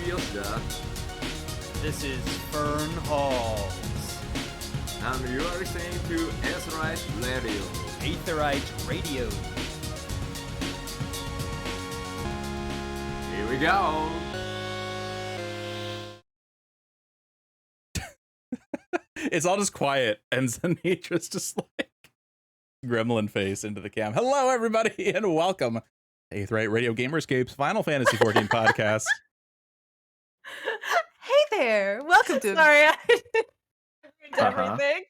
Yoshida. This is Fern Halls. And you are listening to Aetheryte Radio. Aetheryte Radio. Here we go. It's all just quiet, and Zanitra's just like gremlin face into the cam. Hello, everybody, and welcome to Aetheryte Radio Gamerscape's Final Fantasy XIV podcast. Hey there, welcome to. Sorry, I ruined everything.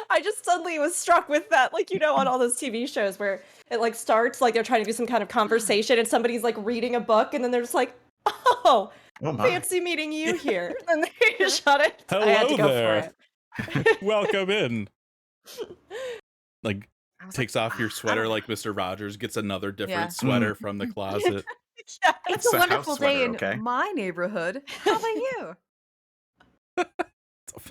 I just suddenly was struck with that, like, you know, on all those TV shows where it like starts like they're trying to do some kind of conversation and somebody's like reading a book and then they're just like, oh fancy meeting you here. And they just shut it. Hello I had to go there. for it. Welcome in. Like, takes like, off your sweater like Mr. Rogers, gets another different Yeah. sweater from the closet. Yeah. It's a a wonderful house day sweater, in my neighborhood. How about you?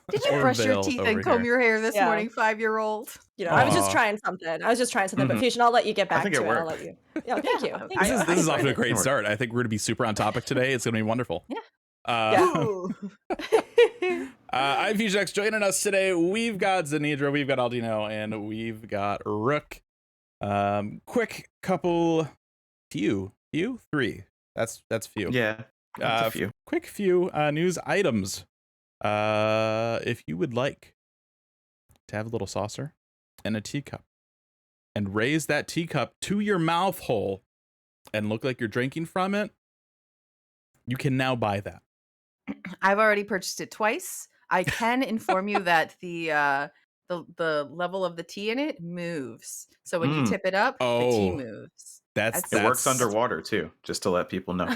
Did you Or brush your Bill teeth over and comb here. your hair this Yeah. morning, 5-year-old? You know, I was Aw. just trying something. But Mhm. Fusion, I'll let you get back think to it it. I'll worked. let you. Yeah, thank you. Yeah. Thank This you. is off to a enjoyed it. great start. I think we're going to be super on topic today. It's going to be wonderful. Yeah. I'm FFXI. Joining us today, we've got Zanidra, we've got Aldino, and we've got Rook. Quick couple, three. That's few. Yeah, that's a few. Quick few news items. If you would like to have a little saucer and a teacup and raise that teacup to your mouth hole and look like you're drinking from it, you can now buy that. I've already purchased it twice. I can inform you that the level of the tea in it moves. So when you tip it up, the tea Oh. moves. That's It works underwater too, just to let people know.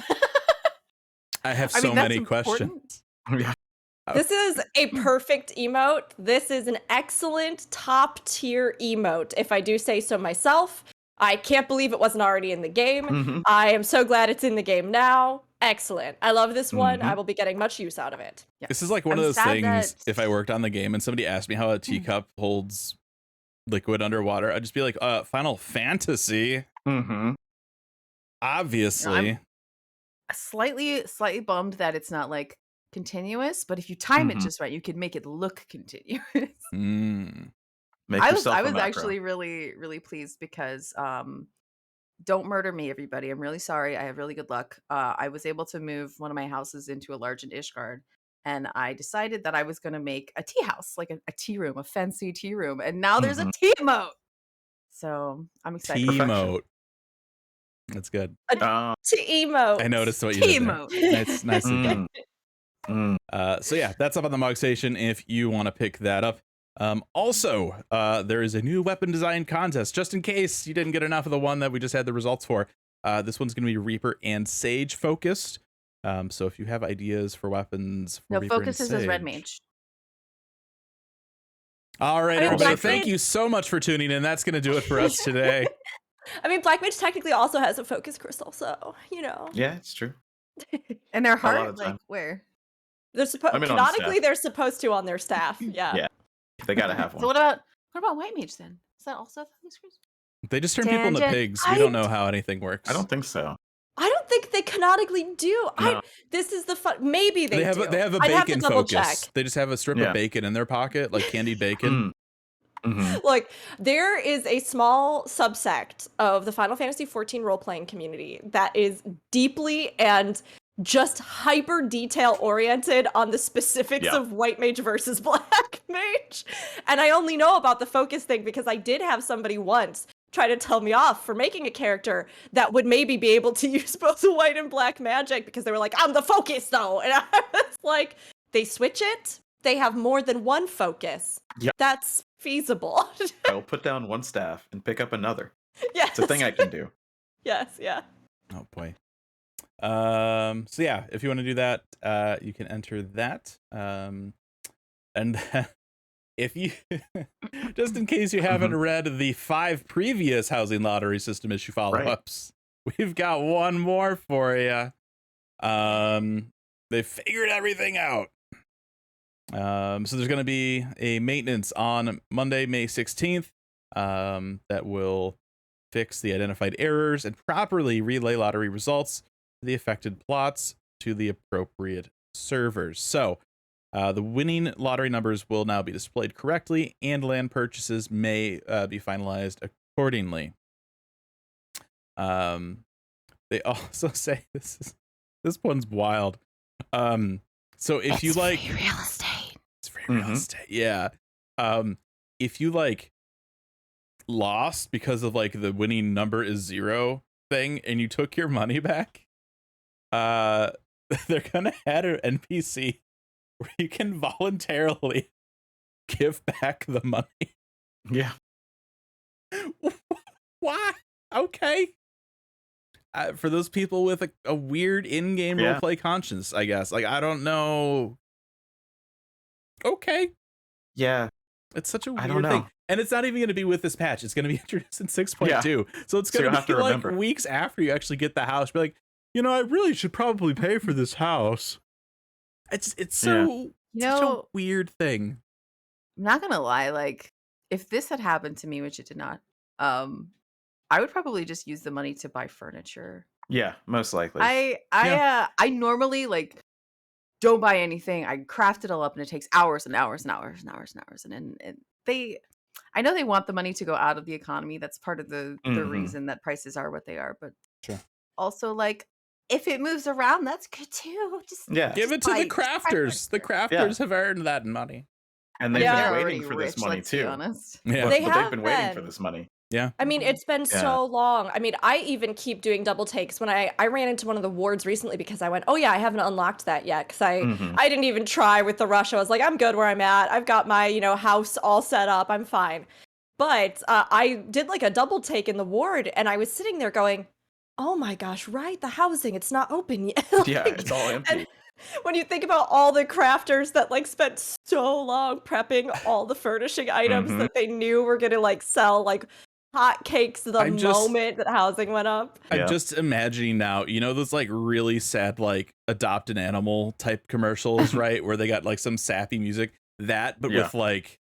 I have I so mean, that's many important. questions. Yeah. This is a perfect emote. This is an excellent top tier emote, if I do say so myself. I can't believe it wasn't already in the game. Mhm. I am so glad it's in the game now. Excellent. I love this one. Mhm. I will be getting much use out of it. Yeah. This is like one I'm of those sad things, that- if I worked on the game and somebody asked me how a teacup holds liquid underwater, I'd just be like, Final Fantasy. Mhm. Obviously. Slightly bummed that it's not like continuous, but if you time it Mhm. just right, you can make it look continuous. Mm. Make I was yourself a macro. actually really pleased because don't murder me, everybody. I'm really sorry. I have really good luck. I was able to move one of my houses into a large in Ishgard, and I decided that I was going to make a tea house, like a tea room, a fancy tea room, and now there's a Mhm. tea emote. So I'm excited. T-mote. That's good. To emote. I noticed what you Tea did there. emote. Nicely done. Mm. So yeah, that's up on the Mog Station if you want to pick that up. Also, there is a new weapon design contest, just in case you didn't get enough of the one that we just had the results for. This one's going to be Reaper and Sage focused. So if you have ideas for weapons for No, Reaper focus and is as Red Sage- Mage. All right, I mean, everybody, Black thank Mage- you so much for tuning in. That's going to do it for us today. I mean, Black Mage technically also has a focus crystal, so, you know. Yeah, it's true. And their A lot heart, of like time. where? They're supposed I mean, on the canonically staff. they're supposed to on their staff. Yeah. Yeah. They gotta have So one. what about White Mage then? Is that also focus crystal? They just turn people into Tangent. pigs. We don't know how anything works. I don't think so. I don't think they canonically do. No. This is the fun. Maybe they They do. have a I'd have to bacon double focus. check. They just have a strip Yeah. of bacon in their pocket, like candied bacon. Mhm. Like, there is a small subsect of the Final Fantasy XIV role-playing community that is deeply and just hyper detail oriented on the specifics Yeah. of White Mage versus Black Mage. And I only know about the focus thing because I did have somebody once try to tell me off for making a character that would maybe be able to use both white and black magic because they were like, I'm the focus though. And I was like, they switch it. They have more than one focus. Yeah. That's feasible. I'll put down one staff and pick up another. Yes. It's a thing I can do. Yes, yeah. Oh boy. So yeah, if you want to do that, you can enter that. And if you, just in case you haven't read the 5 previous housing lottery system issue follow-ups, we've got one more for you. They figured everything out. So there's going to be a maintenance on Monday, May 16th, that will fix the identified errors and properly relay lottery results to the affected plots. to the appropriate servers. So the winning lottery numbers will now be displayed correctly, and land purchases may be finalized accordingly. They also say this one's wild. So if you like real estate, it's free real estate, yeah. If you like lost because of like the winning number is 0 thing, and you took your money back, they're gonna add an NPC where you can voluntarily give back the money. Yeah. Why? Okay. For those people with a weird in-game roleplay conscience, I guess. Like, I don't know. Okay. Yeah. It's such a I weird don't know. thing. And it's not even going to be with this patch. It's going to be introduced in 6.2. So it's going you'll to be like remember. weeks after you actually get the house. Be like, I really should probably pay for this house. It's so such a weird thing. I'm not gonna lie, like if this had happened to me, which it did not, I would probably just use the money to buy furniture. Yeah, most likely. I normally like don't buy anything. I craft it all up and it takes hours and hours and hours and hours and hours. And I know they want the money to go out of the economy. That's part of the reason that prices are what they are. But also like if it moves around, that's good too. Just give it to the crafters. The crafters have earned that money. And they've They're been already waiting for this rich, money let's be too. honest. Yeah. But They they've have been waiting for been. this money. Yeah. I mean, it's been so long. I mean, I even keep doing double takes. When I ran into one of the wards recently because I went, oh yeah, I haven't unlocked that yet. Because I didn't even try with the rush. I was like, I'm good where I'm at. I've got my, house all set up. I'm fine. But I did like a double take in the ward and I was sitting there going, oh my gosh, right? The housing, it's not open yet. Yeah, it's all empty. And when you think about all the crafters that like spent so long prepping all the furnishing items that they knew were gonna like sell like hot cakes the moment that housing went up. I'm just imagining now, those like really sad like adopt an animal type commercials, right? Where they got like some sappy music, but with like,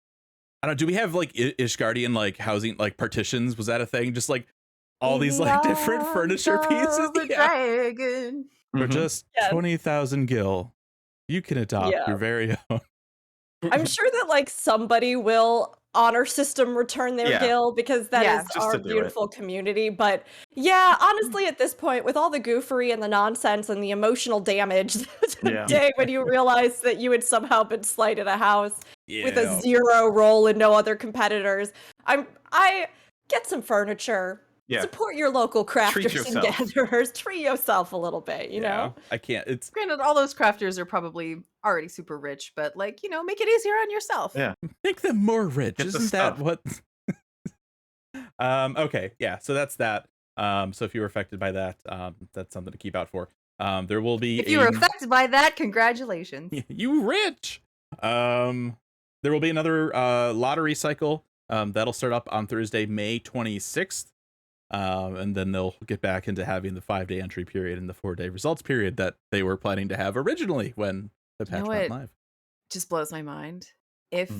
I don't know, do we have like Ishgardian like housing like partitions? Was that a thing? Just like all these like different furniture pieces. Dragon. For just 20,000 gil, you can adopt your very own. I'm sure that like somebody will honor system return their gil because that is our beautiful community. But yeah, honestly, at this point, with all the goofery and the nonsense and the emotional damage, the day when you realize that you had somehow been slighted a house with a 0 roll and no other competitors, I get some furniture. Yeah. Support your local crafters and gatherers. Treat yourself a little bit, you know? I can't. It's granted, all those crafters are probably already super rich, but like, make it easier on yourself. Yeah. Make them more rich. Isn't that what? Okay. Yeah. So that's that. So if you were affected by that, that's something to keep out for. There will be. If you were affected by that, congratulations. You rich. There will be another lottery cycle. That'll start up on Thursday, May 26th. And then they'll get back into having the 5-day entry period and the 4-day results period that they were planning to have originally when the patch went live. Just blows my mind. If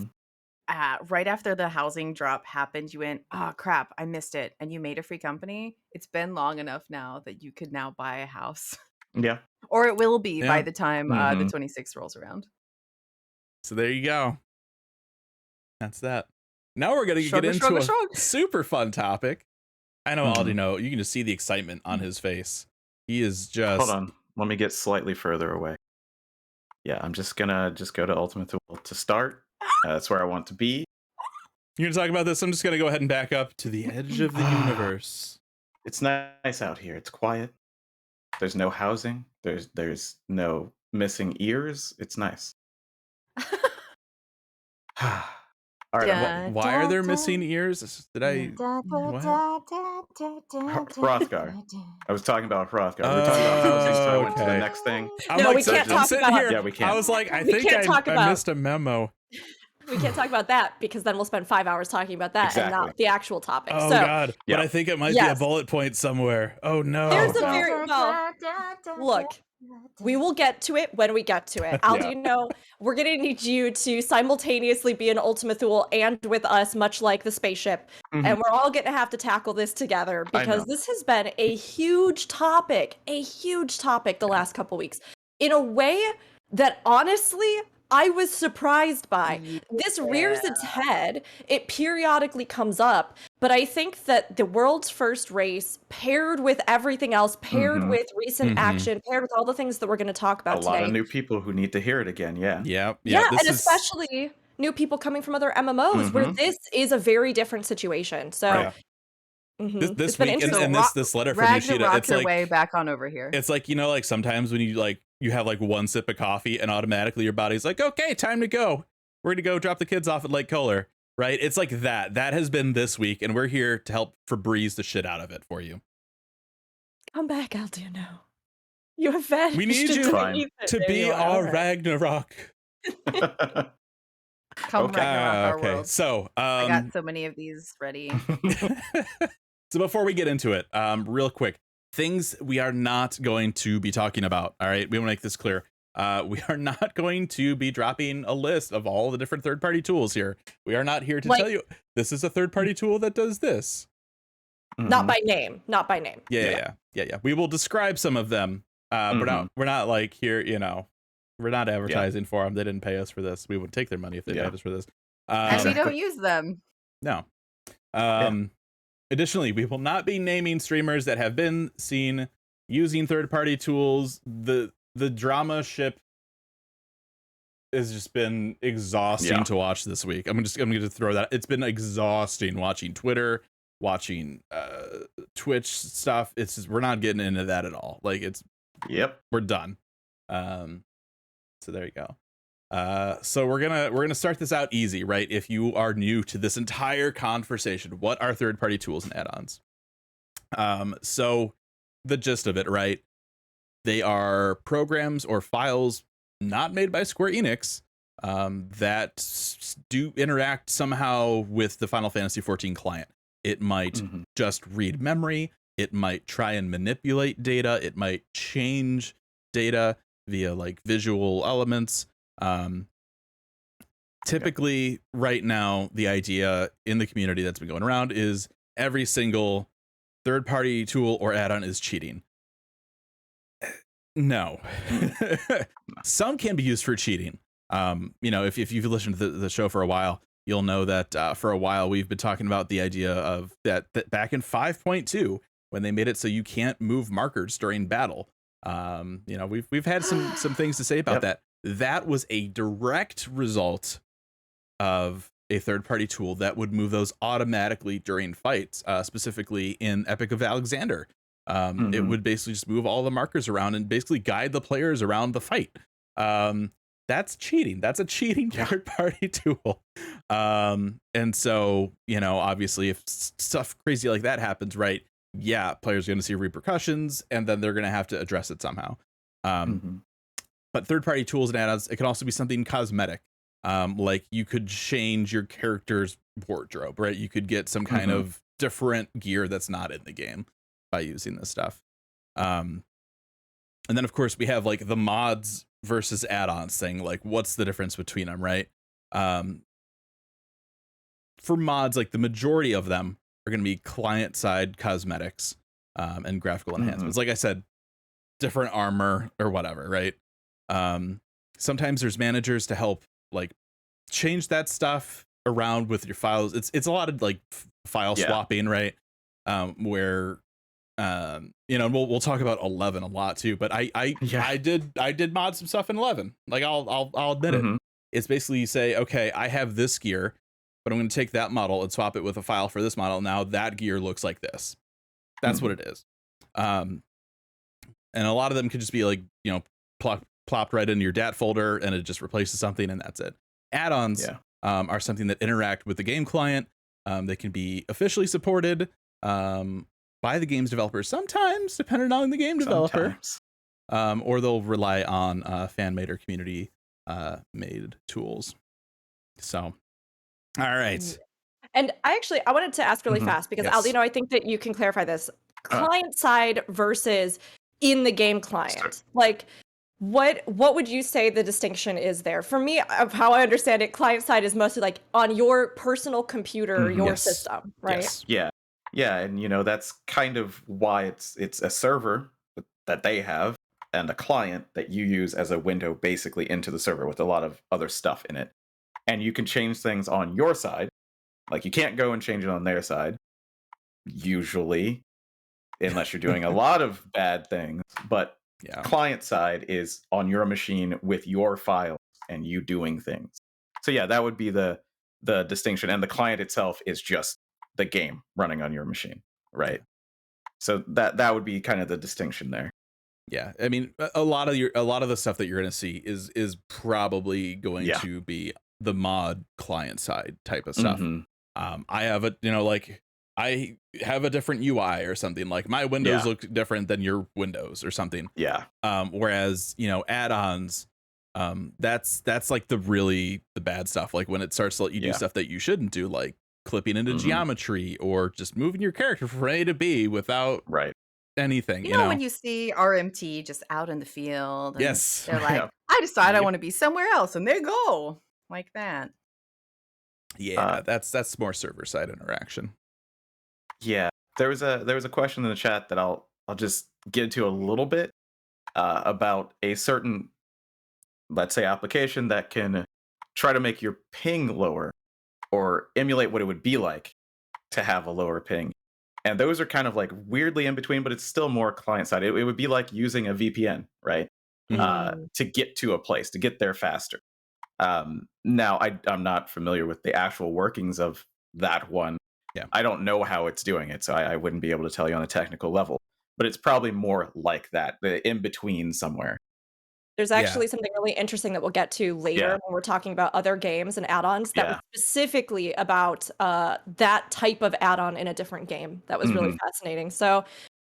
right after the housing drop happened, you went, oh crap, I missed it, and you made a free company, it's been long enough now that you could now buy a house. Yeah. Or it will be by the time the 26th rolls around. So there you go. That's that. Now we're going to get into a super fun topic. I know Aldi, you can just see the excitement on his face. He is just... Hold on. Let me get slightly further away. Yeah, I'm just gonna go to Ultimate Duel to start. That's where I want to be. You're gonna talk about this? I'm just gonna go ahead and back up to the edge of the universe. It's nice out here. It's quiet. There's no housing. There's no missing ears. It's nice. All right. Why are there missing ears? Did I? Hrothgar. I was talking about Hrothgar. We're talking about housing, so I went to the next thing. We can't talk about it. Yeah, we can't. I was like, I think I missed a memo. We can't talk about that because then we'll spend 5 hours talking about that and not the actual topic. Oh God! But I think it might be a bullet point somewhere. Oh no! There's a very look. We will get to it when we get to it. Aldi, we're going to need you to simultaneously be an Ultima Thule and with us, much like the spaceship. And we're all going to have to tackle this together because this has been a huge topic the last couple weeks. in a way that honestly I was surprised by. This rears its head. It periodically comes up, but I think that the world's first race, paired with everything else, paired with recent action, paired with all the things that we're going to talk about A lot today. of new people who need to hear it again. Yeah. Yeah. Yeah, This and is especially new people coming from other MMOs where this is a very different situation. So Right. this it's been week and interesting. this letter from Yoshida. Ragnarok It's your like way back on over here. it's like, you know, like sometimes when you have like one sip of coffee and automatically your body's like, okay, time to go. We're gonna go drop the kids off at Lake Kohler, right? It's like that. That has been this week, and we're here to help Febreze the shit out of it for you. Come back, Alduno. You have vanished. We need you Fine. to There be you are. our All right. Ragnarok. Come Okay. Ragnarok our Okay, world. so I got so many of these ready. so before we get into it, real quick, things we are not going to be talking about. All right, we want to make this clear. We are not going to be dropping a list of all the different third-party tools here. We are not here to tell you this is a third-party tool that does this. Not by name. Not by name. Yeah. We will describe some of them. We're not like here, you know, we're not advertising for them. They didn't pay us for this. We would take their money if they paid us for this. And we don't use them. No. Additionally, we will not be naming streamers that have been seen using third-party tools. The drama ship has just been exhausting to watch this week. I'm going to throw that. It's been exhausting watching Twitter, watching Twitch stuff. It's just, we're not getting into that at all. Like we're done. So there you go. So we're gonna start this out easy, right? If you are new to this entire conversation, what are third-party tools and add-ons? So the gist of it, right? They are programs or files not made by Square Enix that do interact somehow with the Final Fantasy XIV client. It might just read memory. It might try and manipulate data. It might change data via like visual elements. Typically, right now, the idea in the community that's been going around is every single third-party tool or add-on is cheating. No. Some can be used for cheating. You know, if you've listened to the show for a while, you'll know that for a while we've been talking about the idea of that back in 5.2 when they made it so you can't move markers during battle. You know, we've had some things to say about that. That was a direct result of a third-party tool that would move those automatically during fights, specifically in Epic of Alexander. It would basically just move all the markers around and basically guide the players around the fight. That's cheating. That's a cheating third-party tool. And so, you know, obviously if stuff crazy like that happens, right? Yeah, players are going to see repercussions and then they're going to have to address it somehow. But third-party tools and add-ons, it can also be something cosmetic. Like you could change your character's wardrobe, right? You could get some kind of different gear that's not in the game by using this stuff. And then of course we have like the mods versus add-ons thing. Like what's the difference between them, right? For mods, like the majority of them are going to be client-side cosmetics and graphical enhancements. Like I said, different armor or whatever, right? Sometimes there's managers to help like change that stuff around with your files. It's a lot of like file swapping, right? Where you know, we'll talk about 11 a lot too, but I did mod some stuff in 11. Like I'll admit it. It's basically you say, okay, I have this gear, but I'm going to take that model and swap it with a file for this model. Now that gear looks like this. That's what it is. And a lot of them could just be like, you know, plopped right into your DAT folder and it just replaces something and that's it. Add-ons are something that interact with the game client. They can be officially supported by the game's developers, sometimes depending on the game developer, or they'll rely on fan-made or community made tools. So, all right. And I wanted to ask really fast because Aldino, I think that you can clarify this client side versus in the game client. Like, what would you say the distinction is there? For me, of how I understand it, client side is mostly like on your personal computer, your system, right? Yeah, and you know that's kind of why it's a server that they have, and a client that you use as a window basically into the server with a lot of other stuff in it. And you can change things on your side. Like, you can't go and change it on their side, usually, unless you're doing a lot of bad things. But Yeah. client side is on your machine with your files and you doing things. So yeah, that would be the distinction. And the client itself is just the game running on your machine, right? So that would be kind of the distinction there. Yeah, I mean, a lot of the stuff that you're going to see is probably going to be the mod client side type of stuff. I have I have a different UI or something. Like, my windows look different than your windows or something. Yeah. Whereas, add-ons, that's like the bad stuff. Like, when it starts to let you do stuff that you shouldn't do, like clipping into geometry or just moving your character from A to B without anything. You know, when you see RMT just out in the field, and yes, they're like, I decide I want to be somewhere else, and they go like that. Yeah, that's more server side interaction. Yeah, there was a question in the chat that I'll just get into a little bit about a certain, let's say, application that can try to make your ping lower or emulate what it would be like to have a lower ping. And those are kind of like weirdly in between, but it's still more client side. It would be like using a VPN, right? To get to a place, to get there faster. Now, I'm not familiar with the actual workings of that one. Yeah. I don't know how it's doing it, so I wouldn't be able to tell you on a technical level. But it's probably more like that, the in between somewhere. There's actually something really interesting that we'll get to later when we're talking about other games and add-ons that was specifically about that type of add-on in a different game. That was really fascinating. So,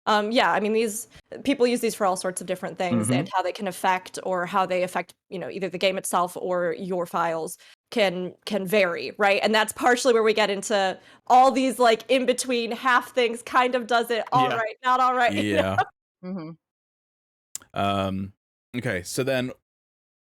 I mean, these people use these for all sorts of different things, and how they can affect, or how they affect, either the game itself or your files can vary, right? And that's partially where we get into all these like in between half things. Kind of does it all right, not all right. Yeah. Okay, so then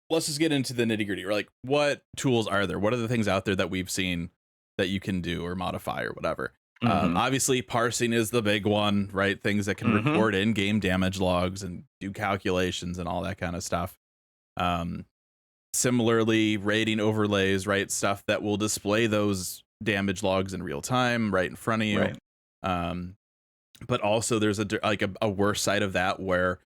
let's just get into the nitty gritty. Like, what tools are there? What are the things out there that we've seen that you can do or modify or whatever? Obviously, parsing is the big one, right? Things that can record in-game damage logs and do calculations and all that kind of stuff. Similarly, rating overlays, right? Stuff that will display those damage logs in real time right in front of you. But also there's a worse side of that where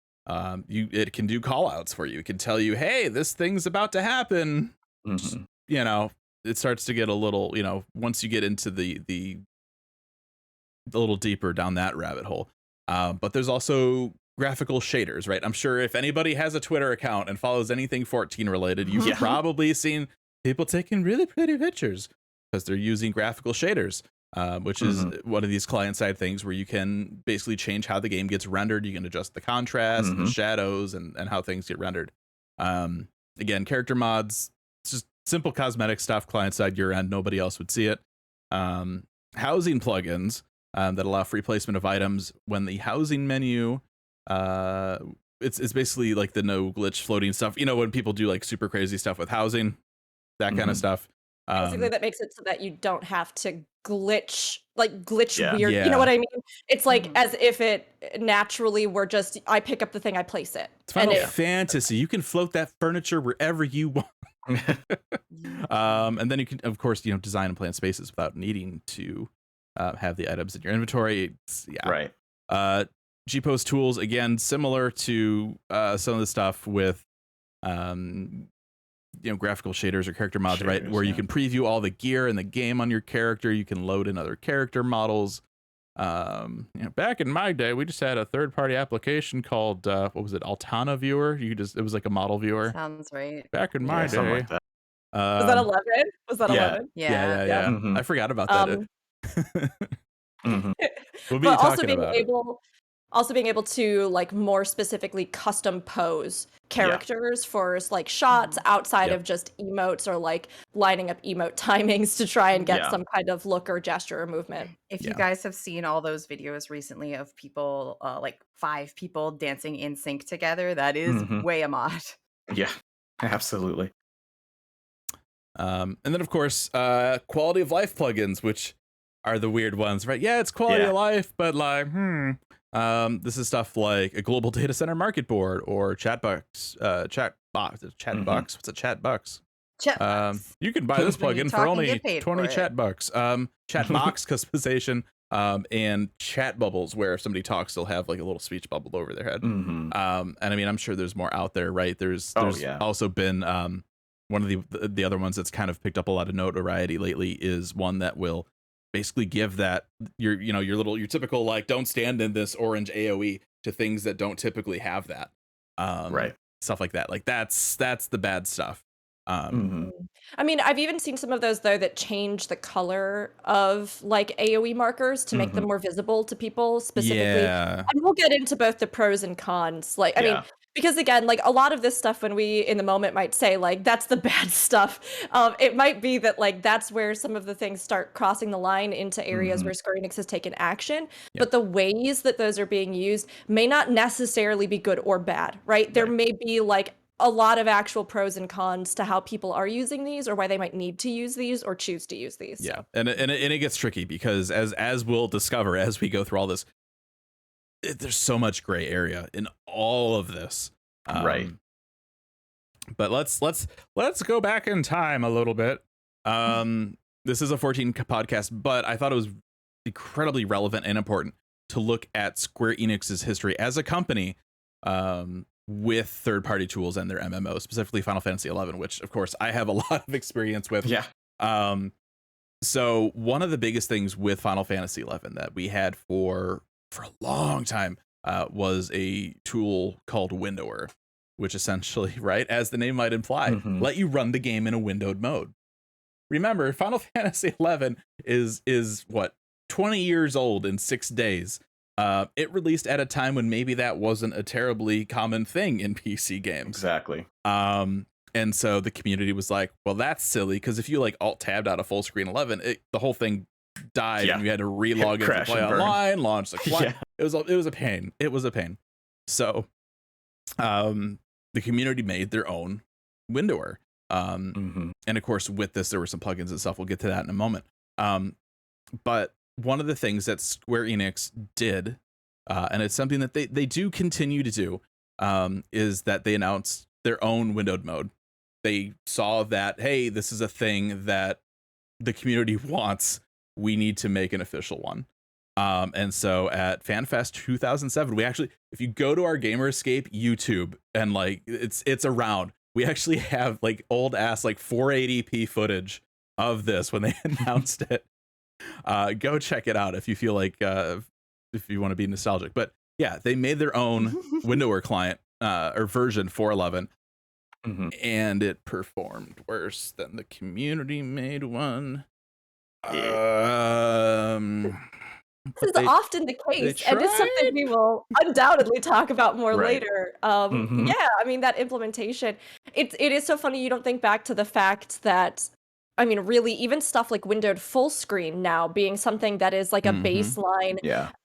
it can do call outs for you. It can tell you, hey, this thing's about to happen. It starts to get a little, once you get into the little deeper down that rabbit hole. But there's also graphical shaders, right? I'm sure if anybody has a Twitter account and follows anything 14 related, you've probably seen people taking really pretty pictures because they're using graphical shaders. Which is one of these client-side things where you can basically change how the game gets rendered. You can adjust the contrast, and the shadows, and how things get rendered. Again, character mods, it's just simple cosmetic stuff, client-side, your end, nobody else would see it. Housing plugins that allow free placement of items when the housing menu, it's basically like the no glitch floating stuff. When people do like super crazy stuff with housing, that kind of stuff. Basically, that makes it so that you don't have to glitch weird. You know what I mean? It's like as if it naturally were just, I pick up the thing, I place it. It's Final Fantasy. You can float that furniture wherever you want. And then you can, of course, design and plan spaces without needing to have the items in your inventory. GPOS tools, again, similar to some of the stuff with graphical shaders or character mods, right? Where you can preview all the gear in the game on your character. You can load in other character models. Back in my day, we just had a third-party application called what was it, Altana Viewer? It was like a model viewer. Sounds right. Back in my day. Like that. Was that 11? Was that 11? Yeah. I forgot about that. We'll be but talking about it. Also being able to like more specifically custom pose characters for like shots outside of just emotes, or like lining up emote timings to try and get some kind of look or gesture or movement. If you guys have seen all those videos recently of people, like 5 people dancing in sync together, that is way a mod. Yeah, absolutely. And then of course, quality of life plugins, which are the weird ones, right? Yeah, it's quality of life, but like, This is stuff like a global data center market board or chatbox. Chatbox. What's a chatbox? Chatbox. You can buy this When you plugin talk for and only get paid 20 for it. chatbucks. Chatbox customization, and chat bubbles, where if somebody talks, they'll have like a little speech bubble over their head. Mhm. And I mean, I'm sure there's more out there, right? There's yeah. also been one of the other ones that's kind of picked up a lot of notoriety lately is one that will basically give that your typical like don't stand in this orange AoE to things that don't typically have that. Right. Stuff like that. Like that's the bad stuff. Mhm. I mean, I've even seen some of those though that change the color of like AoE markers to make them more visible to people specifically. Yeah. And we'll get into both the pros and cons. Like, I mean, Yeah. because again, like a lot of this stuff, when we in the moment might say like that's the bad stuff, it might be that like that's where some of the things start crossing the line into areas where Square Enix has taken action. Yeah. But the ways that those are being used may not necessarily be good or bad, right? There may be like a lot of actual pros and cons to how people are using these or why they might need to use these or choose to use these. Yeah. So. And it gets tricky because as we'll discover as we go through all this, there's so much gray area in all of this. Right. But let's go back in time a little bit. This is a 14 podcast, but I thought it was incredibly relevant and important to look at Square Enix's history as a company with third-party tools and their MMO, specifically Final Fantasy XI, which of course I have a lot of experience with. Yeah. So one of the biggest things with Final Fantasy XI that we had for a long time was a tool called Windower, which essentially, right, as the name might imply, let you run the game in a windowed mode. Remember, Final Fantasy XI is what, 20 years old in 6 days. It released at a time when maybe that wasn't a terribly common thing in PC games. Exactly. And so the community was like, well, that's silly, because if you like alt tabbed out of full screen 11, the whole thing died and you had to relog in to play online, launch the client. It was a pain. It was a pain. So the community made their own Windower. And of course, with this, there were some plugins and stuff. We'll get to that in a moment. But one of the things that Square Enix did, and it's something that they do continue to do, is that they announced their own windowed mode. They saw that, hey, this is a thing that the community wants. We need to make an official one. And so at FanFest 2007, we actually, if you go to our Gamerscape YouTube and like it's around, we actually have like old ass like 480p footage of this when they announced it. Go check it out if you feel like if you want to be nostalgic. But yeah, they made their own Windower client or version for 11. And it performed worse than the community made one. This is often the case, and it's something we will undoubtedly talk about more later. Yeah, I mean, that implementation, it is so funny. You don't think back to the fact that, I mean, really, even stuff like windowed full screen now being something that is like a baseline.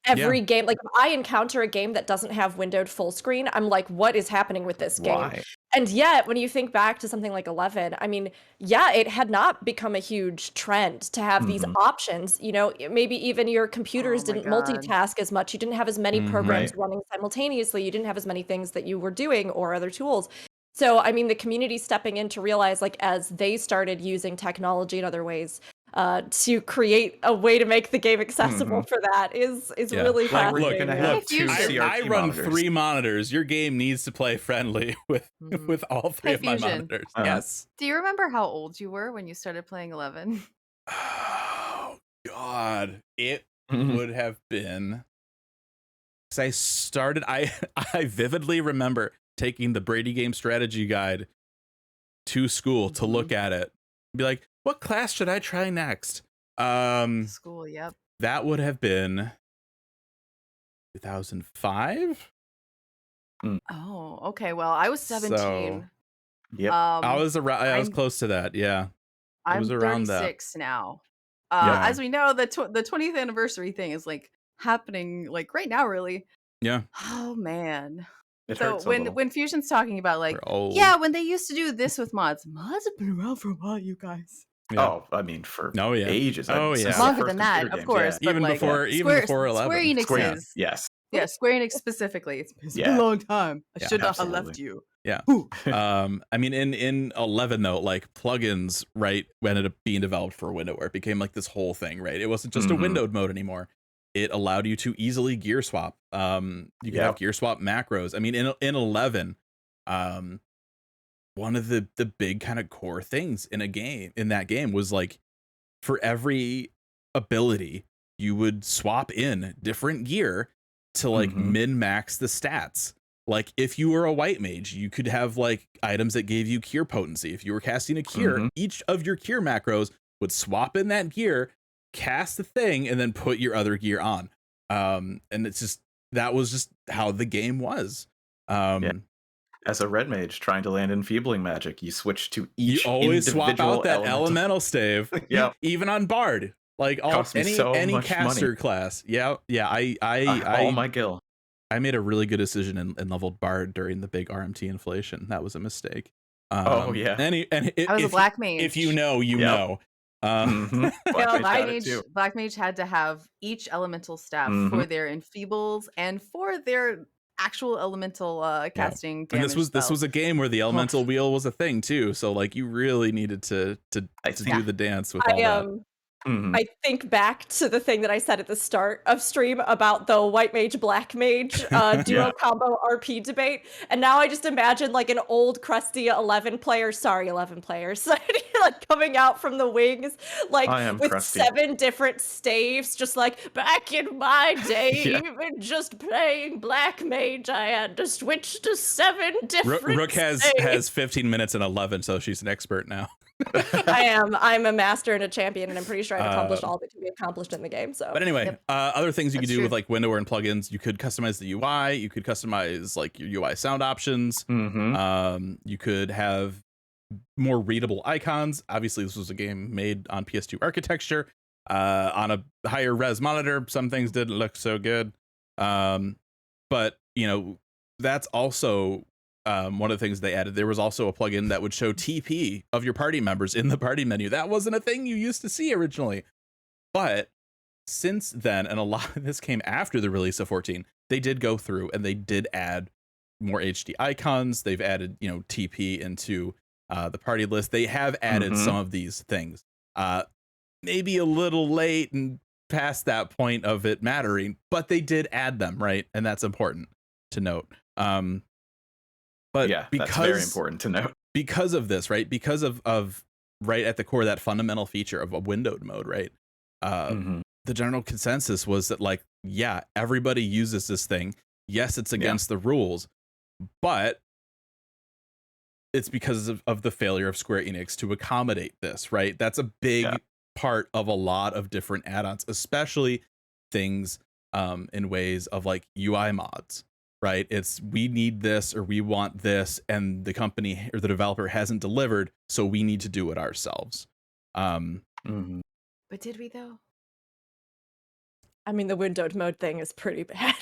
Every game, like if I encounter a game that doesn't have windowed full screen, I'm like, what is happening with this game? Why? And yet, when you think back to something like 11, I mean, yeah, it had not become a huge trend to have these options. You know, maybe even your computers didn't multitask as much. You didn't have as many programs running simultaneously. You didn't have as many things that you were doing or other tools. So, I mean, the community stepping in to realize, like, as they started using technology in other ways to create a way to make the game accessible for that is really fascinating. Look, gonna have two I CRT run monitors. 3 monitors. Your game needs to play friendly with all 3 of my monitors. Yes. Do you remember how old you were when you started playing 11? Oh God, it would have been. Because I started, I vividly remember taking the Brady Game Strategy Guide to school to look at it, be like, what class should I try next? School, yep. That would have been 2005. Oh, okay. Well, I was 17. So, Yep. I was around. I was close to that. Yeah, it was around 36 now. Yeah. As we know, the 20th anniversary thing is like happening like right now, really. Yeah. Oh man. It So hurts a little. when Fusion's talking about like, We're old. yeah, when they used to do this with mods have been around for a while, you guys. Yeah. Oh, I mean, for ages. Oh, since yeah. the Longer first than that, computer of games, course. But Even like, before 11. Square Enix Square, is yes. Yeah, Square Enix specifically. It's been Yeah. a long time. I Yeah, should not have absolutely. left you. Yeah. Ooh. I mean, in 11 though, like plugins, right, ended up being developed for window where it became like this whole thing, right? It wasn't just a windowed mode anymore. It allowed you to easily gear swap. You could have gear swap macros. I mean, in 11, one of the big kind of core things in that game was like, for every ability, you would swap in different gear to like min-max the stats. Like if you were a white mage, you could have like items that gave you cure potency. If you were casting a cure, each of your cure macros would swap in that gear, cast the thing, and then put your other gear on. And that was just how the game was. As a red mage trying to land enfeebling magic, you switch to each. You always swap out that elemental stave. Yeah, even on Bard, like any caster class. Yeah. all my gil. I made a really good decision and leveled Bard during the big RMT inflation. That was a mistake. Oh yeah. I was a black mage. If you know, you know. Black mage had to have each elemental staff for their enfeebles and for their actual elemental casting damage. And this was a game where the elemental wheel was a thing too. So like you really needed to do the dance with all that. I think back to the thing that I said at the start of stream about the white mage, black mage duo combo RP debate. And now I just imagine like an old crusty 11 players, like coming out from the wings, like with crusty. 7 different staves, just like back in my day, even just playing black mage, I had to switch to 7 different Rook has 15 minutes and 11, so she's an expert now. I'm a master and a champion, and I'm pretty sure I've accomplished all that can be accomplished in the game. So, but anyway, other things you could do with like windower and plugins, you could customize the UI, you could customize like your UI sound options. You could have more readable icons. Obviously, this was a game made on PS2 architecture, on a higher res monitor. Some things didn't look so good, but you know that's also. One of the things they added, there was also a plugin that would show TP of your party members in the party menu. That wasn't a thing you used to see originally. But since then, and a lot of this came after the release of 14, they did go through and they did add more HD icons. They've added, TP into the party list. They have added some of these things. Maybe a little late and past that point of it mattering, but they did add them, right? And that's important to note. But yeah, that's very important to note. Because of this, right? Because of right at the core, that fundamental feature of a windowed mode, right? The general consensus was that like, yeah, everybody uses this thing. Yes, it's against the rules, but it's because of the failure of Square Enix to accommodate this, right? That's a big part of a lot of different add-ons, especially things in ways of like UI mods. Right, it's we need this or we want this, and the company or the developer hasn't delivered, so we need to do it ourselves. But did we though? I mean, the windowed mode thing is pretty bad.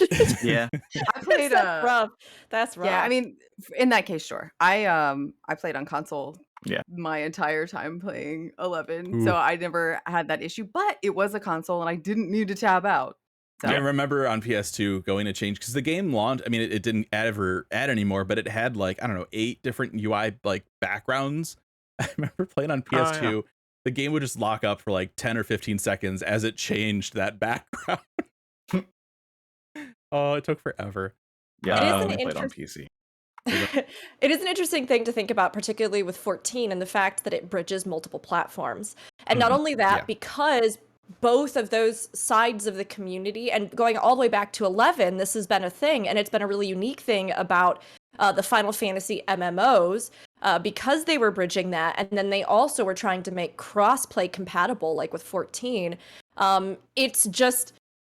Yeah, I played rough. That's rough. Yeah, I mean, in that case, sure. I played on console. Yeah, my entire time playing 11, so I never had that issue. But it was a console, and I didn't need to tab out. So. I remember on PS2 going to change because the game launched. I mean, it didn't ever add anymore, but it had like, I don't know, 8 different UI like backgrounds. I remember playing on PS2. The game would just lock up for like 10 or 15 seconds as it changed that background. Oh, it took forever. Yeah, I only played on PC. It is an interesting thing to think about, particularly with 14 and the fact that it bridges multiple platforms. And not only that, because both of those sides of the community, and going all the way back to 11, this has been a thing, and it's been a really unique thing about the Final Fantasy MMOs, because they were bridging that, and then they also were trying to make cross-play compatible, like with 14. It's just,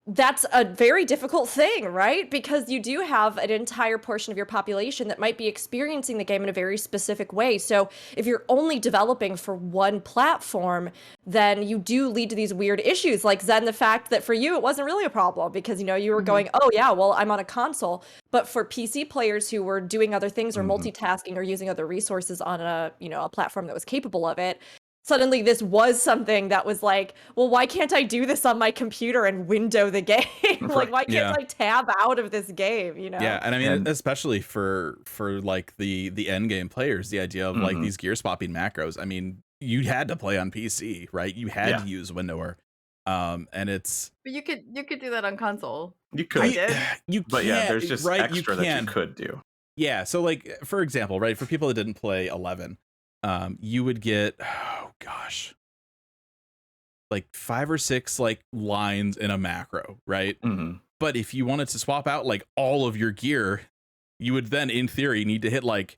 that's a very difficult thing, right? Because you do have an entire portion of your population that might be experiencing the game in a very specific way. So if you're only developing for one platform, then you do lead to these weird issues. Like Zen, the fact that for you, it wasn't really a problem because, you were going, oh yeah, well, I'm on a console. But for PC players who were doing other things or multitasking or using other resources on a platform that was capable of it, suddenly this was something that was like, well, why can't I do this on my computer and window the game? Like, why can't I tab out of this game, you know? Yeah, and I mean, especially for like the end game players, the idea of like these gear swapping macros. I mean, you had to play on PC, right? You had to use windower, and it's. But you could do that on console. You could. I did. You but yeah, there's just extra that you could do. Yeah, so like for example, right, for people that didn't play 11, you would get like 5 or 6 like lines in a macro, right? But if you wanted to swap out like all of your gear, you would then in theory need to hit like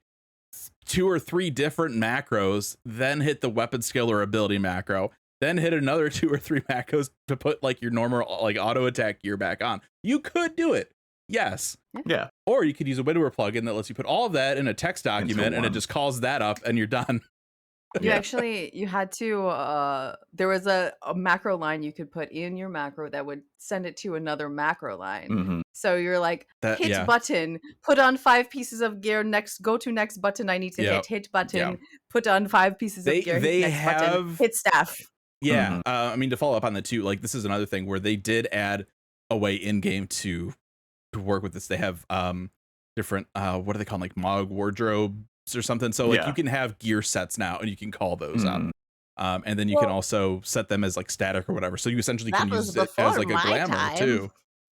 2 or 3 different macros, then hit the weapon skill or ability macro, then hit another 2 or 3 macros to put like your normal like auto attack gear back on. You could do it. Yes. Yeah. Or you could use a widower plugin that lets you put all of that in a text document and it just calls that up and you're done. You had to there was a macro line you could put in your macro that would send it to another macro line. So you're like, hit button, put on 5 pieces of gear, go to next button I need to hit button, put on 5 pieces of gear, hit next button, hit staff. Yeah. I mean, to follow up on that too, like this is another thing where they did add a way in game to work with this. They have different what are they called, like Mog wardrobes or something, so like you can have gear sets now and you can call those up, and then you can also set them as like static or whatever, so you essentially can use it as like a glamour too.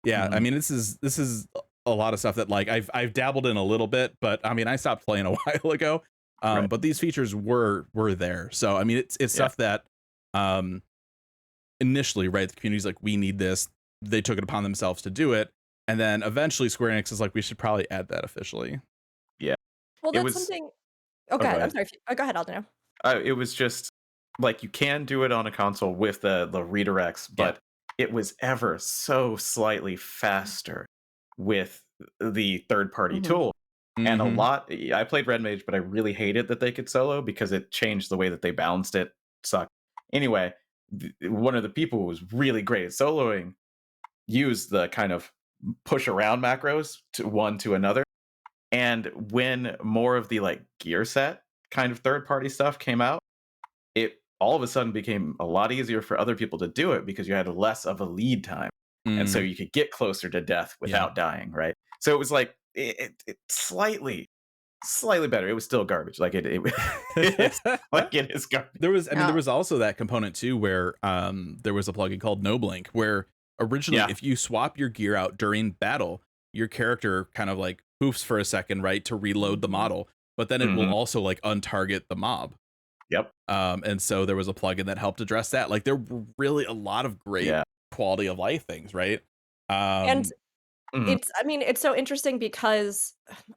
I mean, this is a lot of stuff that like I've dabbled in a little bit, but I mean I stopped playing a while ago, but these features were there. So I mean it's stuff that initially, right, the community's like, we need this, they took it upon themselves to do it. And then eventually Square Enix is like, we should probably add that officially. Yeah. Well, that's something. Oh, go ahead. I'm sorry. Go ahead, Aldino. It was just like you can do it on a console with the redirects, but it was ever so slightly faster with the third-party tool. And a lot. I played Red Mage, but I really hated that they could solo because it changed the way that they balanced it. Sucked. Anyway, one of the people who was really great at soloing used the kind of push around macros to one to another, and when more of the like gear set kind of third party stuff came out, it all of a sudden became a lot easier for other people to do it because you had less of a lead time, and so you could get closer to death without dying, right? So it was like it slightly better. It was still garbage, like it is like it is garbage. There was also that component too where there was a plugin called No Blink where originally, if you swap your gear out during battle, your character kind of like poofs for a second, right, to reload the model, but then it will also like untarget the mob. And so there was a plugin that helped address that. Like there were really a lot of great quality of life things, right? And it's so interesting because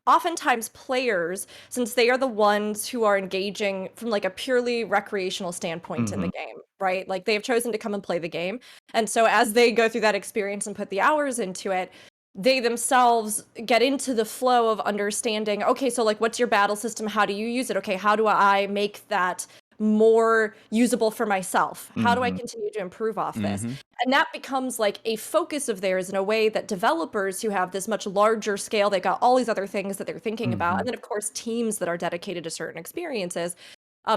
oftentimes players, since they are the ones who are engaging from like a purely recreational standpoint in the game, right? Like they have chosen to come and play the game. And so as they go through that experience and put the hours into it, they themselves get into the flow of understanding, okay, so like what's your battle system? How do you use it? Okay, how do I make that more usable for myself? How do I continue to improve off this? And that becomes like a focus of theirs in a way that developers who have this much larger scale, they got all these other things that they're thinking about. And then of course, teams that are dedicated to certain experiences.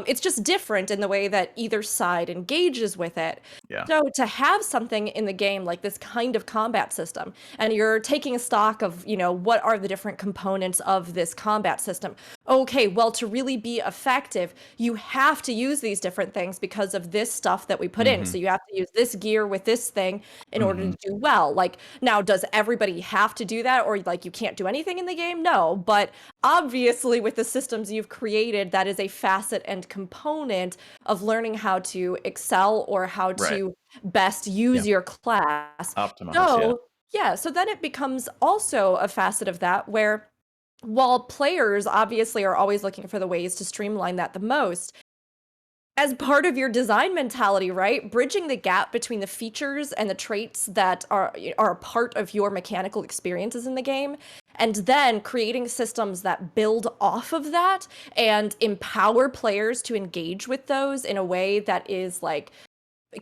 It's just different in the way that either side engages with it. So to have something in the game like this kind of combat system, and you're taking a stock of, you know, what are the different components of this combat system? Okay, well, to really be effective, you have to use these different things because of this stuff that we put in. So you have to use this gear with this thing in order to do well. Like, now, does everybody have to do that? Or like you can't do anything in the game? No, but obviously with the systems you've created, that is a facet and component of learning how to excel or how to best use your class. Optimize, so then it becomes also a facet of that where while players obviously are always looking for the ways to streamline that the most, as part of your design mentality, right? Bridging the gap between the features and the traits that are a part of your mechanical experiences in the game, and then creating systems that build off of that and empower players to engage with those in a way that is like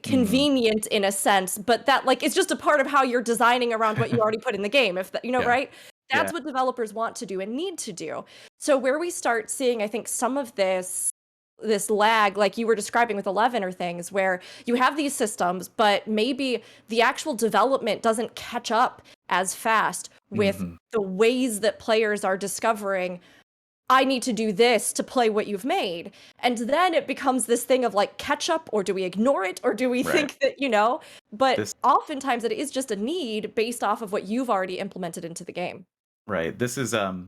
convenient in a sense, but that like it's just a part of how you're designing around what you already put in the game, if that, you know, right? That's what developers want to do and need to do. So where we start seeing, I think, some of this this lag like you were describing with 11 or things where you have these systems, but maybe the actual development doesn't catch up as fast with the ways that players are discovering, I need to do this to play what you've made. And then it becomes this thing of like catch up, or do we ignore it, or do we think that, but oftentimes it is just a need based off of what you've already implemented into the game. Right. This is a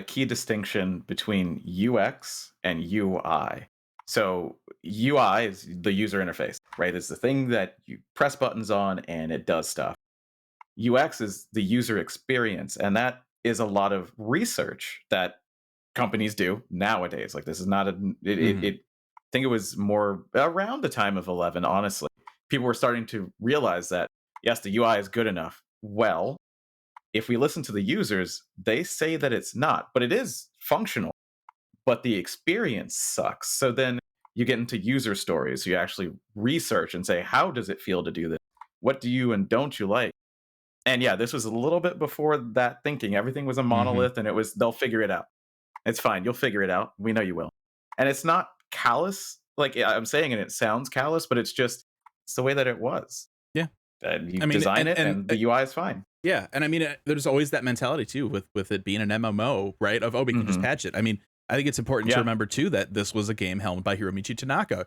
key distinction between UX and UI. So UI is the user interface, right? It's the thing that you press buttons on and it does stuff. UX is the user experience, and that is a lot of research that companies do nowadays. Like, this is not I think it was more around the time of 11, honestly. People were starting to realize that, yes, the UI is good enough. Well, if we listen to the users, they say that it's not, but it is functional, but the experience sucks. So then you get into user stories. You actually research and say, how does it feel to do this? What do you and don't you like? And yeah, this was a little bit before that thinking. Everything was a monolith, and it was, they'll figure it out. It's fine. You'll figure it out. We know you will. And it's not callous. Like I'm saying, and it sounds callous, but it's the way that it was. Yeah. You design it and the UI is fine. Yeah. And I mean, there's always that mentality too with it being an MMO, right? Of, we can just patch it. I mean, I think it's important to remember too that this was a game helmed by Hiromichi Tanaka,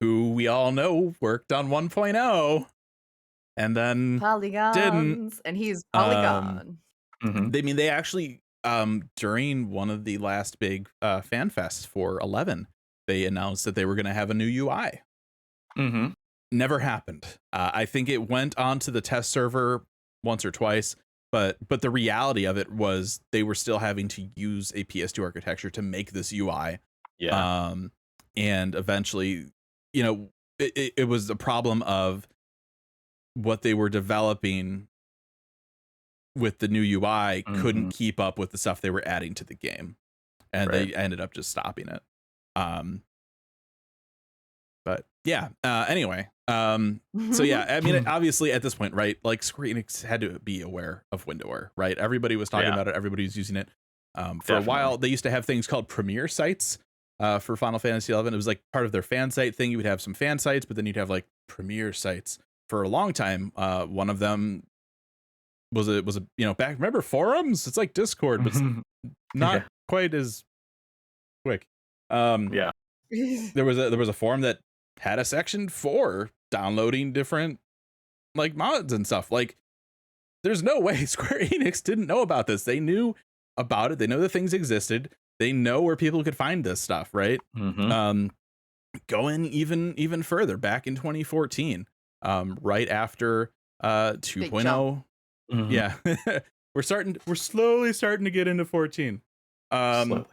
who we all know worked on 1.0 and then didn't. And he's Polygon. They actually, during one of the last big fan fests for 11, they announced that they were going to have a new UI. Never happened. I think it went onto the test server once or twice, but the reality of it was they were still having to use a PS2 architecture to make this UI. And eventually, it was a problem of what they were developing with the new UI couldn't keep up with the stuff they were adding to the game, and they ended up just stopping it. But yeah, anyway, so yeah, I mean, obviously at this point, right, like Square Enix had to be aware of windowware, right? Everybody was talking about it. Everybody was using it. For a while, they used to have things called premiere sites for Final Fantasy XI. It was like part of their fan site thing. You would have some fan sites, but then you'd have like premiere sites for a long time. One of them was a back, remember forums? It's like Discord, but not quite as quick. There was a forum that had a section for downloading different like mods and stuff. Like, there's no way Square Enix didn't know about this. They knew about it. They know the things existed. They know where people could find this stuff, right? Going even further back in 2014, right after 2.0. Yeah. we're slowly starting to get into 14. Right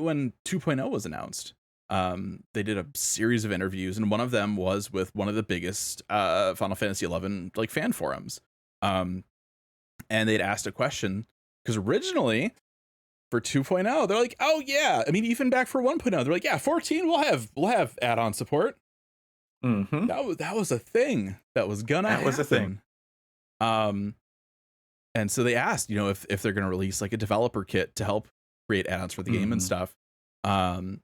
when 2.0 was announced, they did a series of interviews, and one of them was with one of the biggest Final Fantasy XI like fan forums. And they'd asked a question, because originally for 2.0, they're like, oh yeah, I mean, even back for 1.0, they're like, yeah, 14 we'll have add-on support. That was a thing that was gonna happen. Was a thing. And so they asked, if they're gonna release like a developer kit to help create add-ons for the game and stuff. And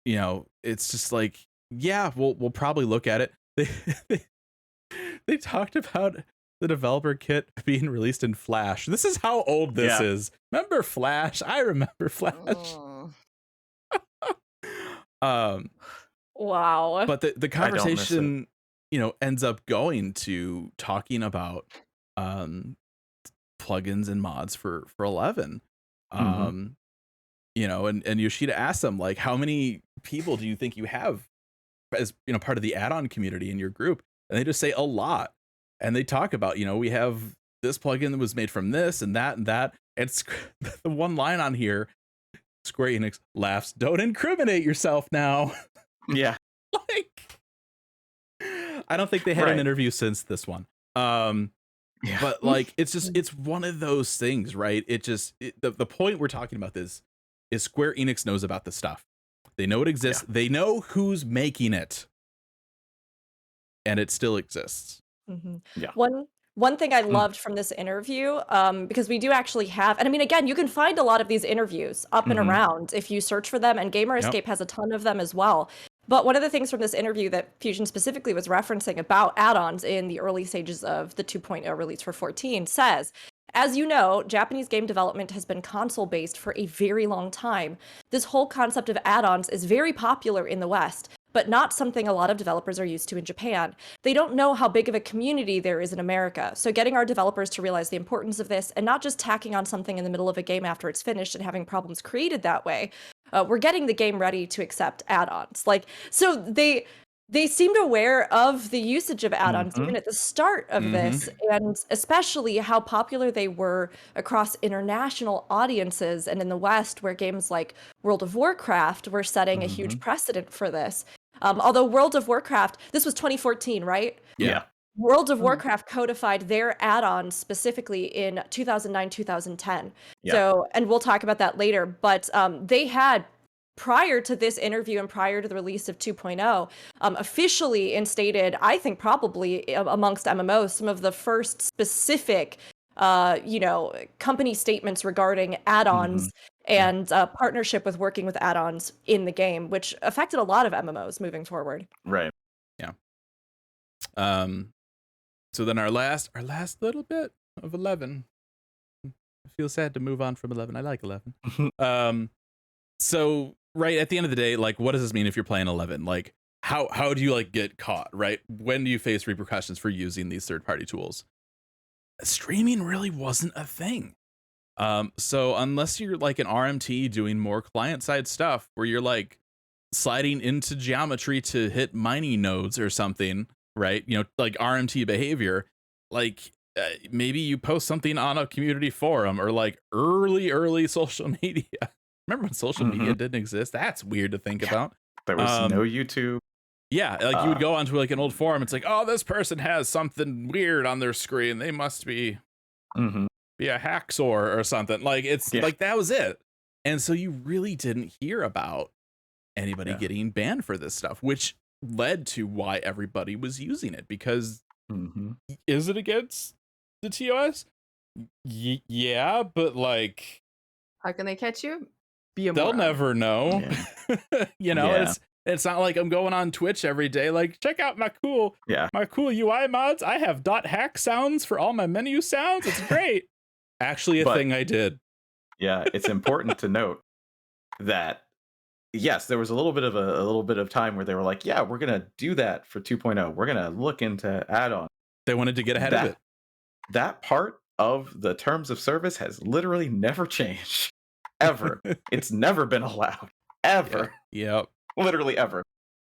it's just like, yeah, we'll probably look at it. They talked about the developer kit being released in Flash. This is how old this is. Remember Flash? I remember Flash. Wow. But the conversation, ends up going to talking about plugins and mods for 11. And Yoshida asked them, like, how many people do you think you have as part of the add-on community in your group? And they just say a lot. And they talk about, we have this plugin that was made from this and that and that. It's the one line on here, Square Enix laughs, don't incriminate yourself now. Yeah. Like, I don't think they had an interview since this one. But like, it's one of those things, right? The point we're talking about this is Square Enix knows about the stuff. They know it exists. They know who's making it, and it still exists. One One thing I loved from this interview, because we do actually have, and I mean, again, you can find a lot of these interviews up and around if you search for them, and Gamer Escape has a ton of them as well. But one of the things from this interview that Fusion specifically was referencing about add-ons in the early stages of the 2.0 release for 14 says, as you know, Japanese game development has been console-based for a very long time. This whole concept of add-ons is very popular in the West, but not something a lot of developers are used to in Japan. They don't know how big of a community there is in America, so getting our developers to realize the importance of this and not just tacking on something in the middle of a game after it's finished and having problems created that way, we're getting the game ready to accept add-ons. Like, so they seemed aware of the usage of add-ons even at the start of this, and especially how popular they were across international audiences and in the West, where games like World of Warcraft were setting a huge precedent for this. Although World of Warcraft, this was 2014, right? Yeah. World of Warcraft codified their add-ons specifically in 2009, 2010. Yeah. So, and we'll talk about that later, but they had, prior to this interview and prior to the release of 2.0, officially instated, I think probably amongst MMOs, some of the first specific, company statements regarding add-ons and partnership with working with add-ons in the game, which affected a lot of MMOs moving forward. Right. Yeah. So then our last little bit of 11. I feel sad to move on from 11. I like 11. So right at the end of the day, like, what does this mean if you're playing 11? Like, how do you like get caught, right? When do you face repercussions for using these third-party tools? Streaming really wasn't a thing. So unless you're like an RMT doing more client-side stuff where you're like sliding into geometry to hit mining nodes or something, right? You know, like RMT behavior, like maybe you post something on a community forum or like early social media. Remember when social media didn't exist? That's weird to think about. There was no YouTube. Yeah, like you would go onto like an old forum. It's like, oh, this person has something weird on their screen. They must be a hacksaw or something. Like it's like that was it. And so you really didn't hear about anybody getting banned for this stuff, which led to why everybody was using it. Because is it against the TOS? Yeah, but like, how can they catch you? Be a they'll moron. never know. You know, it's not like I'm going on Twitch every day like, check out my cool UI mods. I have .hack sounds for all my menu sounds. It's great. Actually a thing I did. Yeah, it's important to note that yes, there was a little bit of time where they were like, yeah, we're going to do that for 2.0. We're going to look into add-on. They wanted to get ahead of it. That part of the terms of service has literally never changed. Ever. It's never been allowed. Ever. Yep. Literally ever.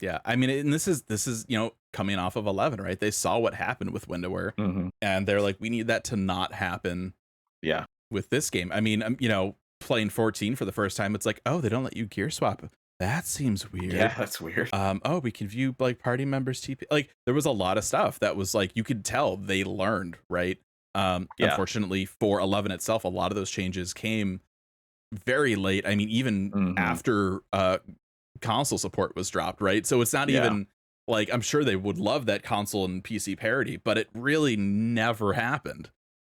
Yeah. I mean, and this is, you know, coming off of 11, right? They saw what happened with Windowware and they're like, we need that to not happen. Yeah. With this game. I mean, you know, playing 14 for the first time, it's like, oh, they don't let you gear swap. That seems weird. Yeah, that's weird. Oh, we can view like party members TP. Like there was a lot of stuff that was like, you could tell they learned, right? Unfortunately for 11 itself, a lot of those changes came very late. I mean, even after console support was dropped, right? So it's not even like, I'm sure they would love that console and PC parity, but it really never happened.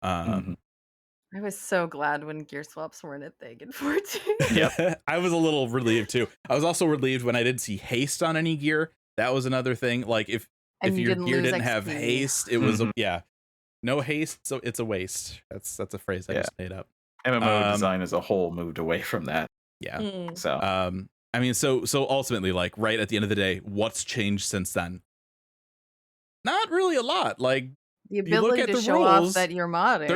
I was so glad when gear swaps weren't a thing in 14. Yeah, I was a little relieved too. I was also relieved when I didn't see haste on any gear. That was another thing. Like if your gear didn't have haste, it was no haste, so it's a waste. That's a phrase I just made up. MMO design as a whole moved away from that. Yeah. So I mean, so ultimately, like right at the end of the day, what's changed since then? Not really a lot. Like the ability to show off that you're modding.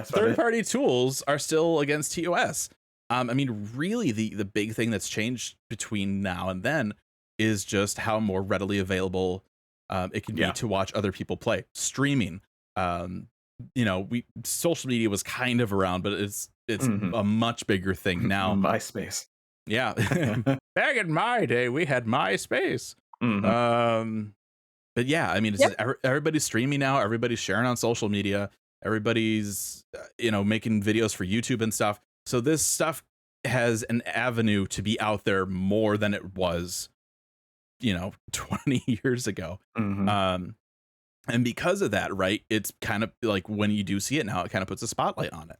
Third party tools are still against TOS. I mean, really, the big thing that's changed between now and then is just how more readily available it can be to watch other people play. Streaming. You know, social media was kind of around, but it's a much bigger thing now. MySpace. Yeah. Back in my day, we had MySpace. But yeah, I mean, it's everybody's streaming now. Everybody's sharing on social media. Everybody's, making videos for YouTube and stuff. So this stuff has an avenue to be out there more than it was, 20 years ago. And because of that, right, it's kind of like when you do see it now, it kind of puts a spotlight on it.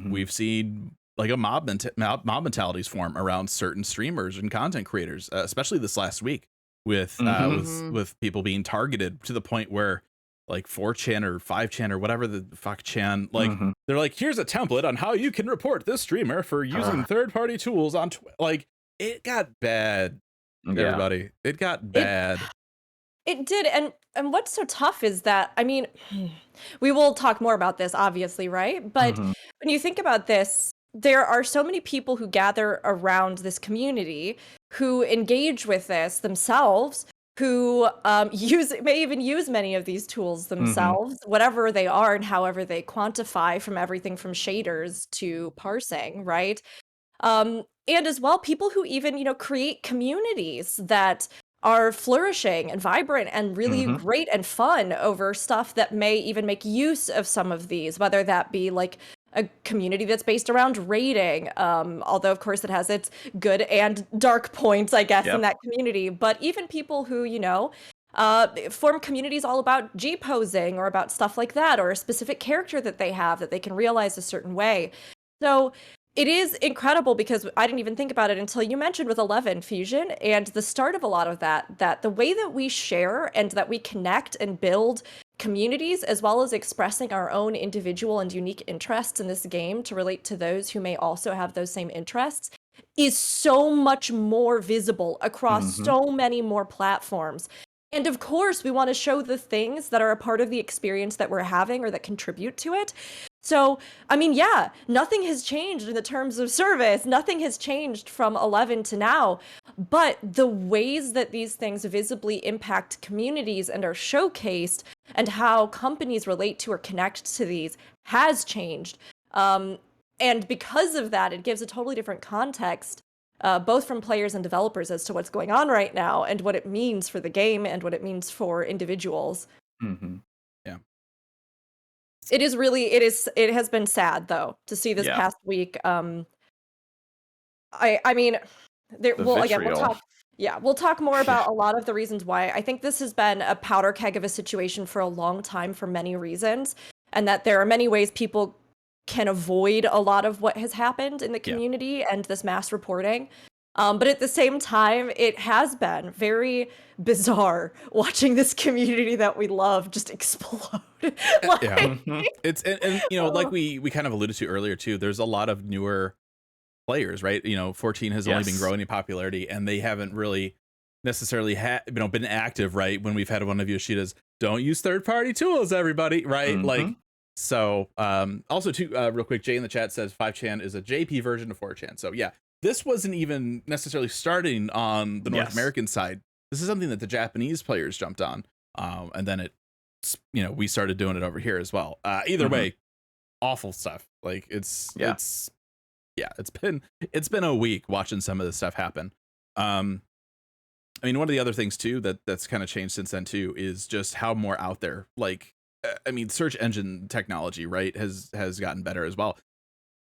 We've seen like a mob mentalities form around certain streamers and content creators, especially this last week with with people being targeted to the point where like 4chan or 5chan or whatever the fuck chan, like they're like, here's a template on how you can report this streamer for using third-party tools on like it got bad. Everybody, it got bad. It did, and what's so tough is that, I mean, we will talk more about this, obviously, right? But when you think about this, there are so many people who gather around this community who engage with this themselves, who may even use many of these tools themselves, whatever they are and however they quantify, from everything from shaders to parsing, right? And as well, people who even, create communities that are flourishing and vibrant and really great and fun over stuff that may even make use of some of these, whether that be like a community that's based around raiding, although of course it has its good and dark points, I guess, in that community. But even people who, form communities all about G-posing or about stuff like that, or a specific character that they have that they can realize a certain way. So it is incredible, because I didn't even think about it until you mentioned with 11 Fusion and the start of a lot of that the way that we share and that we connect and build communities, as well as expressing our own individual and unique interests in this game to relate to those who may also have those same interests, is so much more visible across so many more platforms. And of course, we want to show the things that are a part of the experience that we're having or that contribute to it. So, I mean, yeah, nothing has changed in the terms of service. Nothing has changed from 11 to now. But the ways that these things visibly impact communities and are showcased, and how companies relate to or connect to these, has changed. And because of that, it gives a totally different context, both from players and developers, as to what's going on right now and what it means for the game and what it means for individuals. Yeah. It has been sad, though, to see this past week. I mean, we'll talk more about a lot of the reasons why. I think this has been a powder keg of a situation for a long time for many reasons, and that there are many ways people can avoid a lot of what has happened in the community and this mass reporting. But at the same time, it has been very bizarre watching this community that we love just explode. It's and like we kind of alluded to earlier too, there's a lot of newer players, right? 14 has only been growing in popularity, and they haven't really necessarily been active, right? When we've had one of Yoshida's don't use third-party tools, everybody, right? Like, so also too, real quick, Jay in the chat says 5chan is a JP version of 4chan. So yeah, this wasn't even necessarily starting on the North American side. This is something that the Japanese players jumped on, and then we started doing it over here as well. Either way, awful stuff. Like it's been a week watching some of this stuff happen. I mean, one of the other things too that's kind of changed since then too is just how more out there. Like, I mean, search engine technology, right, has gotten better as well.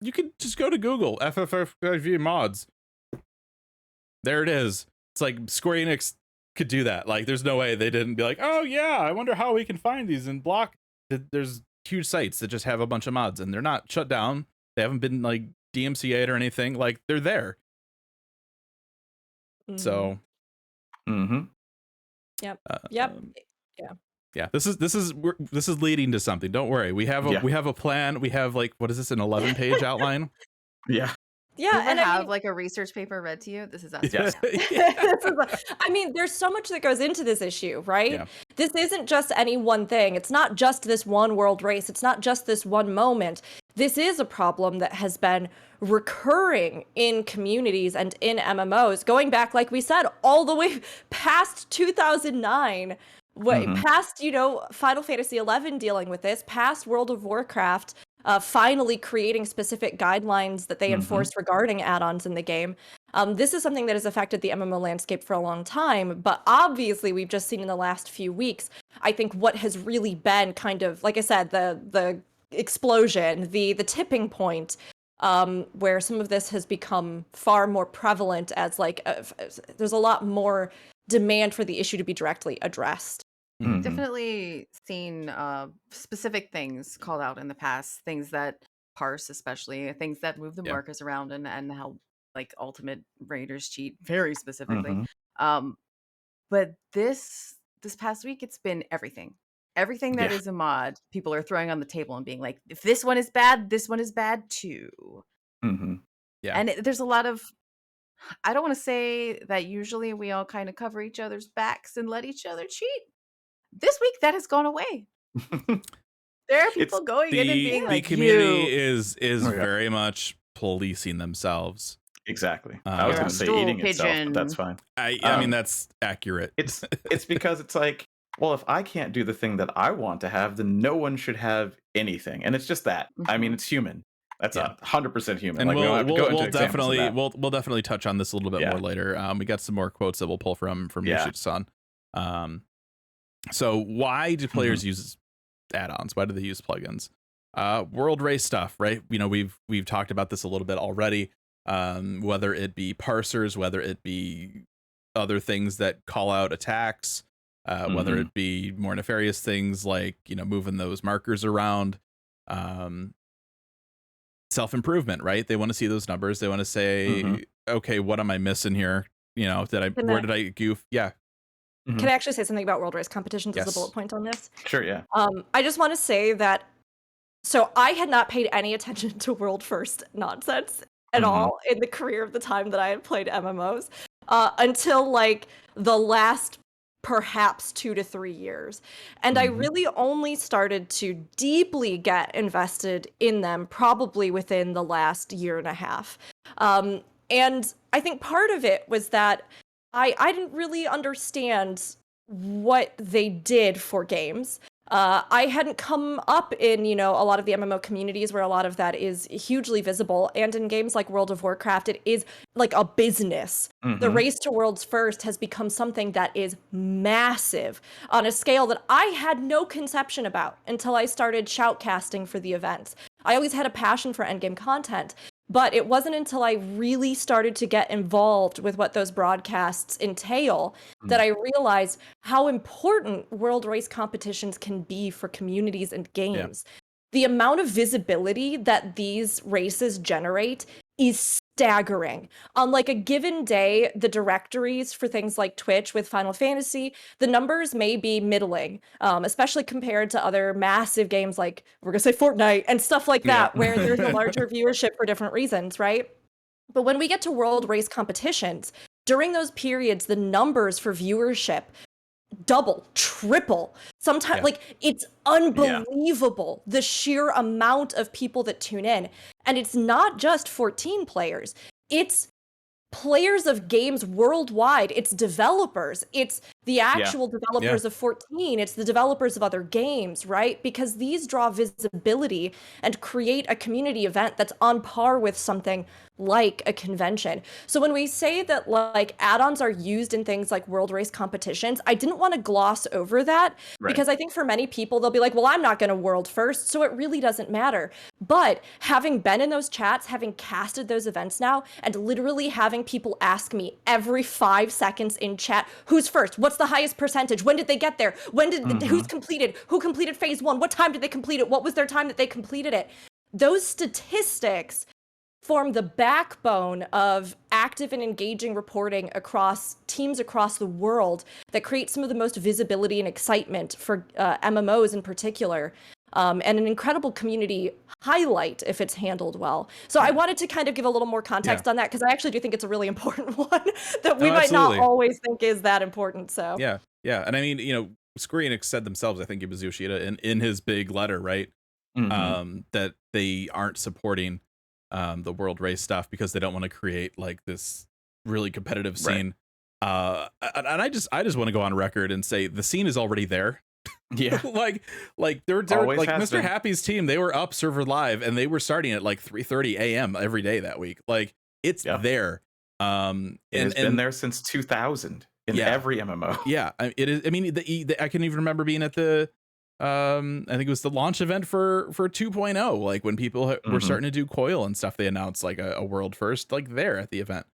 You could just go to Google FFXIV mods. There it is. It's like Square Enix could do that. Like, there's no way they didn't be like, oh yeah, I wonder how we can find these and block. There's huge sites that just have a bunch of mods, and they're not shut down. They haven't been like DMCA'd or anything. Like, they're there. So. Yep. Yeah, this is leading to something. Don't worry. We have a plan. We have like, what is this, an 11-page outline? Yeah, and I have like a research paper read to you. This is us. I mean, there's so much that goes into this issue, right? Yeah. This isn't just any one thing. It's not just this one world race. It's not just this one moment. This is a problem that has been recurring in communities and in MMOs, going back, like we said, all the way past 2009. Past, Final Fantasy XI dealing with this, past World of Warcraft, finally creating specific guidelines that they enforce regarding add-ons in the game. This is something that has affected the MMO landscape for a long time, but obviously we've just seen in the last few weeks, I think what has really been kind of, like I said, the explosion, the tipping point, where some of this has become far more prevalent as there's a lot more demand for the issue to be directly addressed. Mhm. Definitely seen specific things called out in the past, things that parse, especially things that move the Yeah. markers around, and how like ultimate raiders cheat very specifically. Mhm. Um, but this past week, it's been everything. Everything that Yeah. is a mod, people are throwing on the table and being like, if this one is bad, this one is bad too. Mhm. Yeah. And there's a lot of, I don't want to say that usually we all kind of cover each other's backs and let each other cheat. This week, that has gone away. There are It's people going in and being The like, community you, is Oh, yeah. very much policing themselves. Exactly. I was you're going a to say stool eating itself, but that's pigeon. fine. I mean Um, that's accurate. It's because it's like, well, if I can't do the thing that I want to have, then no one should have anything. And it's just that. I mean, Mhm. it's human. That's Yeah. 100% human. And Like we don't have to go into we'll examples of definitely that. we'll definitely touch on this a little bit Yeah. more later. We got some more quotes that we'll pull from Yeah. Yoshida-san. So why do players use add-ons? Why do they use plugins? World race stuff, right? You know, we've talked about this a little bit already. Whether it be parsers, whether it be other things that call out attacks, whether it be more nefarious things like, you know, moving those markers around. Self-improvement, right? They want to see those numbers. They want to say, okay, what am I missing here? You know, where did I goof? Yeah. Can I actually say something about world race competitions as a Yes. bullet point on this? Sure, yeah. I just want to say that, so I had not paid any attention to world first nonsense at all in the career of the time that I had played MMOs until like the last perhaps 2 to 3 years. And I really only started to deeply get invested in them probably within the last year and a half. And I think part of it was that I didn't really understand what they did for games. I hadn't come up in, you know, a lot of the MMO communities where a lot of that is hugely visible. And in games like World of Warcraft, it is like a business. The race to worlds first has become something that is massive on a scale that I had no conception about until I started shoutcasting for the events. I always had a passion for endgame content, but it wasn't until I really started to get involved with what those broadcasts entail that I realized how important world race competitions can be for communities and games. The amount of visibility that these races generate is staggering. On like a given day, the directories for things like Twitch with Final Fantasy, the numbers may be middling, especially compared to other massive games like, we're gonna say Fortnite and stuff like that, where there's a larger viewership for different reasons, right? But when we get to world race competitions, during those periods, the numbers for viewership double, triple. Sometimes, like, it's unbelievable the sheer amount of people that tune in. And it's not just 14 players, it's players of games worldwide. It's developers. It's the actual developers of 14. It's the developers of other games, right? Because these draw visibility and create a community event that's on par with something like a convention. So when we say that like add-ons are used in things like world race competitions, I didn't want to gloss over that because I think for many people, they'll be like, well, I'm not going to world first, so it really doesn't matter. But having been in those chats, having casted those events now, and literally having people ask me every 5 seconds in chat, who's first? What's the highest percentage? When did they get there? When did who's completed? Who completed phase 1? What time did they complete it? What was their time that they completed it? Those statistics form the backbone of active and engaging reporting across teams across the world that create some of the most visibility and excitement for MMOs in particular. And an incredible community highlight if it's handled well. So I wanted to kind of give a little more context on that because I actually do think it's a really important one that we might not always think is that important. So yeah. And I mean, you know, Square Enix said themselves, I think it was Yoshida in his big letter, right? That they aren't supporting the world race stuff because they don't want to create like this really competitive scene. And I just want to go on record and say the scene is already there. like they're like Mr. Happy's team, they were up server live and they were starting at like 3:30 a.m. every day that week. Like it's there. It's been there since 2000 in every MMO. It is. I mean, I can even remember being at the I think it was the launch event for 2.0, like when people were starting to do coil and stuff. They announced like a world first like there at the event.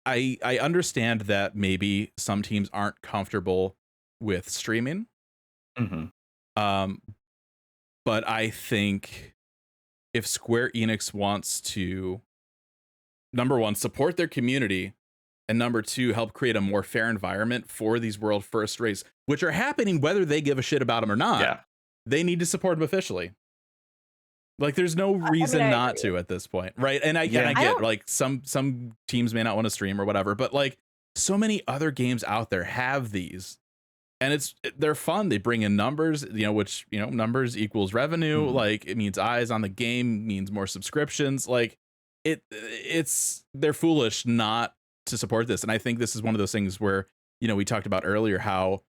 I understand that maybe some teams aren't comfortable with streaming. But I think if Square Enix wants to, number one, support their community, and number two, help create a more fair environment for these world first races, which are happening whether they give a shit about them or not, they need to support them officially. Like, there's no reason not to at this point, right? And I get like some teams may not want to stream or whatever, but like so many other games out there have these, and they're fun. They bring in numbers, which numbers equals revenue. Like, it means eyes on the game, means more subscriptions. Like, they're foolish not to support this. And I think this is one of those things where we talked about earlier how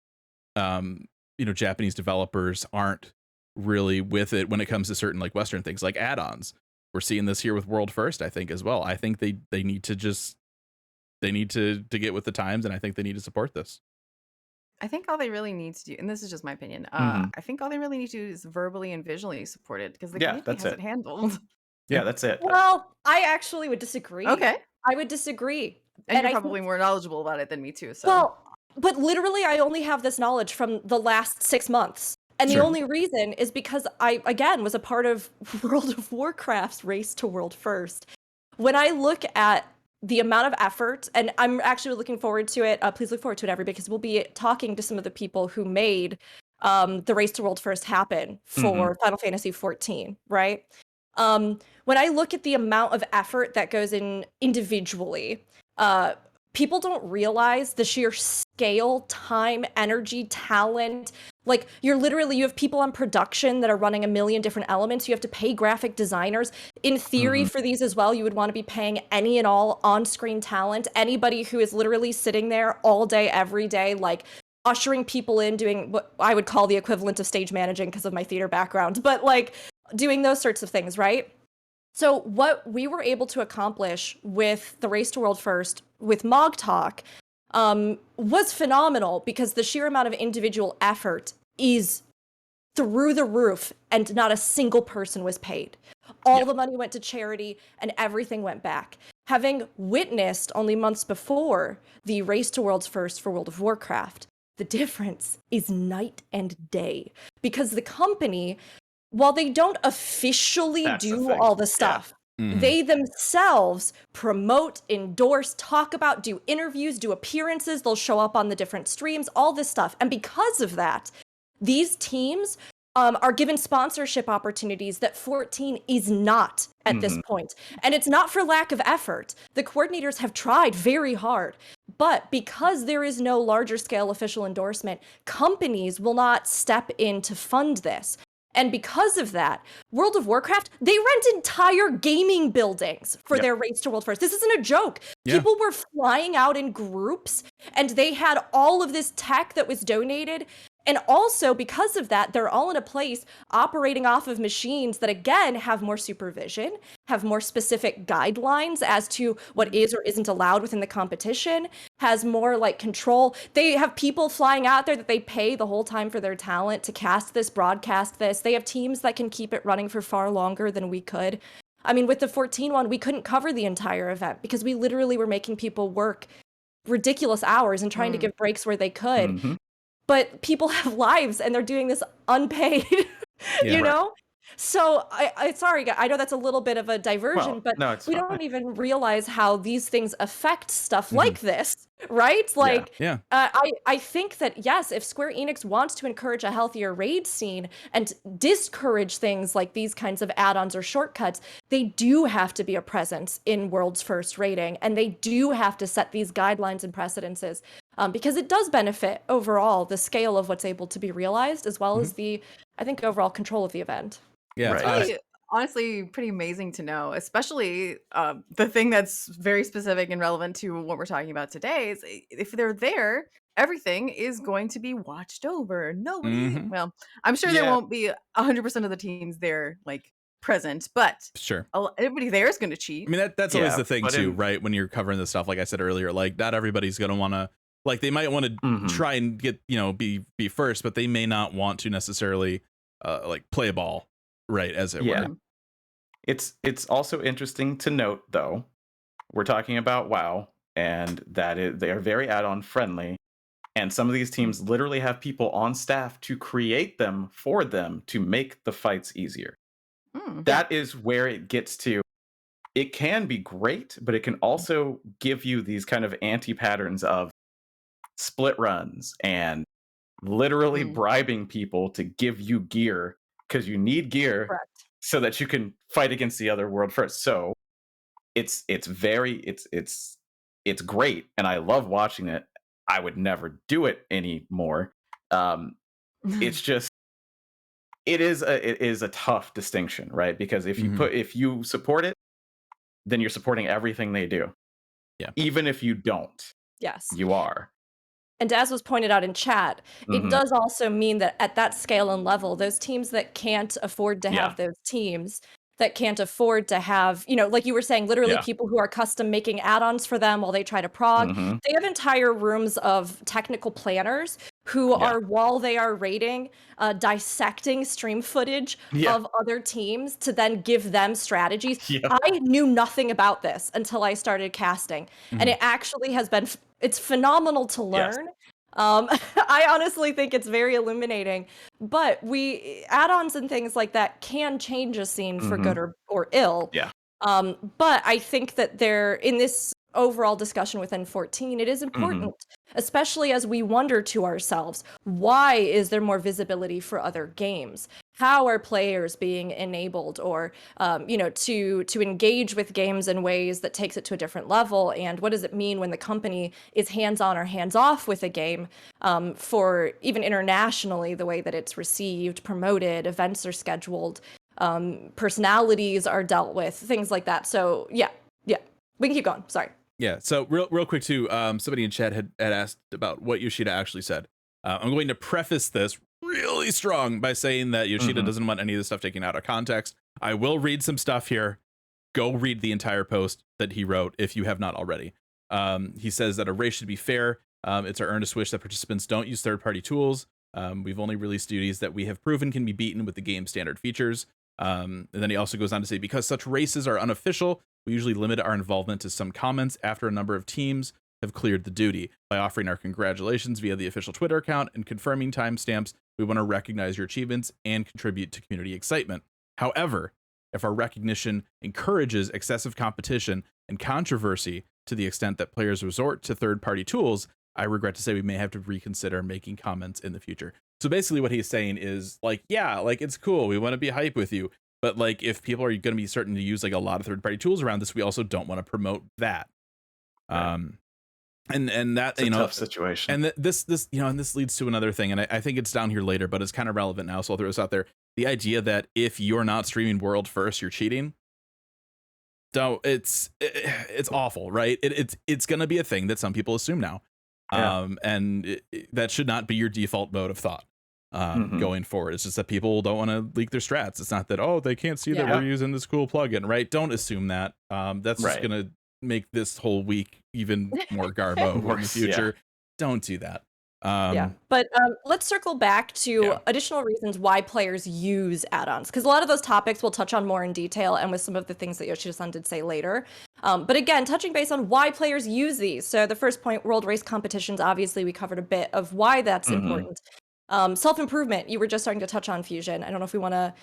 Japanese developers aren't really with it when it comes to certain like Western things like add-ons. We're seeing this here with World First, I think, as well. I think they need to get with the times, and I think they need to support this. I think all they really need to do, and this is just my opinion, I think all they really need to do is verbally and visually support it, because the community has it handled. Yeah, that's it. Well, I actually would disagree. Okay. I would disagree. And you're probably more knowledgeable about it than me too. So. Well, but literally I only have this knowledge from the last 6 months. And the only reason is because I, again, was a part of World of Warcraft's race to World First. When I look at the amount of effort, and I'm actually looking forward to it, please look forward to it, everybody, because we'll be talking to some of the people who made the race to World First happen for Final Fantasy XIV, right? When I look at the amount of effort that goes in individually, people don't realize the sheer scale, time, energy, talent. Like, you have people on production that are running a million different elements. You have to pay graphic designers. In theory, for these as well, you would want to be paying any and all on-screen talent. Anybody who is literally sitting there all day, every day, like ushering people in, doing what I would call the equivalent of stage managing because of my theater background, but like doing those sorts of things, right? So what we were able to accomplish with the Race to World First with Mog Talk was phenomenal, because the sheer amount of individual effort is through the roof, and not a single person was paid. All the money went to charity, and everything went back. Having witnessed only months before the Race to World's First for World of Warcraft, the difference is night and day, because the company, while they don't officially do all the stuff, they themselves promote, endorse, talk about, do interviews, do appearances. They'll show up on the different streams, all this stuff. And because of that, these teams are given sponsorship opportunities that 14 is not at this point. And it's not for lack of effort. The coordinators have tried very hard. But because there is no larger scale official endorsement, companies will not step in to fund this. And because of that, World of Warcraft, they rent entire gaming buildings for their Race to World First. This isn't a joke. People were flying out in groups, and they had all of this tech that was donated. And also, because of that, they're all in a place operating off of machines that, again, have more supervision, have more specific guidelines as to what is or isn't allowed within the competition, has more like control. They have people flying out there that they pay the whole time for their talent to cast this, broadcast this. They have teams that can keep it running for far longer than we could. I mean, with the 14 one, we couldn't cover the entire event because we literally were making people work ridiculous hours and trying to give breaks where they could. But people have lives, and they're doing this unpaid, you know? So I sorry, I know that's a little bit of a diversion, but we don't even realize how these things affect stuff like this, right? Like, I think that, yes, if Square Enix wants to encourage a healthier raid scene and discourage things like these kinds of add-ons or shortcuts, they do have to be a presence in World's First raiding, and they do have to set these guidelines and precedences. Because it does benefit overall the scale of what's able to be realized, as well as the, I think, overall control of the event. Yeah, it's really, honestly pretty amazing to know, especially the thing that's very specific and relevant to what we're talking about today is if they're there, everything is going to be watched over. Nobody, well, I'm sure there won't be 100% of the teams there like present, but everybody there is going to cheat. I mean, that's always the thing too, right? When you're covering this stuff, like I said earlier, like not everybody's going to want to. Like, they might want to try and get, be first, but they may not want to necessarily like play ball, right, as it were. It's also interesting to note, though, we're talking about WoW. and they are very add-on friendly. And some of these teams literally have people on staff to create them for them to make the fights easier. That is where it gets to. It can be great, but it can also give you these kind of anti-patterns of split runs and literally bribing people to give you gear because you need gear Correct. so that you can fight against the other world first. So it's great, and I love watching it. I would never do it anymore. It's just it is a tough distinction, right? Because if you support it, then you're supporting everything they do. Yeah. Even if you don't, Yes. you are. And as was pointed out in chat, it does also mean that at that scale and level, those teams that can't afford to have those teams, that can't afford to have, like you were saying, literally people who are custom making add-ons for them while they try to prog, they have entire rooms of technical planners who are, while they are rating, dissecting stream footage of other teams to then give them strategies. I knew nothing about this until I started casting, and it actually has been it's phenomenal to learn. I honestly think it's very illuminating, but add-ons and things like that can change a scene for good or ill. But I think that in this overall discussion within 14, it is important, especially as we wonder to ourselves, why is there more visibility for other games? How are players being enabled or, to engage with games in ways that takes it to a different level? And what does it mean when the company is hands-on or hands-off with a game, for even internationally, the way that it's received, promoted, events are scheduled, personalities are dealt with, things like that. So yeah, we can keep going. Sorry. Yeah. So real quick too, somebody in chat had asked about what Yoshida actually said. I'm going to preface this really strong by saying that Yoshida doesn't want any of this stuff taken out of context. I will read some stuff here. Go read the entire post that he wrote if you have not already. He says that a race should be fair. It's our earnest wish that participants don't use third-party tools. We've only released duties that we have proven can be beaten with the game's standard features. And then he also goes on to say, because such races are unofficial, we usually limit our involvement to some comments after a number of teams have cleared the duty. By offering our congratulations via the official Twitter account and confirming timestamps, we want to recognize your achievements and contribute to community excitement. However, if our recognition encourages excessive competition and controversy to the extent that players resort to third-party tools, I regret to say we may have to reconsider making comments in the future. So basically what he's saying is like, yeah, like it's cool. We want to be hype with you. But like, if people are going to be starting to use like a lot of third-party tools around this, we also don't want to promote that. And that, it's a tough situation. And this, and this leads to another thing. And I think it's down here later, but it's kind of relevant now. So I'll throw this out there. The idea that if you're not streaming world first, you're cheating. So it's awful, right? It's going to be a thing that some people assume now. And that should not be your default mode of thought. Going forward. It's just that people don't want to leak their strats. It's not that, they can't see that we're using this cool plugin, right? Don't assume that. That's just going to make this whole week even more garbo in the future. Don't do that. But let's circle back to additional reasons why players use add-ons, because a lot of those topics we'll touch on more in detail and with some of the things that Yoshida-san did say later. But again, touching base on why players use these. So the first point, world race competitions, obviously we covered a bit of why that's important. Self-improvement, you were just starting to touch on, Fusion. I don't know if we want to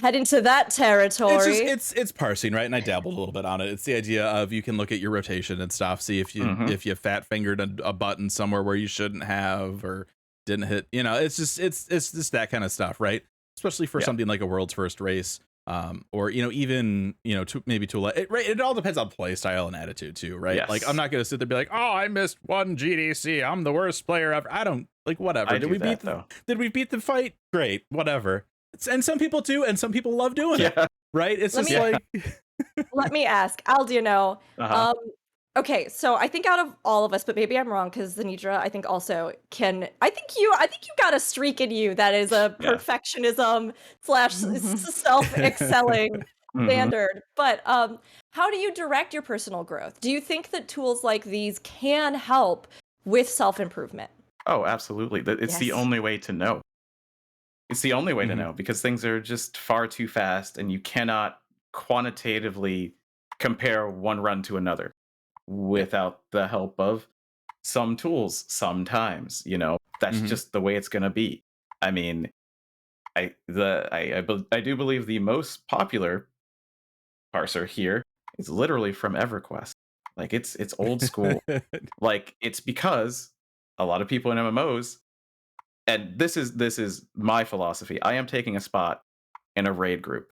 head into that territory. It's parsing, right? And I dabbled a little bit on it. It's the idea of you can look at your rotation and stuff, see if you fat fingered a button somewhere where you shouldn't have or didn't hit. It's just that kind of stuff, right? Especially for something like a world's first race, or even it all depends on play style and attitude too, right? Yes. Like I'm not gonna sit there and be like, oh, I missed one GDC, I'm the worst player ever. I don't like whatever. Did we beat the fight? Great, whatever. And some people do, and some people love doing it, right? It's Let me ask, Al, do you know? Okay, so I think out of all of us, but maybe I'm wrong because Zanidra, I think also can. I think you got a streak in you that is a perfectionism / self-excelling standard. But how do you direct your personal growth? Do you think that tools like these can help with self-improvement? Oh, absolutely. It's the only way to know. It's the only way to know, because things are just far too fast and you cannot quantitatively compare one run to another. without the help of some tools sometimes, that's Mhm. just the way it's going to be. I mean, I do believe the most popular parser here is literally from EverQuest. Like it's old school. Like it's because a lot of people in MMOs, and this is my philosophy. I am taking a spot in a raid group.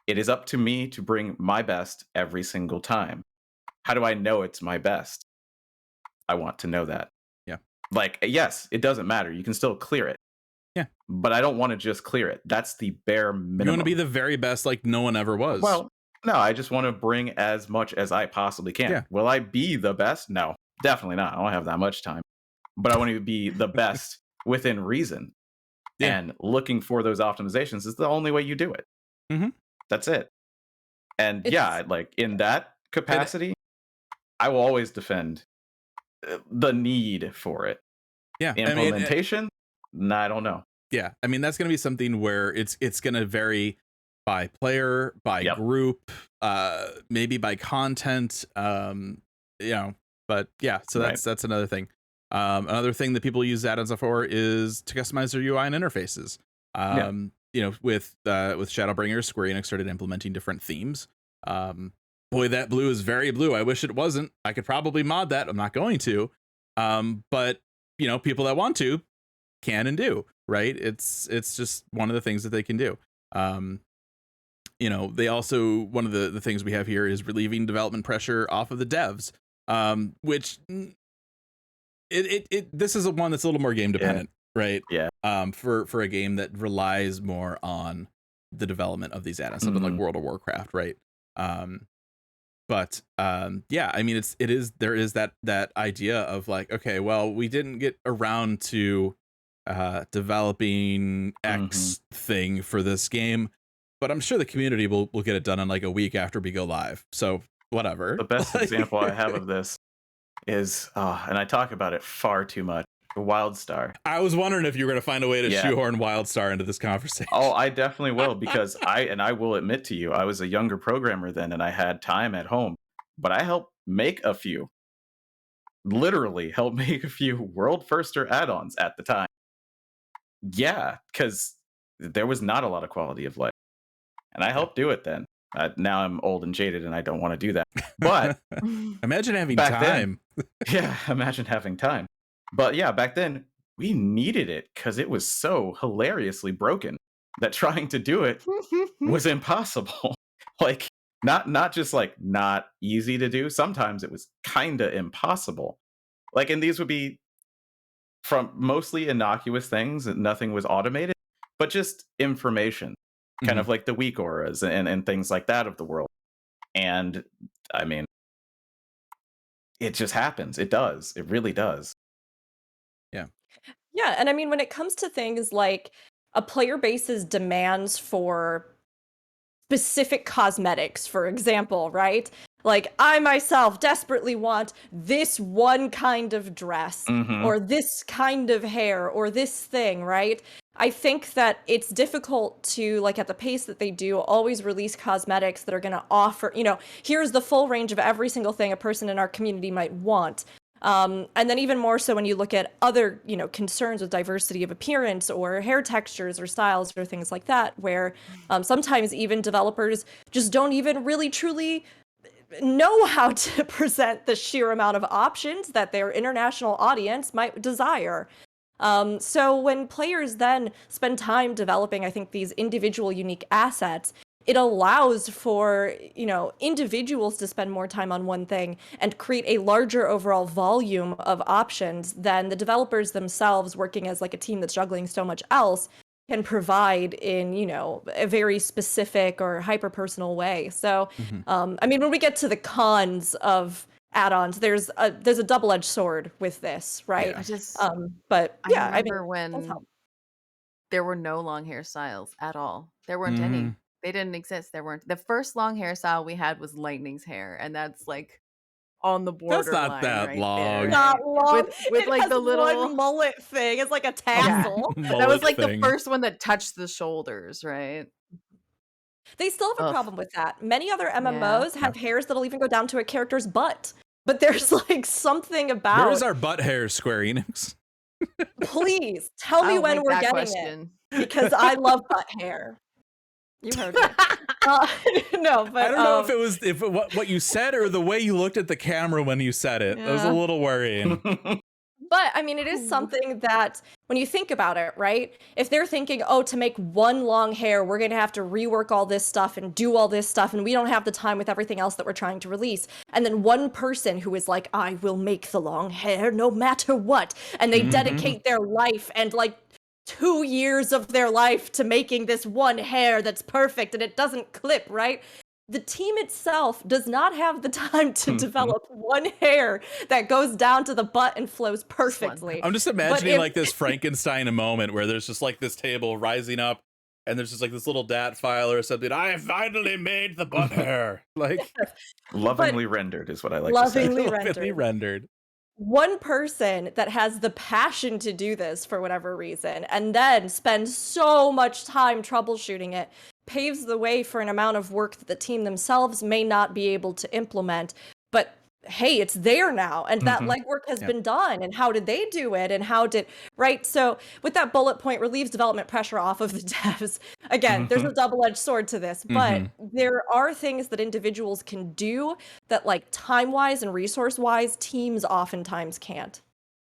It is up to me to bring my best every single time. How do I know it's my best? I want to know that. Yeah. Like, yes, it doesn't matter. You can still clear it. Yeah. But I don't want to just clear it. That's the bare minimum. You want to be the very best, like no one ever was. Well, no, I just want to bring as much as I possibly can. Yeah. Will I be the best? No, definitely not. I don't have that much time. But I want to be the best within reason. Yeah. And looking for those optimizations is the only way you do it. Mhm. That's it. And It's- like in that capacity, I will always defend the need for it. Yeah. Implementation? I don't know. Yeah. I mean, that's going to be something where it's going to vary by player, by Yep. group, maybe by content, but yeah, so that's another thing. Another thing that people use add-ons for is to customize their UI and interfaces. With Shadowbringers, Square Enix started implementing different themes. Boy, that blue is very blue. I wish it wasn't. I could probably mod that. I'm not going to. But people that want to can and do, right? It's just one of the things that they can do. They also, one of the things we have here is relieving development pressure off of the devs, which this is one that's a little more game dependent, right? Yeah. For a game that relies more on the development of these add-ons, something like World of Warcraft, right? Yeah, I mean, there is that idea of like, okay, well, we didn't get around to developing X thing for this game, but I'm sure the community will get it done in like a week after we go live. So whatever. The best example I have of this is, and I talk about it far too much, WildStar. I was wondering if you were going to find a way to shoehorn WildStar into this conversation. Oh, I definitely will, because I will admit to you, I was a younger programmer then and I had time at home, but I helped make a few, literally helped make a few world firster add-ons at the time. Yeah, because there was not a lot of quality of life. And I helped do it then. Now I'm old and jaded and I don't want to do that. But imagine having back time. Yeah, imagine having time. But yeah, back then we needed it because it was so hilariously broken that trying to do it was impossible. Like not just like not easy to do. Sometimes it was kind of impossible. Like, and these would be from mostly innocuous things, and nothing was automated, but just information, kind of like the weak auras and things like that of the world. And I mean, it just happens. It does. It really does. Yeah, and I mean, when it comes to things like a player base's demands for specific cosmetics, for example, right? Like, I myself desperately want this one kind of dress, or this kind of hair, or this thing, right? I think that it's difficult to, like, at the pace that they do, always release cosmetics that are going to offer, here's the full range of every single thing a person in our community might want. And then even more so when you look at other, concerns with diversity of appearance or hair textures or styles or things like that, where sometimes even developers just don't even really truly know how to present the sheer amount of options that their international audience might desire. So when players then spend time developing, I think, these individual unique assets, it allows for, individuals to spend more time on one thing and create a larger overall volume of options than the developers themselves, working as like a team that's juggling so much else, can provide in, a very specific or hyper-personal way. So, I mean, when we get to the cons of add-ons, there's a double-edged sword with this, right? Yeah. I remember when there were no long hairstyles at all. There weren't any. They didn't exist. There weren't. The first long hairstyle we had was Lightning's hair, and that's like on the borderline. That's not that right long. there. Not long. With it like has the little one mullet thing. It's like a tassel. that was like thing. the first one that touched the shoulders, right? They still have a problem with that. Many other MMOs have hairs that'll even go down to a character's butt. but there's like something about. Where is our butt hair, Square Enix? Please tell I me don't when like we're that getting question. it, because I love butt hair. You heard me. No, but I don't know if it was what you said or the way you looked at the camera when you said it. That was a Yeah. little worrying. But I mean, it is something that when you think about it, right? If they're thinking, oh, to make one long hair, we're going to have to rework all this stuff and do all this stuff, and we don't have the time with everything else that we're trying to release. And then one person who is like, I will make the long hair no matter what. And they dedicate their life and like 2 years of their life to making this one hair that's perfect and it doesn't clip, right? The team itself does not have the time to develop one hair that goes down to the butt and flows perfectly. I'm just imagining like this Frankenstein moment where there's just like this table rising up and there's just like this little DAT file or something. I have finally made the butt hair. Like Lovingly rendered is what I like Lovingly to say. lovingly rendered. One person that has the passion to do this for whatever reason and then spends so much time troubleshooting it paves the way for an amount of work that the team themselves may not be able to implement. But hey, it's there now, and that legwork has been done. And how did they do it? And how did, right? So with that bullet point, relieves development pressure off of the devs. Again, there's a double-edged sword to this, but there are things that individuals can do that, like time-wise and resource-wise, teams oftentimes can't.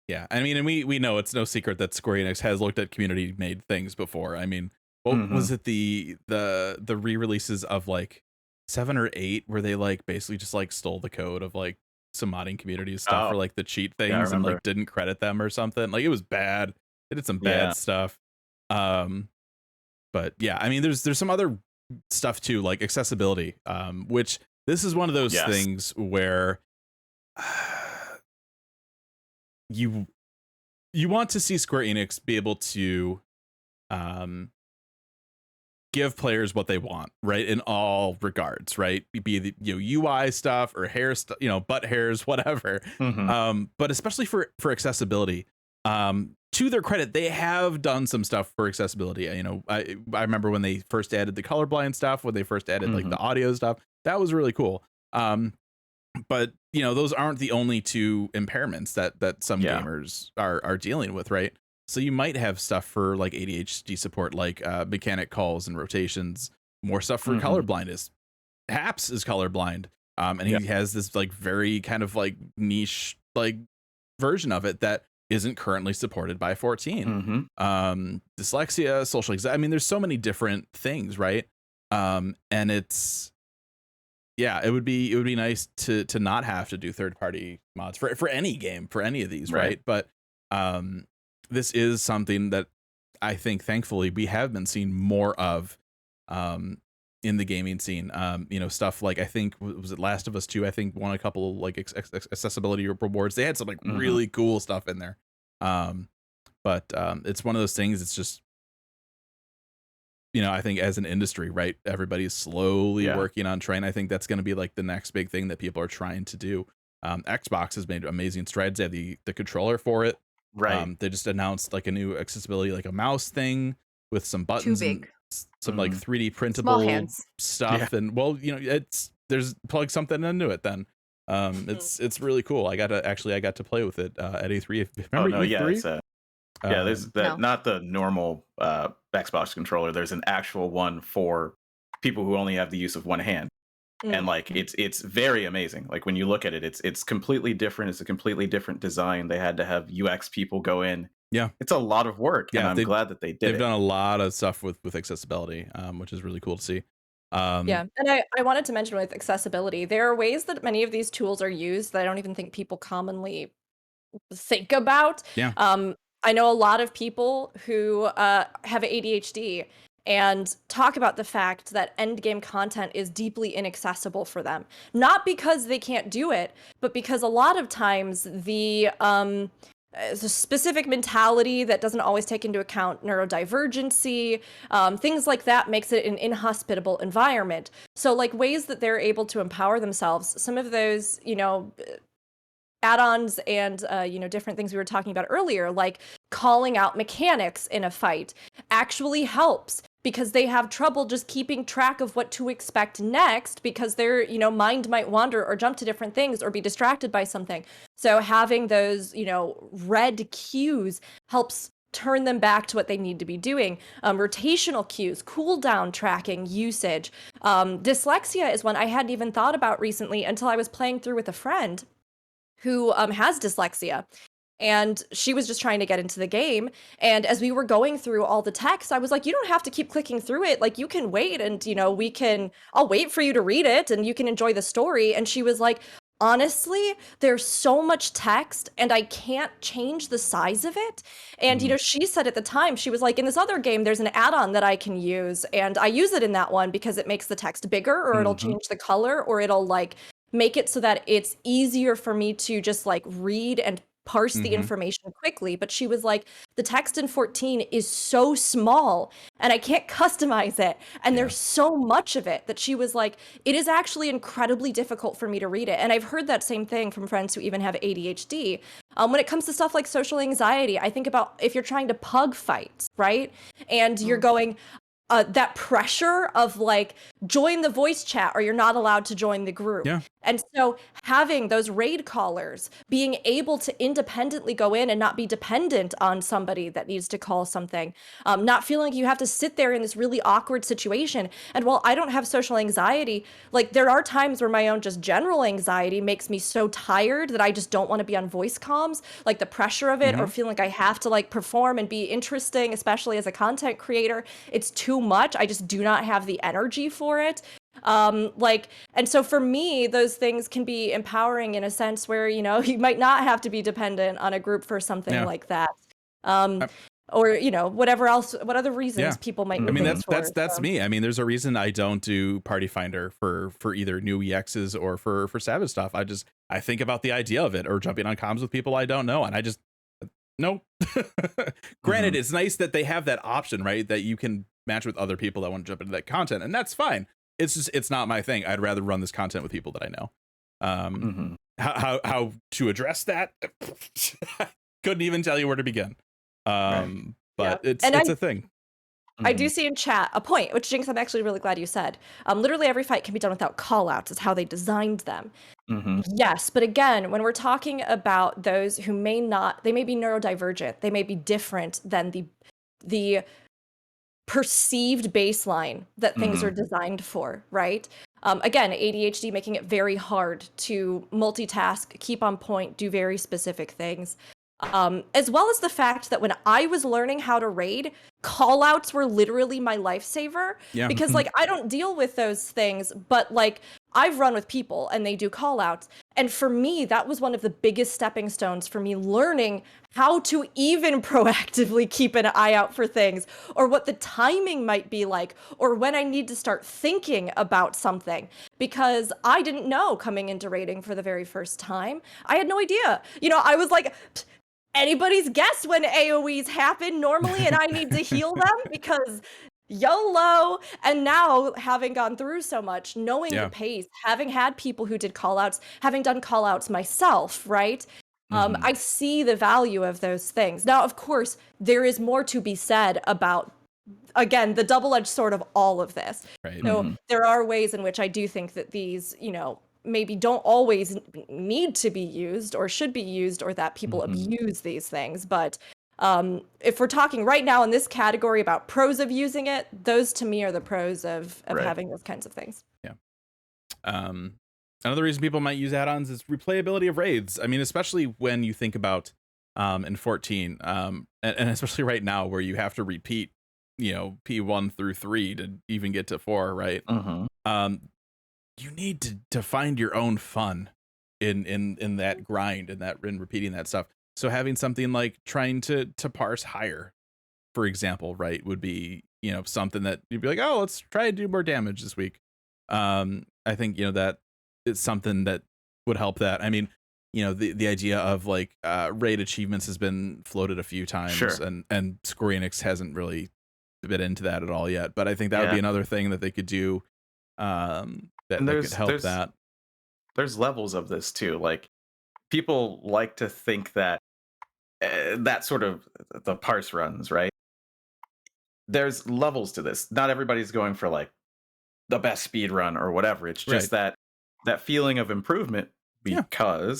Yeah, I mean, and we know it's no secret that Square Enix has looked at community-made things before. I mean, what was it, the re-releases of like 7 or 8 where they like basically just like stole the code of like some modding community stuff for like the cheat things and like didn't credit them or something. Like it was bad. They did some bad stuff. But yeah, I mean, there's some other stuff too, like accessibility, which this is one of those things where you want to see Square Enix be able to give players what they want, right? In all regards, right? Be the UI stuff or hair stuff, butt hairs, whatever. But especially for accessibility, to their credit, they have done some stuff for accessibility. I remember when they first added the colorblind stuff, when they first added like the audio stuff, that was really cool. But those aren't the only 2 impairments that some gamers are dealing with, right? So you might have stuff for like ADHD support, like mechanic calls and rotations, more stuff for colorblindness. Haps is colorblind, and he has this like very kind of like niche like version of it that isn't currently supported by 14. Dyslexia, social anxiety. I mean, there's so many different things, right? And it's it would be nice to not have to do third-party mods for any game, for any of these, right? But this is something that I think, thankfully, we have been seeing more of in the gaming scene. Stuff like, I think, was it Last of Us 2? I think won a couple like accessibility rewards. They had some like really cool stuff in there. But it's one of those things. It's just, I think as an industry, right, everybody's slowly working on trying. I think that's going to be like the next big thing that people are trying to do. Xbox has made amazing strides. They have the controller for it. Right. They just announced like a new accessibility, like a mouse thing with some buttons and some like 3D printable stuff. And there's plug something into it then. It's really cool. I got to play with it at E3. Remember E3? There's not the normal Xbox controller. There's an actual one for people who only have the use of one hand. And like it's very amazing. Like when you look at it, it's completely different. It's a completely different design. They had to have UX people go in. Yeah, it's a lot of work. Yeah, and I'm glad that they did. They've done a lot of stuff with accessibility, which is really cool to see. And I wanted to mention with accessibility, there are ways that many of these tools are used that I don't even think people commonly think about. Yeah. I know a lot of people who have ADHD and talk about the fact that endgame content is deeply inaccessible for them. Not because they can't do it, but because a lot of times the specific mentality that doesn't always take into account neurodivergency, things like that makes it an inhospitable environment. So like ways that they're able to empower themselves, some of those, add-ons and different things we were talking about earlier, like calling out mechanics in a fight actually helps because they have trouble just keeping track of what to expect next because their, mind might wander or jump to different things or be distracted by something. So having those, red cues helps turn them back to what they need to be doing. Rotational cues, cooldown tracking, usage. Dyslexia is one I hadn't even thought about recently until I was playing through with a friend who has dyslexia. And she was just trying to get into the game. And as we were going through all the text, I was like, you don't have to keep clicking through it. Like, you can wait and, I'll wait for you to read it and you can enjoy the story. And she was like, honestly, there's so much text and I can't change the size of it. And, she said at the time, she was like, in this other game, there's an add-on that I can use. And I use it in that one because it makes the text bigger, or it'll change the color, or it'll make it so that it's easier for me to just read and parse the information quickly. But she was like, the text in 14 is so small and I can't customize it. And there's so much of it that she was like, it is actually incredibly difficult for me to read it. And I've heard that same thing from friends who even have ADHD. When it comes to stuff like social anxiety, I think about if you're trying to pug fight, right? And you're going, that pressure of join the voice chat or you're not allowed to join the group. Yeah. And so having those raid callers, being able to independently go in and not be dependent on somebody that needs to call something, not feeling like you have to sit there in this really awkward situation. And while I don't have social anxiety, there are times where my own just general anxiety makes me so tired that I just don't want to be on voice comms, the pressure of it or feeling like I have to perform and be interesting, especially as a content creator. It's too much. I just do not have the energy for it. And so for me, those things can be empowering in a sense where, you might not have to be dependent on a group for something like that. Or, whatever else, what other reasons people might. I mean, that's me. I mean, there's a reason I don't do Party Finder for either new EXs or for Savage stuff. I think about the idea of it or jumping on comms with people I don't know. And I just, no. Granted, it's nice that they have that option, right? That you can match with other people that want to jump into that content, and that's fine. It's just, it's not my thing. I'd rather run this content with people that I know. How to address that? Couldn't even tell you where to begin. But it's a thing. I do see in chat a point, which Jinx, I'm actually really glad you said. Literally every fight can be done without callouts. Is how they designed them. Yes, but again, when we're talking about those who may be neurodivergent, they may be different than the perceived baseline that things are designed for, right? Again, ADHD making it very hard to multitask, keep on point, do very specific things. As well as the fact that when I was learning how to raid, callouts were literally my lifesaver. Because I don't deal with those things, but I've run with people and they do callouts. And for me, that was one of the biggest stepping stones for me learning how to even proactively keep an eye out for things, or what the timing might be like, or when I need to start thinking about something. Because I didn't know coming into raiding for the very first time. I had no idea. I was like, anybody's guess when AoEs happen normally, and I need to heal them because YOLO. And now, having gone through so much, knowing the pace, having had people who did callouts, having done callouts myself, right? I see the value of those things. Now, of course, there is more to be said about, again, the double-edged sword of all of this. Right. So there are ways in which I do think that these, maybe don't always need to be used or should be used, or that people abuse these things. But if we're talking right now in this category about pros of using it, those to me are the pros of having those kinds of things. Yeah. Another reason people might use add-ons is replayability of raids. I mean, especially when you think about in 14, and especially right now where you have to repeat, P1 through 3 to even get to 4, right? You need to find your own fun in that grind and in repeating that stuff. So having something like trying to parse higher, for example, right, would be, something that you'd be like, oh, let's try to do more damage this week. I think, that it's something that would help that. I mean, the idea of raid achievements has been floated a few times, and Square Enix hasn't really been into that at all yet. But I think that would be another thing that they could do. That could help that. There's levels of this too. People like to think that that sort of the parse runs, right? there's levels to this. Not everybody's going for like the best speed run or whatever. It's just that feeling of improvement because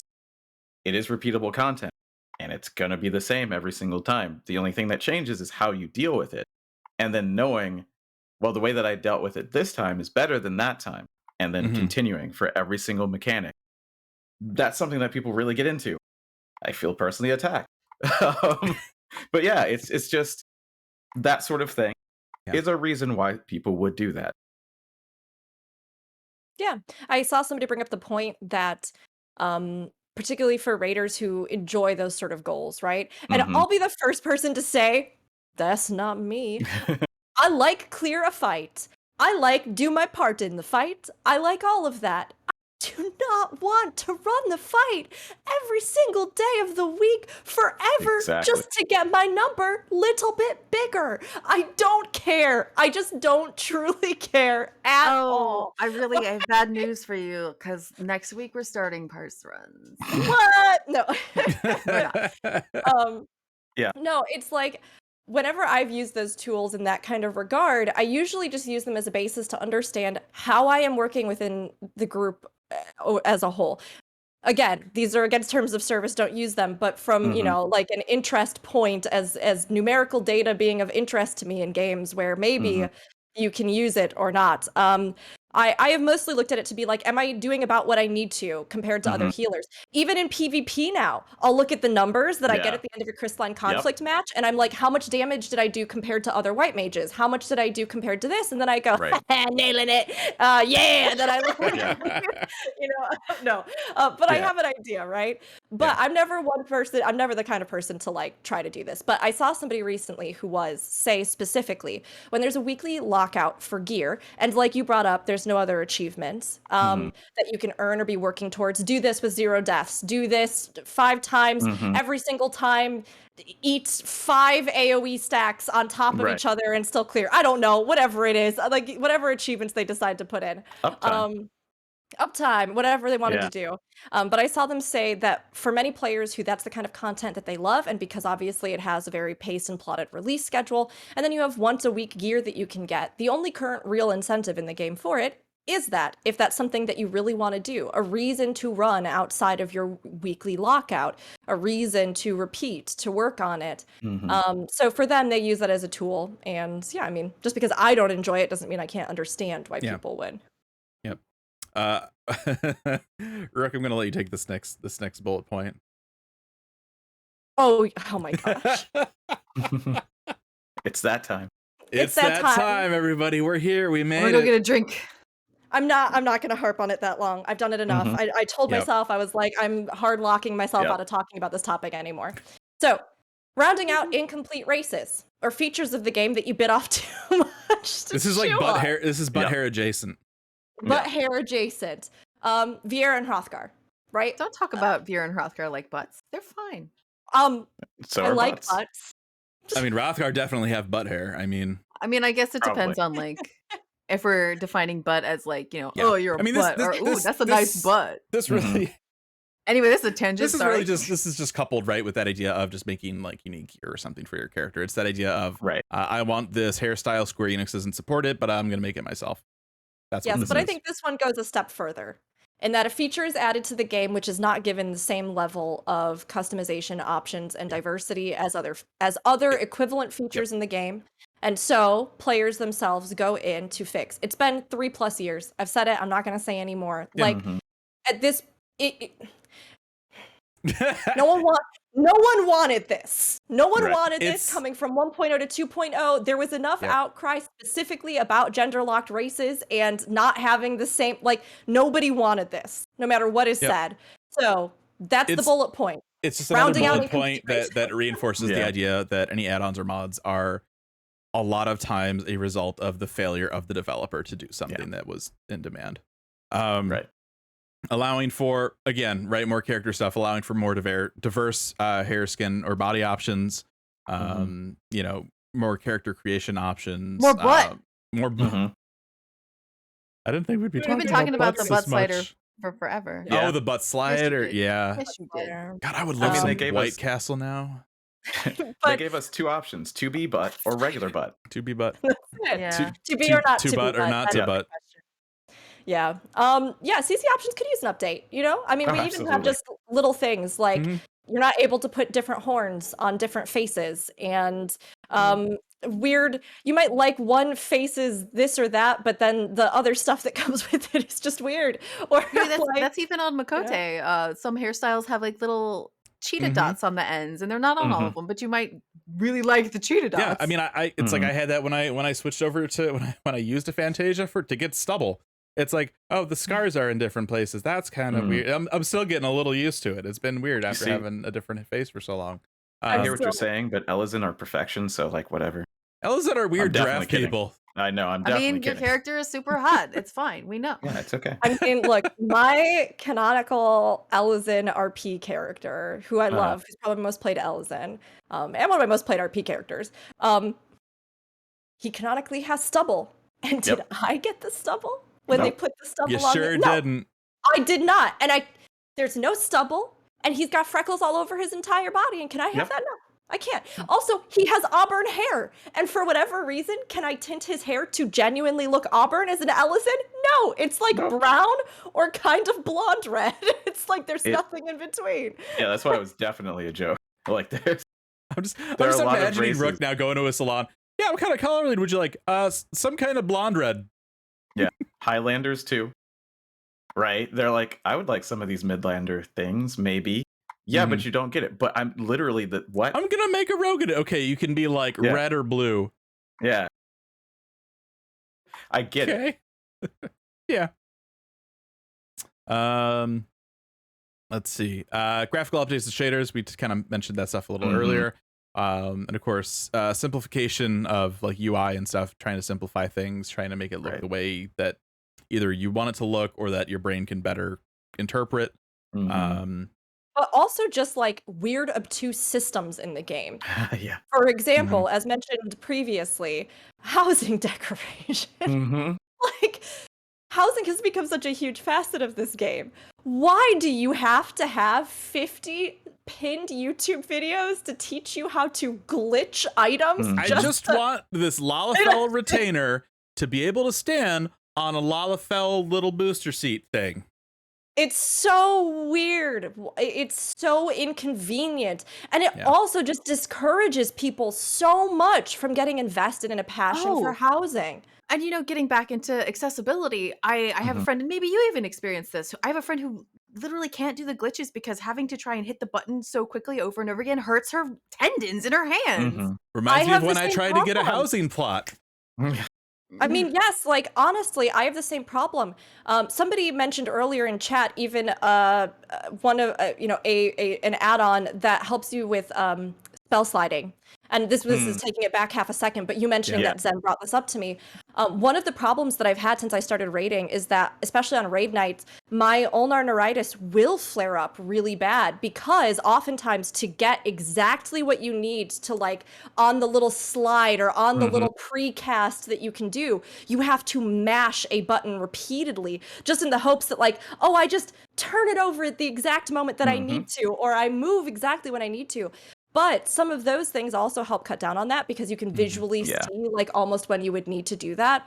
it is repeatable content and it's going to be the same every single time. The only thing that changes is how you deal with it. And then knowing, well, the way that I dealt with it this time is better than that time. And then continuing for every single mechanic. That's something that people really get into. I feel personally attacked. But yeah, it's just that sort of thing is a reason why people would do that. Yeah, I saw somebody bring up the point that, particularly for raiders who enjoy those sort of goals, right? And I'll be the first person to say, that's not me. I like clear a fight. I like do my part in the fight. I like all of that. I do not want to run the fight every single day of the week forever just to get my number little bit bigger. I don't care. I just don't truly care at all. I have bad news for you because next week we're starting parse runs. What? No. Yeah. No, it's like whenever I've used those tools in that kind of regard, I usually just use them as a basis to understand how I am working within the group as a whole. Again, these are against terms of service, don't use them, but from, you know, like an interest point as numerical data being of interest to me in games where maybe you can use it or not. I have mostly looked at it to be like, am I doing about what I need to compared to other healers? Even in PvP now, I'll look at the numbers that I get at the end of a crystalline conflict match, and I'm like, how much damage did I do compared to other white mages? How much did I do compared to this? And then I go, nailing it, yeah. And then I look, you know, no, but I have an idea, right? But I'm never I'm never the kind of person to like try to do this. But I saw somebody recently who was, say specifically, when there's a weekly lockout for gear, and like you brought up, there's no other achievements that you can earn or be working towards. Do this with 0 deaths. Do this 5 times every single time. Eat 5 AoE stacks on top of each other and still clear. I don't know, whatever it is, like whatever achievements they decide to put in. Uptime, whatever they wanted to do. But I saw them say that for many players who that's the kind of content that they love, and because obviously it has a very paced and plotted release schedule, and then you have once a week gear that you can get, the only current real incentive in the game for it is that, if that's something that you really want to do, a reason to run outside of your weekly lockout, a reason to repeat, to work on it. So for them, they use that as a tool. And yeah, I mean, just because I don't enjoy it doesn't mean I can't understand why people would. Rook, I'm gonna let you take this next bullet point. Oh my gosh. It's that time. It's that time, everybody. We're here. We made it. We're gonna go get a drink. I'm not gonna harp on it that long. I've done it enough. I told myself, I was like, I'm hard locking myself out of talking about this topic anymore. So, rounding out incomplete races or features of the game that you bit off too much. This is like butt hair. This is butt hair adjacent. But hair adjacent. Viera and Hrothgar, right? Don't talk about Viera and Hrothgar like butts. They're fine. So I like butts. I mean, Hrothgar definitely have butt hair. I mean, I guess it depends on like if we're defining butt as like, you know, oh, you're a butt, or ooh, that's a nice butt. This really. Anyway, this is a tangent. This is really this is just coupled right with that idea of just making like unique gear or something for your character. It's that idea of I want this hairstyle. Square Enix doesn't support it, but I'm gonna make it myself. That's yes, but I think this one goes a step further in that a feature is added to the game which is not given the same level of customization options and diversity as other equivalent features in the game. And so players themselves go in to fix. It's been 3+ years. I've said it. I'm not going to say anymore. Like at this, no one wanted this. No one wanted this coming from 1.0 to 2.0. There was enough outcry specifically about gender-locked races and not having the same, like, nobody wanted this, no matter what is said. So that's the bullet point. It's just another bullet point that reinforces the idea that any add-ons or mods are a lot of times a result of the failure of the developer to do something that was in demand. Allowing for, again, more character stuff, allowing for more diverse hair, skin, or body options, you know, more character creation options. More butt. More butt. I didn't think we'd be talking about the butt slider for forever. Oh, the butt slider. Yes, you did. God, I would love some White Castle now. They But gave us 2 options: to be butt or regular butt. To be butt. that's it. Yeah. To be or not to to butt be or butt, not that's to the butt. question. Yeah. Yeah, CC options could use an update, you know? I mean, Oh, we even have absolutely. just little things like Mhm. you're not able to put different horns on different faces and weird you might like one face's this or that, but then the other stuff that comes with it is just weird. Or Dude, that's like that's even on Makote. Some hairstyles have like little cheetah Mhm. dots on the ends, and they're not on all Mhm. of them, but you might really like the cheetah dots. Yeah, I mean, I it's like Mhm. I had that when I switched over to when I used a Fantasia to get stubble. It's like, oh, the scars are in different places. That's kind of Mhm. weird. I'm still getting a little used to it. It's been weird after see- having a different face for so long. I I'm hear what you're still- saying, but Elizin are perfection, so like whatever. Elizin are weird definitely draft kidding. people. I know, I'm I definitely mean, your kidding. character is super hot. It's fine. We know. Yeah, it's okay. I mean, look, my canonical Elizin RP character, who I love, who's probably my most played Elizin, and one of my most played RP characters, he canonically has stubble. And did Yep. I get the stubble when they Nope. put the stubble You on sure me? No, didn't. I did not. And there's no stubble, and he's got freckles all over his entire body. And can I have Yep. that? No, I can't. Also, he has auburn hair. And for whatever reason, can I tint his hair to genuinely look auburn as an Ellison? No, it's like Nope. brown or kind of blonde red. It's like there's nothing in between. Yeah, that's why it was definitely a joke. Like there's I'm just There are a lot of imagining Rook races. now going to a salon. Yeah, what kind of color would you like? Some kind of blonde red. Highlanders too. Right? They're like, I would like some of these Midlander things, maybe. Yeah, but you don't get it. But I'm literally the what? I'm gonna make a Rogan. Okay, you can be like Yeah. red or blue. Yeah. I get it. Okay. Yeah. Let's see. Graphical updates to shaders. We kind of mentioned that stuff a little Mhm. earlier. And of course, simplification of like UI and stuff, trying to simplify things, trying to make it look Right. the way that either you want it to look or that your brain can better interpret. Mhm. But also just like weird, obtuse systems in the game. Yeah. For example, as mentioned previously, housing decoration. Mm-hmm. Like, housing has become such a huge facet of this game. Why do you have to have 50 pinned YouTube videos to teach you how to glitch items? Mm. I just want this Lalafell retainer to be able to stand on a Lalafell little booster seat thing. It's so weird. It's so inconvenient. And it Yeah. also just discourages people so much from getting invested in a passion for Oh. housing. And getting back into accessibility, I have a friend, and maybe you even experienced this. I have a friend who literally can't do the glitches because having to try and hit the button so quickly over and over again hurts her tendons in her hands. Mm-hmm. Reminds me have of when the I same tried to get a problem. housing plot. I mean, yes, like honestly, I have the same problem. Somebody mentioned earlier in chat, even one of an add-on that helps you with spell sliding. And this is taking it back half a second, but you mentioning that Zen brought this up to me. One of the problems that I've had since I started raiding is that, especially on raid nights, my ulnar neuritis will flare up really bad because oftentimes to get exactly what you need to like on the little slide or on the little precast that you can do, you have to mash a button repeatedly just in the hopes that like, oh, I just turn it over at the exact moment that I need to, or I move exactly when I need to. But some of those things also help cut down on that because you can visually see like almost when you would need to do that.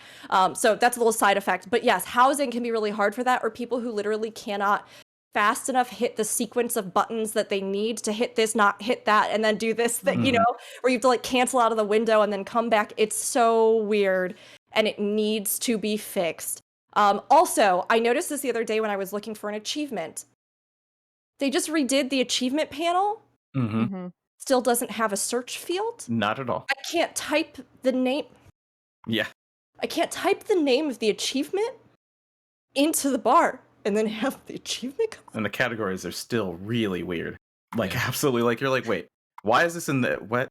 So that's a little side effect. But yes, housing can be really hard for that, or people who literally cannot fast enough hit the sequence of buttons that they need to hit this, not hit that, and then do this thing, you know, where you have to like cancel out of the window and then come back. It's so weird and it needs to be fixed. Also, I noticed this the other day when I was looking for an achievement. They just redid the achievement panel. Mm-hmm. Still doesn't have a search field. Not at all. I can't type the name. Yeah. I can't type the name of the achievement into the bar and then have the achievement come. And the categories are still really weird. Like absolutely. Like you're like, wait, why is this in the what?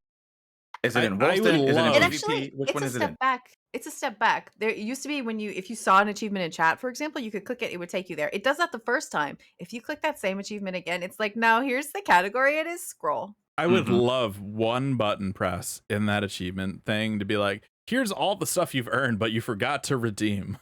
Is it in I would Wolfden? Is it love- in It PvP? actually, Which it's one a is it step in? back. It's a step back. There it used to be if you saw an achievement in chat, for example, you could click it, it would take you there. It does that the first time. If you click that same achievement again, it's like, now here's the category, it is scroll. I would love one button press in that achievement thing to be like, here's all the stuff you've earned, but you forgot to redeem.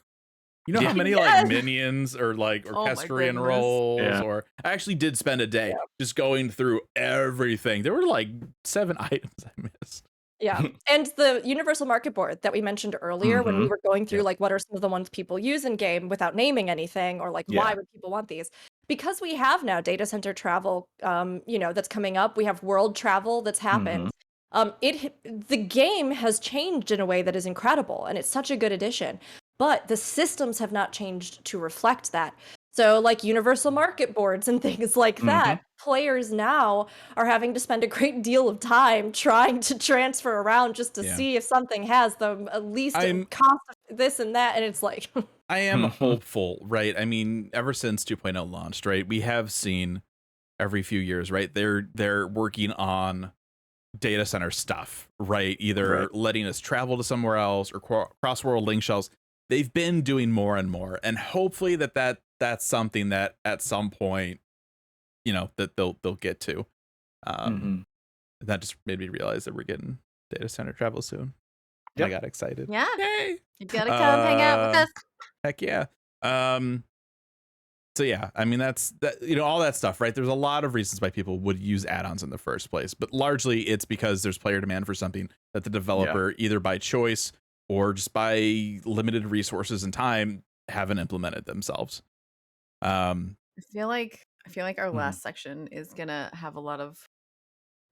You know how many Yes. like minions or like Oh my orchestrion goodness. rolls Yeah. or I actually did spend a day just going through everything. There were like 7 items I missed. Yeah. And the universal market board that we mentioned earlier when we were going through Yep. like what are some of the ones people use in game without naming anything or like why Yeah. would people want these? Because we have now data center travel that's coming up. We have world travel that's happened. The game has changed in a way that is incredible and it's such a good addition. But the systems have not changed to reflect that. So like universal market boards and things like that, players now are having to spend a great deal of time trying to transfer around just to Yeah. see if something has the least cost of this and that. And it's like, I am hopeful, right? I mean, ever since 2.0 launched, right? We have seen every few years, right? They're working on data center stuff, right? Either letting us travel to somewhere else or cross-world link shells. They've been doing more and more, and hopefully that's something that at some point, that they'll get to. That just made me realize that we're getting data center travel soon. Yep. I got excited. Yeah. Yay! You gotta come hang out with us. Heck yeah. So yeah, I mean that's all that stuff, right? There's a lot of reasons why people would use add-ons in the first place, but largely it's because there's player demand for something that the developer either by choice or just by limited resources and time haven't implemented themselves. I feel like our last section is gonna have a lot of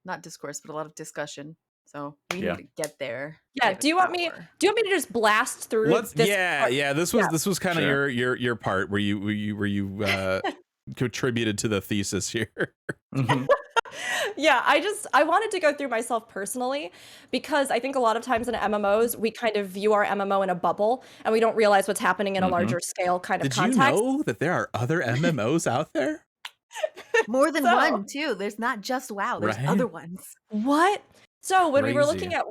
not discourse, but a lot of discussion. So we need to get there. yeah. Do you want me to just blast through Let's this? This was kind of your part where you contributed to the thesis here. Yeah, I wanted to go through myself personally because I think a lot of times in MMOs we kind of view our MMO in a bubble and we don't realize what's happening in a larger scale kind of context. Did you know that there are other MMOs out there? More than one too. There's not just WoW. There's other ones. What? So when we were Crazy. looking at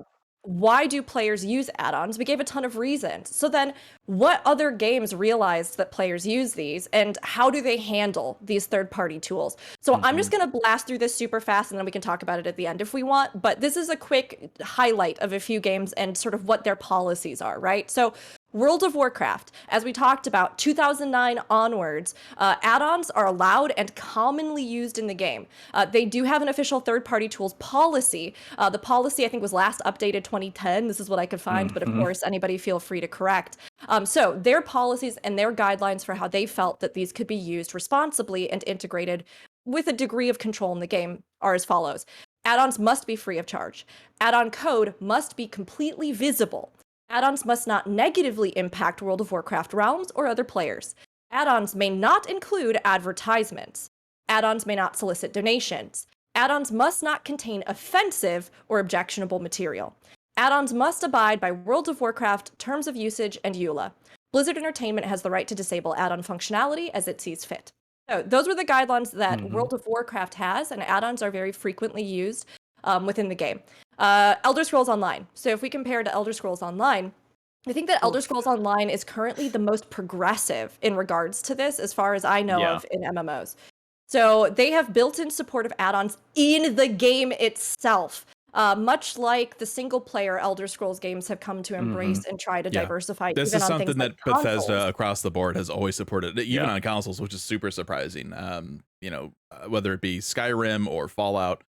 why do players use add-ons, we gave a ton of reasons. So then what other games realized that players use these and how do they handle these third-party tools? So I'm just going to blast through this super fast and then we can talk about it at the end if we want. But this is a quick highlight of a few games and sort of what their policies are, right? So World of Warcraft, as we talked about, 2009 onwards, add-ons are allowed and commonly used in the game. They do have an official third-party tools policy. The policy, I think, was last updated 2010. This is what I could find, but of course, anybody feel free to correct. So their policies and their guidelines for how they felt that these could be used responsibly and integrated with a degree of control in the game are as follows. Add-ons must be free of charge. Add-on code must be completely visible. Add-ons must not negatively impact World of Warcraft realms or other players. Add-ons may not include advertisements. Add-ons may not solicit donations. Add-ons must not contain offensive or objectionable material. Add-ons must abide by World of Warcraft terms of usage and EULA. Blizzard Entertainment has the right to disable add-on functionality as it sees fit. So those were the guidelines that World of Warcraft has, and add-ons are very frequently used within the game. Elder Scrolls Online. So if we compare to Elder Scrolls Online, I think that Elder Scrolls Online is currently the most progressive in regards to this, as far as I know of in MMOs. So they have built-in support of add-ons in the game itself, much like the single-player Elder Scrolls games have come to embrace and try to diversify. This even is on something things that like consoles. Bethesda across the board has always supported, even on consoles, which is super surprising. Whether it be Skyrim or Fallout,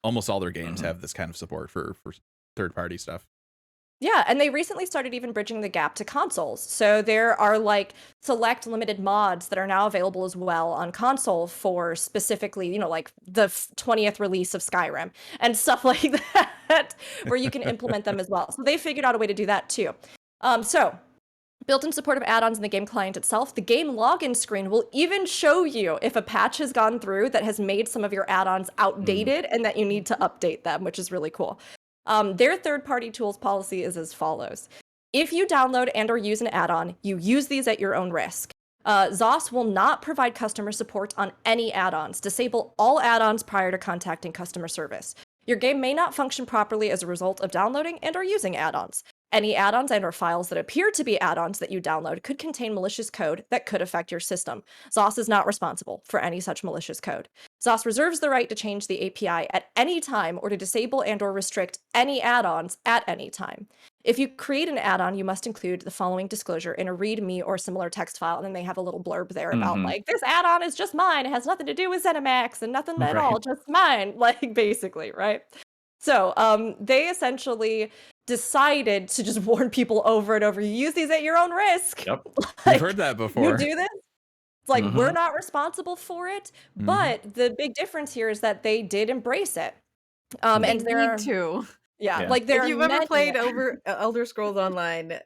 almost all their games have this kind of support for third-party stuff. Yeah, and they recently started even bridging the gap to consoles. So there are like select limited mods that are now available as well on console for specifically, like the 20th release of Skyrim and stuff like that, where you can implement them as well. So they figured out a way to do that too. So built-in support of add-ons in the game client itself. The game login screen will even show you if a patch has gone through that has made some of your add-ons outdated and that you need to update them, which is really cool. Their third-party tools policy is as follows. If you download and or use an add-on, you use these at your own risk. ZOS will not provide customer support on any add-ons. Disable all add-ons prior to contacting customer service. Your game may not function properly as a result of downloading and or using add-ons. Any add-ons and or files that appear to be add-ons that you download could contain malicious code that could affect your system. ZOS is not responsible for any such malicious code. ZOS reserves the right to change the API at any time or to disable and or restrict any add-ons at any time. If you create an add-on, you must include the following disclosure in a README or similar text file, and then they have a little blurb there about like, this add-on is just mine. It has nothing to do with ZeniMax and nothing at all, just mine, like basically, right? So they essentially decided to just warn people over and over, you use these at your own risk. Yep. We've heard that before. You do this? It's like, we're not responsible for it. But the big difference here is that they did embrace it. They And there are, need to. yeah, like there If are you've ever many- played Elder Scrolls Online,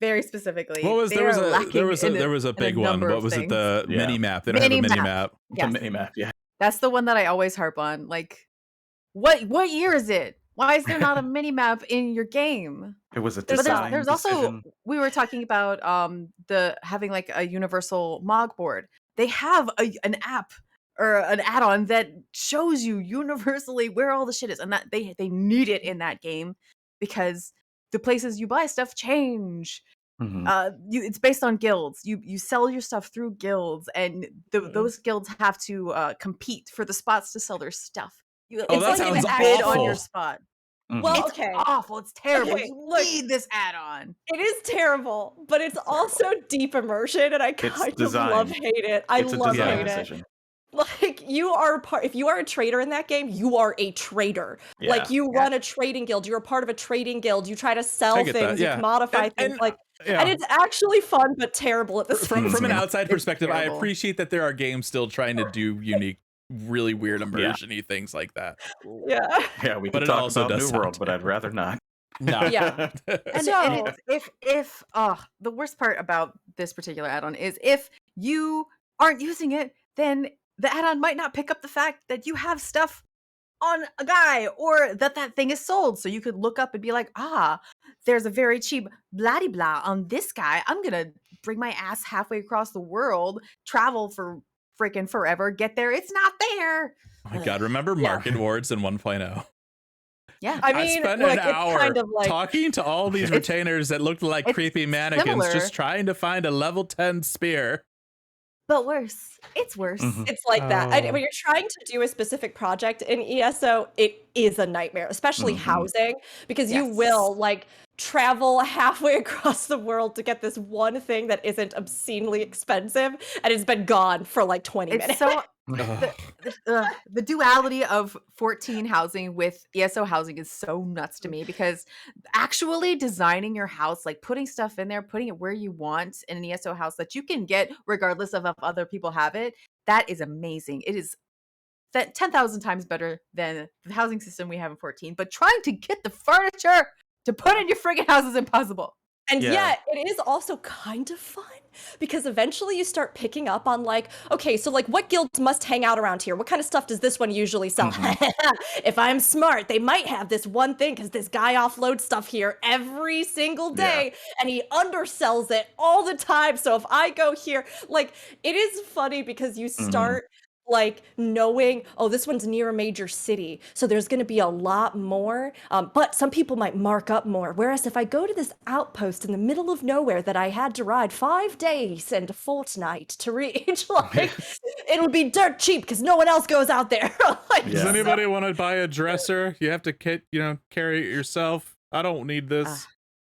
very specifically, What was they there was are a lacking there was a in there was a in big one. number What of was it? things. The Yeah. mini map. They don't have a mini Mini-map. map. Yes. The minimap, yeah. That's the one that I always harp on. Like, what year is it? Why is there not a mini map in your game? It was a But design there's also, decision. we were talking about the having like a universal MOG board. They have an app or an add-on that shows you universally where all the shit is, and that they need it in that game because the places you buy stuff change. It's based on guilds. You sell your stuff through guilds, and those guilds have to compete for the spots to sell their stuff. Oh, that it's like sounds a bid on your awful. spot. Well, It's okay. awful. It's terrible. Okay, You look. need this add-on. It is terrible, but it's also deep immersion, and I kind of designed. love hate it. I It's a love design hate it. decision. Like if you are a trader in that game, you are a trader. Yeah. Like you run a trading guild, you're a part of a trading guild, you try to sell I get that, things, you yeah. commodify things, And- like yeah. and it's actually fun but terrible at the same From an time. outside perspective, I terrible. appreciate that there are games still trying to do unique, really weird immersion-y things like that. Yeah. Yeah, we But could it talk also about does New sound World, but I'd rather not. No. Yeah. And, So- and it's, if the worst part about this particular add-on is if you aren't using it, then the add-on might not pick up the fact that you have stuff on a guy or that thing is sold. So you could look up and be like, there's a very cheap blah blah on this guy. I'm gonna bring my ass halfway across the world, travel for freaking forever, get there. It's not there. Oh my god, remember Market Wards in 1.0? Yeah. I I mean, spent look, an it's hour kind of like talking to all these It's- retainers that looked like it's creepy mannequins, similar. just trying to find a level 10 spear. But worse. It's worse. it's like that. And Oh. when you're trying to do a specific project in ESO, it is a nightmare, especially housing, because you Yes. will like travel halfway across the world to get this one thing that isn't obscenely expensive, and it's been gone for like 20 It's minutes. so the duality of 14 housing with ESO housing is so nuts to me because actually designing your house, like putting stuff in there, putting it where you want in an ESO house that you can get regardless of if other people have it, that is amazing. It is that 10,000 times better than the housing system we have in 14. But trying to get the furniture to put in your friggin' house is impossible. And Yeah. yet, it is also kind of fun because eventually you start picking up on like, okay, so like what guilds must hang out around here? What kind of stuff does this one usually sell? If I'm smart, they might have this one thing because this guy offloads stuff here every single day and he undersells it all the time. So if I go here, like it is funny because you start like knowing, oh, this one's near a major city, so there's going to be a lot more, but some people might mark up more. Whereas if I go to this outpost in the middle of nowhere that I had to ride 5 days and a fortnight to reach, like it'll be dirt cheap because no one else goes out there. Like, Does Yeah. anybody want to buy a dresser? You have to carry it yourself. I don't need this.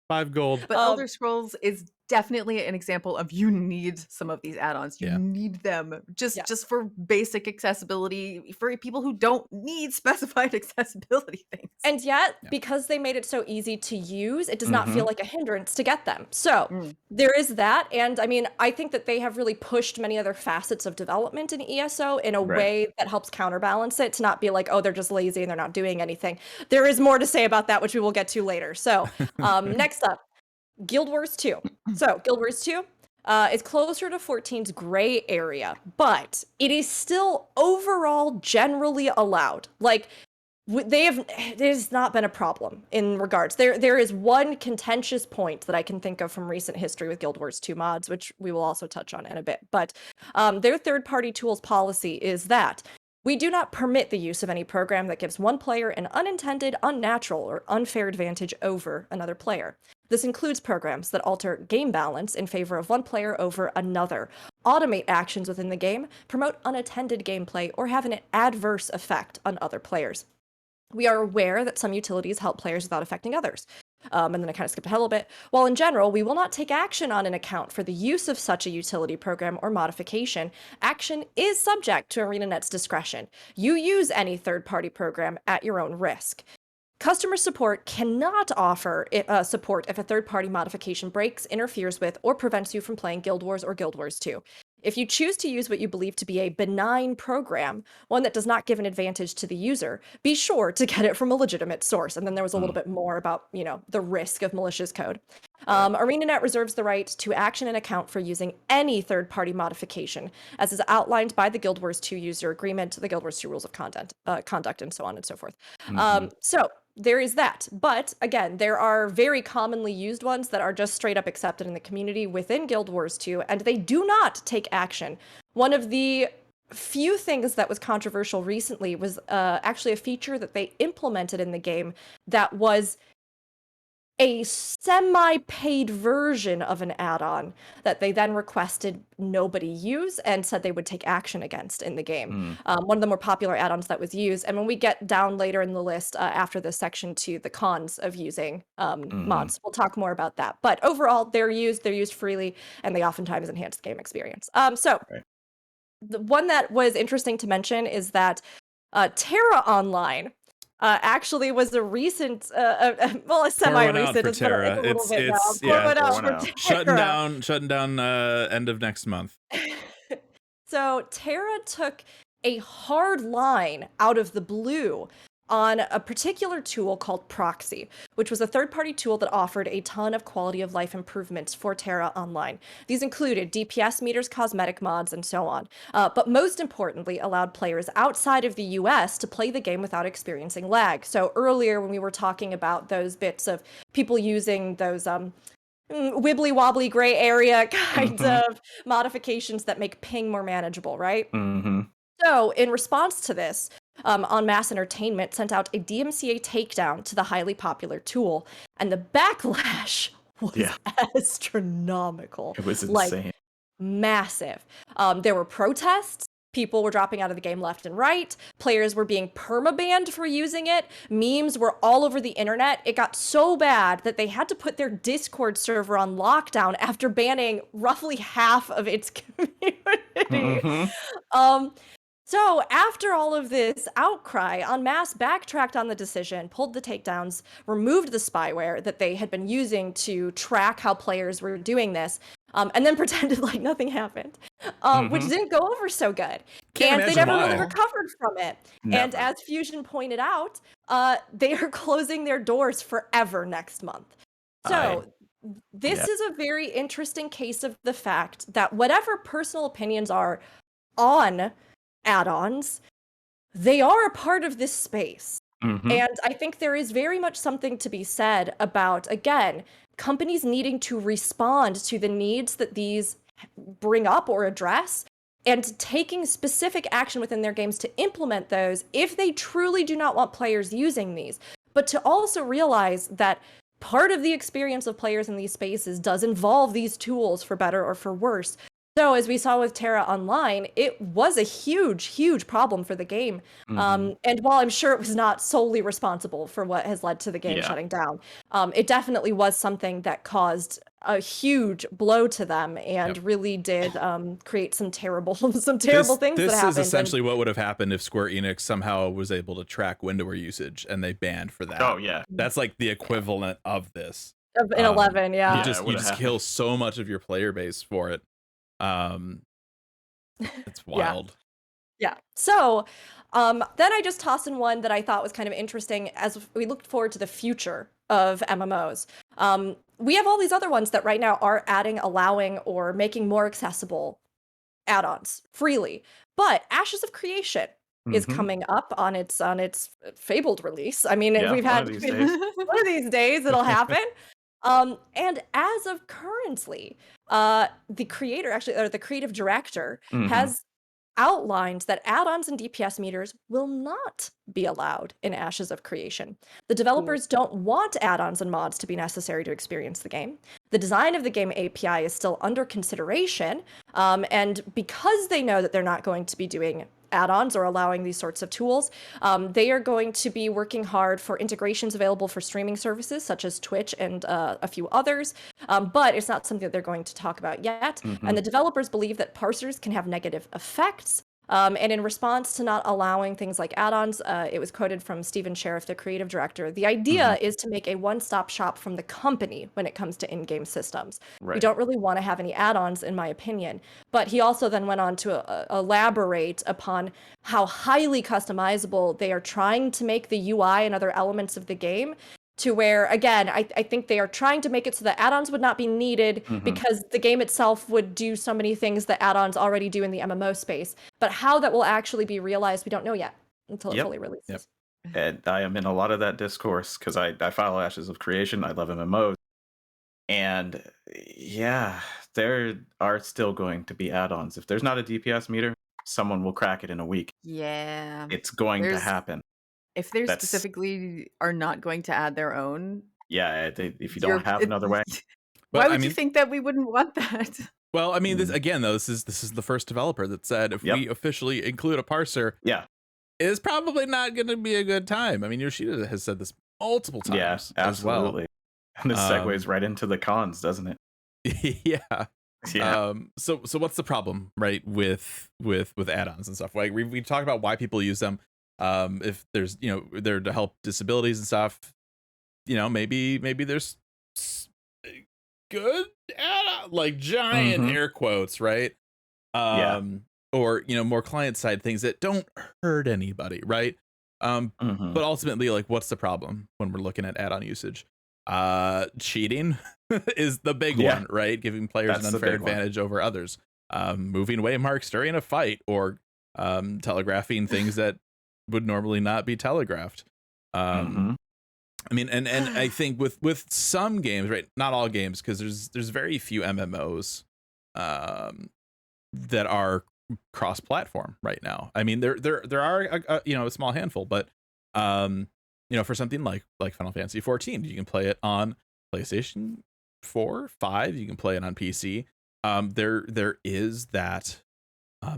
5 gold. But Elder Scrolls is definitely an example of you need some of these add-ons. You Yeah. need them just Yeah. for basic accessibility for people who don't need specified accessibility things. And yet, Yeah. because they made it so easy to use, it does not feel like a hindrance to get them. So there is that. And I mean, I think that they have really pushed many other facets of development in ESO in a way that helps counterbalance it to not be like, oh, they're just lazy and they're not doing anything. There is more to say about that, which we will get to later. So next up, Guild Wars 2. So Guild Wars 2 is closer to 14's gray area, but it is still overall generally allowed. Like it has not been a problem in regards. There is one contentious point that I can think of from recent history with Guild Wars 2 mods, which we will also touch on in a bit. But their third-party tools policy is that we do not permit the use of any program that gives one player an unintended, unnatural, or unfair advantage over another player. This includes programs that alter game balance in favor of one player over another, automate actions within the game, promote unattended gameplay, or have an adverse effect on other players. We are aware that some utilities help players without affecting others. and then I kind of skipped ahead a little bit. While in general, we will not take action on an account for the use of such a utility program or modification, action is subject to ArenaNet's discretion. You use any third-party program at your own risk. Customer support cannot offer support if a third-party modification breaks, interferes with, or prevents you from playing Guild Wars or Guild Wars 2. If you choose to use what you believe to be a benign program, one that does not give an advantage to the user, be sure to get it from a legitimate source. And then there was a little bit more about, the risk of malicious code. ArenaNet reserves the right to action an account for using any third-party modification, as is outlined by the Guild Wars 2 user agreement, the Guild Wars 2 rules of conduct, and so on and so forth. So there is that. But again, there are very commonly used ones that are just straight up accepted in the community within Guild Wars 2, and they do not take action. One of the few things that was controversial recently was actually a feature that they implemented in the game that was a semi-paid version of an add-on that they then requested nobody use and said they would take action against in the game. One of the more popular add-ons that was used. And when we get down later in the list after this section to the cons of using mods, we'll talk more about that. But overall, they're used freely, and they oftentimes enhance the game experience. The one that was interesting to mention is that Terra Online actually was a recent, a semi-recent. It's Terra. Shutting down end of next month. So Terra took a hard line out of the blue on a particular tool called Proxy, which was a third-party tool that offered a ton of quality of life improvements for Terra Online. These included DPS meters, cosmetic mods, and so on. But most importantly, allowed players outside of the US to play the game without experiencing lag. So earlier when we were talking about those bits of people using those wibbly wobbly gray area kind of modifications that make ping more manageable, right? So in response to this, On Mass Entertainment sent out a DMCA takedown to the highly popular tool, and the backlash was astronomical. It was insane. Massive. There were protests. People were dropping out of the game left and right. Players were being permabanned for using it. Memes were all over the internet. It got so bad that they had to put their Discord server on lockdown after banning roughly half of its community. So after all of this outcry, En Masse backtracked on the decision, pulled the takedowns, removed the spyware that they had been using to track how players were doing this, and then pretended like nothing happened, which didn't go over so good. And they never really recovered from it. Never. And as Fusion pointed out, they are closing their doors forever next month. So this is a very interesting case of the fact that whatever personal opinions are on add-ons, they are a part of this space. And I think there is very much something to be said about, again, companies needing to respond to the needs that these bring up or address, and taking specific action within their games to implement those if they truly do not want players using these. But to also realize that part of the experience of players in these spaces does involve these tools, for better or for worse. So as we saw with Terra Online, it was a huge, huge problem for the game. And while I'm sure it was not solely responsible for what has led to the game shutting down, it definitely was something that caused a huge blow to them and really did create some terrible things that happened. This is essentially what would have happened if Square Enix somehow was able to track windowware usage and they banned for that. Oh, yeah. That's like the equivalent of this. In 11, You just kill so much of your player base for it. It's wild. Yeah. So then I just tossed in one that I thought was kind of interesting as we looked forward to the future of MMOs. We have all these other ones that right now are allowing, or making more accessible add-ons freely. But Ashes of Creation is coming up on its fabled release. I mean, we've had one of these days it'll happen. And as of currently, the creator, the creative director, has outlined that add-ons and DPS meters will not be allowed in Ashes of Creation. The developers don't want add-ons and mods to be necessary to experience the game. The design of the game API is still under consideration, and because they know that they're not going to be doing add-ons or allowing these sorts of tools. They are going to be working hard for integrations available for streaming services such as Twitch and a few others, but it's not something that they're going to talk about yet. And the developers believe that parsers can have negative effects. And in response to not allowing things like add-ons, it was quoted from Stephen Sheriff, the creative director, the idea is to make a one-stop shop from the company when it comes to in-game systems. We Right. don't really want to have any add-ons, in my opinion. But he also then went on to elaborate upon how highly customizable they are trying to make the UI and other elements of the game, to where, again, I think they are trying to make it so that add-ons would not be needed because the game itself would do so many things that add-ons already do in the MMO space. But how that will actually be realized, we don't know yet until it Yep. fully releases. Yep. And I am in a lot of that discourse because I follow Ashes of Creation. I love MMOs. And yeah, there are still going to be add-ons. If there's not a DPS meter, someone will crack it in a week. Yeah. It's going to There's- happen. If they That's- specifically are not going to add their own, Yeah, if you you're- don't have another way. why But, would I you mean- think that we wouldn't want that? Well, I mean, this again though, this is the first developer that said if Yep. we officially include a parser, Yeah. it's probably not going to be a good time. I mean, Yoshida has said this multiple times Yeah, as well. absolutely. And this segues right into the cons, doesn't it? Yeah. Yeah. So what's the problem, right, with add-ons and stuff? Like we talked about why people use them. If there's, they're to help disabilities and stuff, maybe there's good add-on, like giant air quotes, right? Yeah. Or more client side things that don't hurt anybody, right? But ultimately, like, what's the problem when we're looking at add-on usage? Cheating is the big Yeah. one, right? Giving players That's an the unfair big one. advantage over others. Moving waymarks during a fight, or telegraphing things that would normally not be telegraphed. I mean, and I think with some games, right? Not all games, because there's very few MMOs that are cross-platform right now. I mean, there are a small handful, but for something like Final Fantasy 14, you can play it on PlayStation 4, 5. You can play it on PC. There is that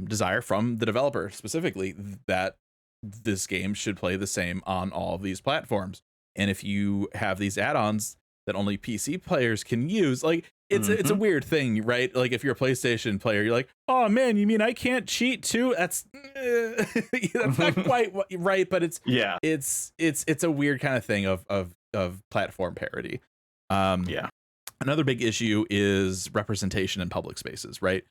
desire from the developer specifically that this game should play the same on all of these platforms. And if you have these add-ons that only PC players can use, like it's a weird thing, right? Like if you're a PlayStation player, you're like, oh man, you mean I can't cheat too? That's not quite right, but it's a weird kind of thing of platform parity. Another big issue is representation in public spaces, right?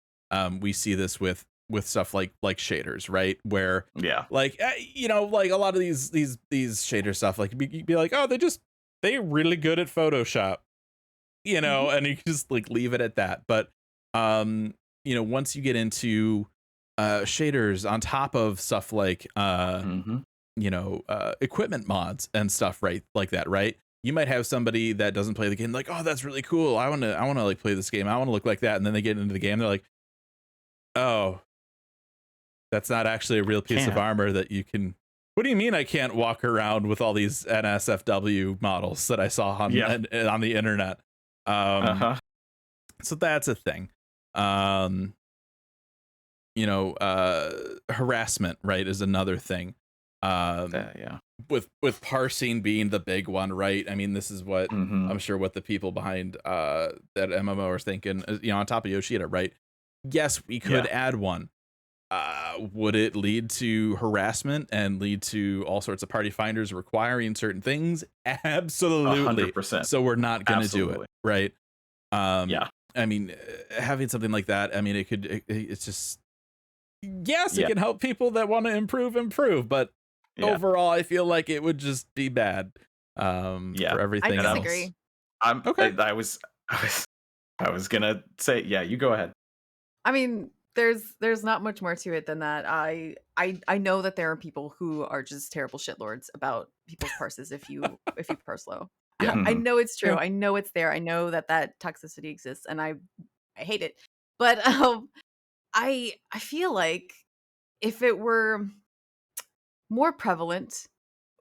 We see this with stuff like shaders, right? Where like like a lot of these shader stuff, like you'd be like, oh, they're really good at Photoshop, and you can just like leave it at that. But once you get into shaders on top of stuff like equipment mods and stuff, right, like that, right? You might have somebody that doesn't play the game like, oh, that's really cool, I want to like play this game, I want to look like that, and then they get into the game, they're like, oh, that's not actually a real piece of armor that you can. What do you mean I can't walk around with all these NSFW models that I saw on the internet? So that's a thing. Harassment, right, is another thing. With parsing being the big one, right? I mean, this is what I'm sure what the people behind that MMO are thinking, on top of Yoshida, right? Yes, we could add one. Would it lead to harassment and lead to all sorts of party finders requiring certain things? Absolutely. 100%. So we're not going to do it, right? Yeah. I mean, having something like that, I mean, it's just, yes, it can help people that want to improve, but overall, I feel like it would just be bad for everything I else. disagree. I was gonna say, you go ahead. I mean, there's not much more to it than that. I know that there are people who are just terrible shitlords about people's parses if you parse low. Yeah. I know it's true. Yeah. I know it's there. I know that toxicity exists, and I hate it. But I feel like if it were more prevalent,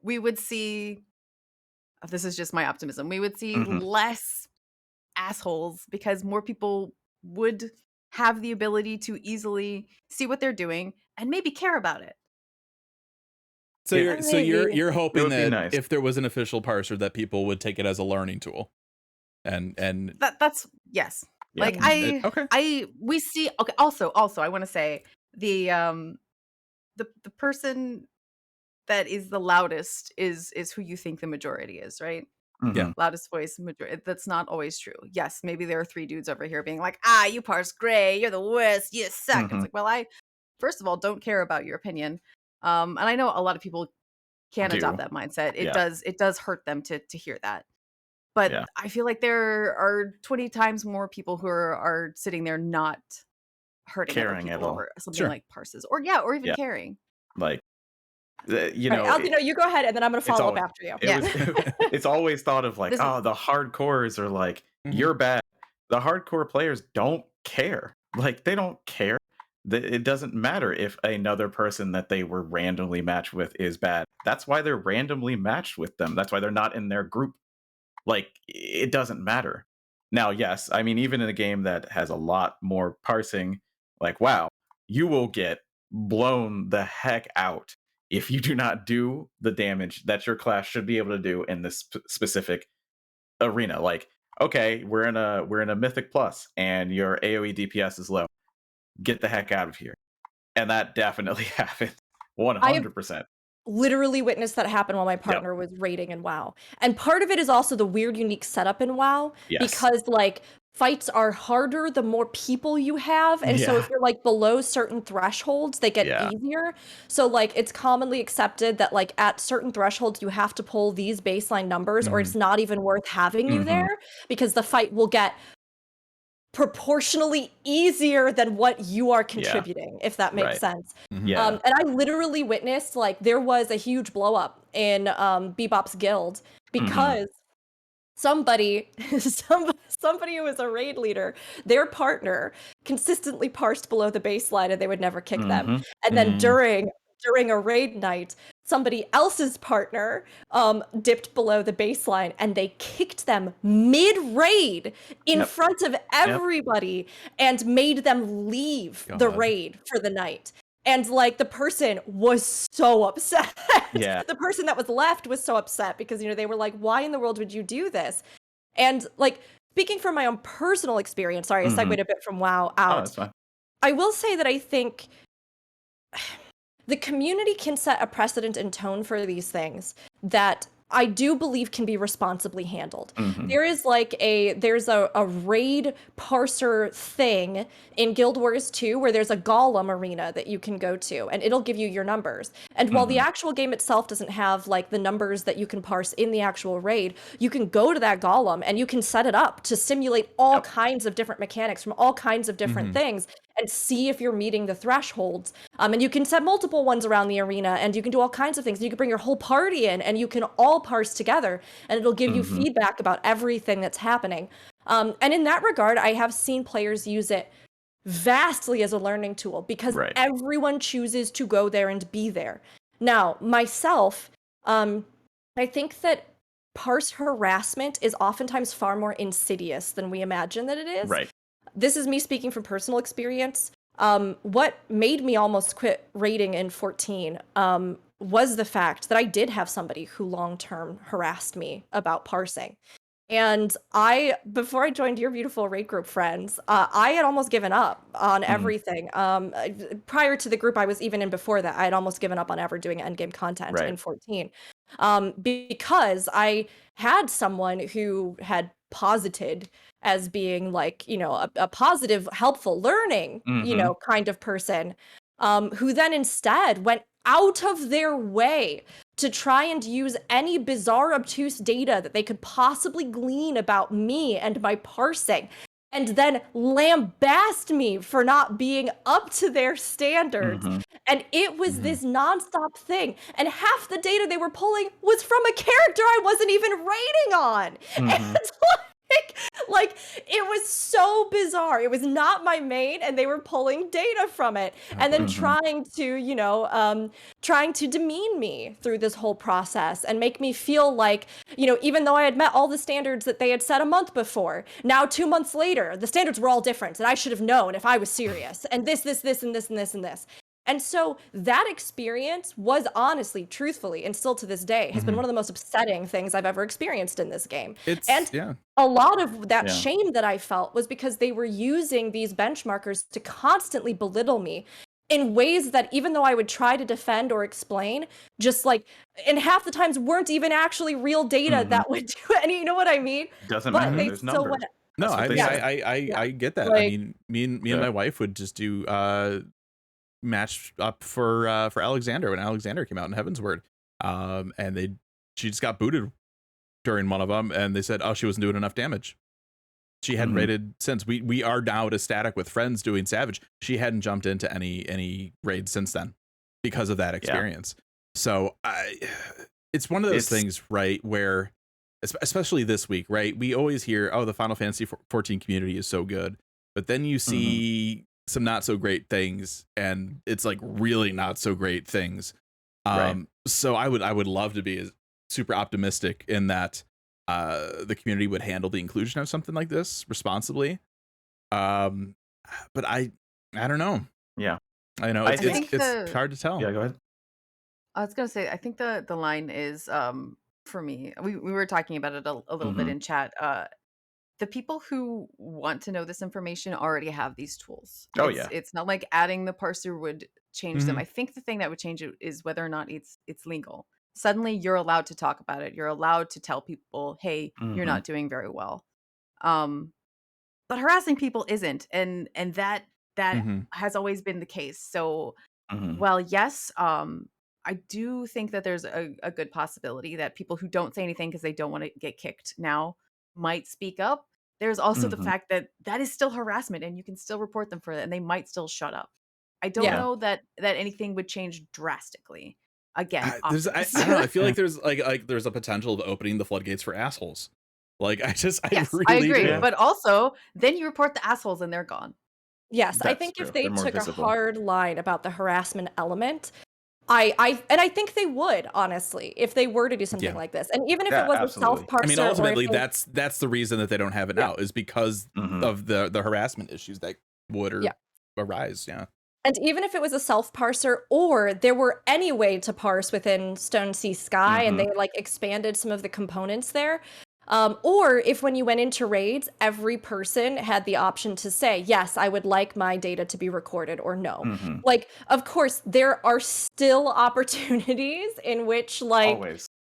we would see. This is just my optimism. We would see less assholes because more people would have the ability to easily see what they're doing and maybe care about it. So Yeah. you're It hoping would be that nice. if there was an official parser, that people would take it as a learning tool, and That's yes. Yeah. Like okay. we see. Okay. Also, I want to say the person that is the loudest is who you think the majority is, right? Yeah. Loudest voice majority. That's not always true. Yes, maybe there are 3 dudes over here being like, you parse gray, you're the worst, you suck. It's Mhm. like, well, I first of all don't care about your opinion. And I know a lot of people can't adopt Do. that mindset. It Yeah. does hurt them to hear that. But Yeah. I feel like there are 20 times more people who are sitting there not hurting other Caring at people all. over something Sure. like parses, or even Yeah. caring. Like, Right. Aldino, you go ahead, and then I'm going to follow up always- after you. it's always thought of like, This is- the hardcores are like, Mhm. you're bad. The hardcore players don't care. Like, they don't care. It doesn't matter if another person that they were randomly matched with is bad. That's why they're randomly matched with them. That's why they're not in their group. Like, it doesn't matter. Now, yes, I mean, even in a game that has a lot more parsing, like, wow, you will get blown the heck out if you do not do the damage that your class should be able to do in this specific arena. Like, okay, we're in a Mythic Plus, and your AoE DPS is low. Get the heck out of here. And that definitely happened. 100%. Literally witnessed that happen while my partner was raiding in WoW. And part of it is also the weird, unique setup in WoW. Yes. Because, like, fights are harder the more people you have. And so Yeah. if you're, like, below certain thresholds, they get Yeah. easier. So, like, it's commonly accepted that, like, at certain thresholds, you have to pull these baseline numbers, or it's not even worth having you Mhm. there, because the fight will get proportionally easier than what you are contributing, if that makes Right. sense. Yeah. And I literally witnessed, like, there was a huge blow up in Bebop's guild because somebody who was a raid leader, their partner consistently parsed below the baseline and they would never kick them. Mhm. And then Mhm. during a raid night, somebody else's partner dipped below the baseline and they kicked them mid-raid in Yep. front of everybody and made them leave the God. raid for the night. And, like, the person was so upset. Yeah. The person that was left was so upset because, they were like, why in the world would you do this? And, like, speaking from my own personal experience, sorry, I segued a bit from WoW Oh, out. that's fine. I will say that I think the community can set a precedent and tone for these things that I do believe can be responsibly handled. Mhm. There is there's a raid parser thing in Guild Wars 2 where there's a golem arena that you can go to and it'll give you your numbers. And while the actual game itself doesn't have, like, the numbers that you can parse in the actual raid, you can go to that golem and you can set it up to simulate all kinds of different mechanics from all kinds of different things and see if you're meeting the thresholds. And you can set multiple ones around the arena and you can do all kinds of things. You can bring your whole party in and you can all parse together and it'll give you feedback about everything that's happening. And in that regard, I have seen players use it vastly as a learning tool because everyone chooses to go there and be there. Now, myself, I think that parse harassment is oftentimes far more insidious than we imagine that it is. Right. This is me speaking from personal experience. What made me almost quit raiding in 14 was the fact that I did have somebody who long-term harassed me about parsing. And before I joined your beautiful raid group friends, I had almost given up on everything. Prior to the group I was even in before that, I had almost given up on ever doing endgame content in 14. Because I had someone who had posited as being, like, a positive, helpful learning, kind of person, who then instead went out of their way to try and use any bizarre, obtuse data that they could possibly glean about me and my parsing, and then lambast me for not being up to their standards. And it was this nonstop thing. And half the data they were pulling was from a character I wasn't even rating on. And Like, it was so bizarre. It was not my main, and they were pulling data from it, and then trying to, trying to demean me through this whole process and make me feel like, even though I had met all the standards that they had set a month before, now 2 months later, the standards were all different, and I should have known if I was serious, and this, and this, and this, and this. And so that experience was honestly, truthfully, and still to this day, has been one of the most upsetting things I've ever experienced in this game. A lot of that shame that I felt was because they were using these benchmarkers to constantly belittle me in ways that, even though I would try to defend or explain, just like, and half the times weren't even actually real data that would do it. And you know what I mean? Doesn't But matter. they There's still numbers. No, I get that. I Like- mean, me and my wife would just do match up for Alexander when Alexander came out in Heaven's Word, and she just got booted during one of them, and they said, oh, she wasn't doing enough damage. She hadn't raided since. We are now at a static with friends doing Savage. She hadn't jumped into any raids since then because of that experience. So it's one of those things, right, where especially this week, right, we always hear, oh, the Final Fantasy 14 community is so good, but then you see some not so great things, and it's like really not so great things. So I would love to be super optimistic in that the community would handle the inclusion of something like this responsibly. But I don't know. Yeah, I know it's hard to tell. Yeah, go ahead. I was gonna say, I think the line is for me. We were talking about it a little bit in chat. The people who want to know this information already have these tools. It's not like adding the parser would change them. I think the thing that would change it is whether or not it's legal. Suddenly you're allowed to talk about it. You're allowed to tell people, hey, you're not doing very well. But harassing people isn't. And that has always been the case. So well, yes, I do think that there's a good possibility that people who don't say anything because they don't want to get kicked now might speak up. There's also the fact that is still harassment, and you can still report them for it, and they might still shut up. I don't know that anything would change drastically. Again, I don't know. I feel like there's there's a potential of opening the floodgates for assholes. Like I agree. Do. But also, then you report the assholes, and they're gone. Yes, That's I think true. if they They're more took visible. a hard line about the harassment element, I think they would, honestly, if they were to do something like this. And even if it was absolutely. a self-parser, I mean, ultimately, or if that's the reason that they don't have it out, is because of the harassment issues that would arise. Yeah. And even if it was a self-parser, or there were any way to parse within Stone Sea Sky, and they like expanded some of the components there, or if when you went into raids, every person had the option to say, yes, I would like my data to be recorded, or no. Like, of course, there are still opportunities in which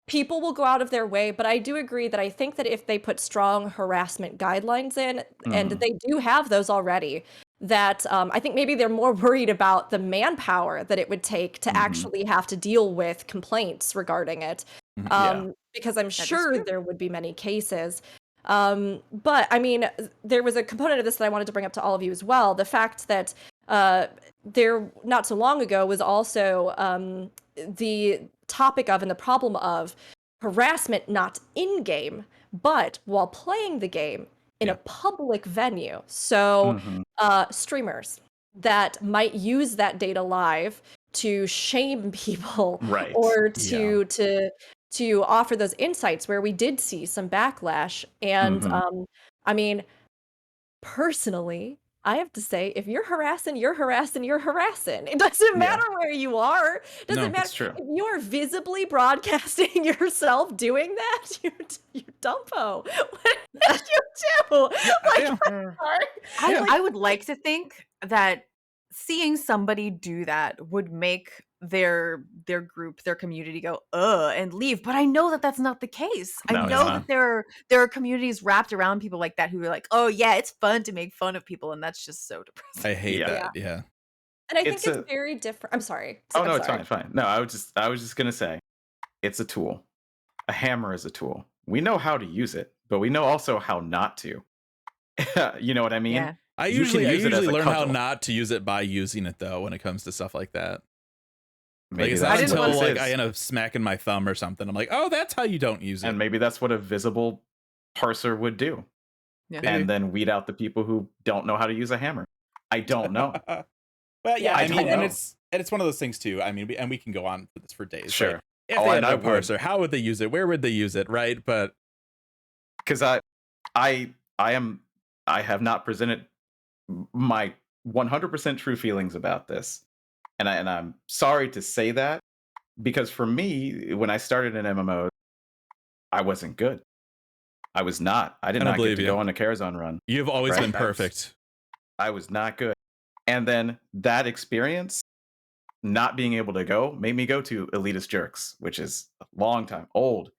people will go out of their way, but I do agree that I think that if they put strong harassment guidelines in, and they do have those already, that I think maybe they're more worried about the manpower that it would take to actually have to deal with complaints regarding it. Because I'm sure there would be many cases. But I mean, there was a component of this that I wanted to bring up to all of you as well. The fact that there, not so long ago, was also the topic of and the problem of harassment, not in-game, but while playing the game in a public venue. So streamers that might use that data live to shame people, or to offer those insights, where we did see some backlash. And I mean, personally, I have to say, if you're harassing, you're harassing, you're harassing. It doesn't matter where you are. It doesn't matter. It's true. If you are visibly broadcasting yourself doing that, you're dumpo. What did you do? I would like to think that seeing somebody do that would make their group, their community go and leave, but I know that that's not the case. I know that there are communities wrapped around people like that who are like, oh yeah, it's fun to make fun of people, and that's just so depressing. I hate that. And I think it's very different. I'm sorry. It's fine. No, I was just gonna say, it's a tool. A hammer is a tool. We know how to use it, but we know also how not to. You know what I mean? I usually learn how not to use it by using it, though, when it comes to stuff like that. Like, it's not until I end up smacking my thumb or something, I'm like, oh, that's how you don't use it. And maybe that's what a visible parser would do. Yeah. and then weed out the people who don't know how to use a hammer. I don't know. Well, yeah, Yeah, I I mean, don't and know. it's one of those things too. I mean, and we can go on for this for days. Sure. Right? If Oh, they had and no I would. parser, how would they use it? Where would they use it? Right? But Because I have not presented my 100% true feelings about this, and I'm sorry to say that, because for me, when I started in MMO, I wasn't good. I was not. I did I don't not get believe to you. go on a Carazon run. You've always Right? been perfect. I was not good. And then that experience, not being able to go, made me go to Elitist Jerks, which is a long time, old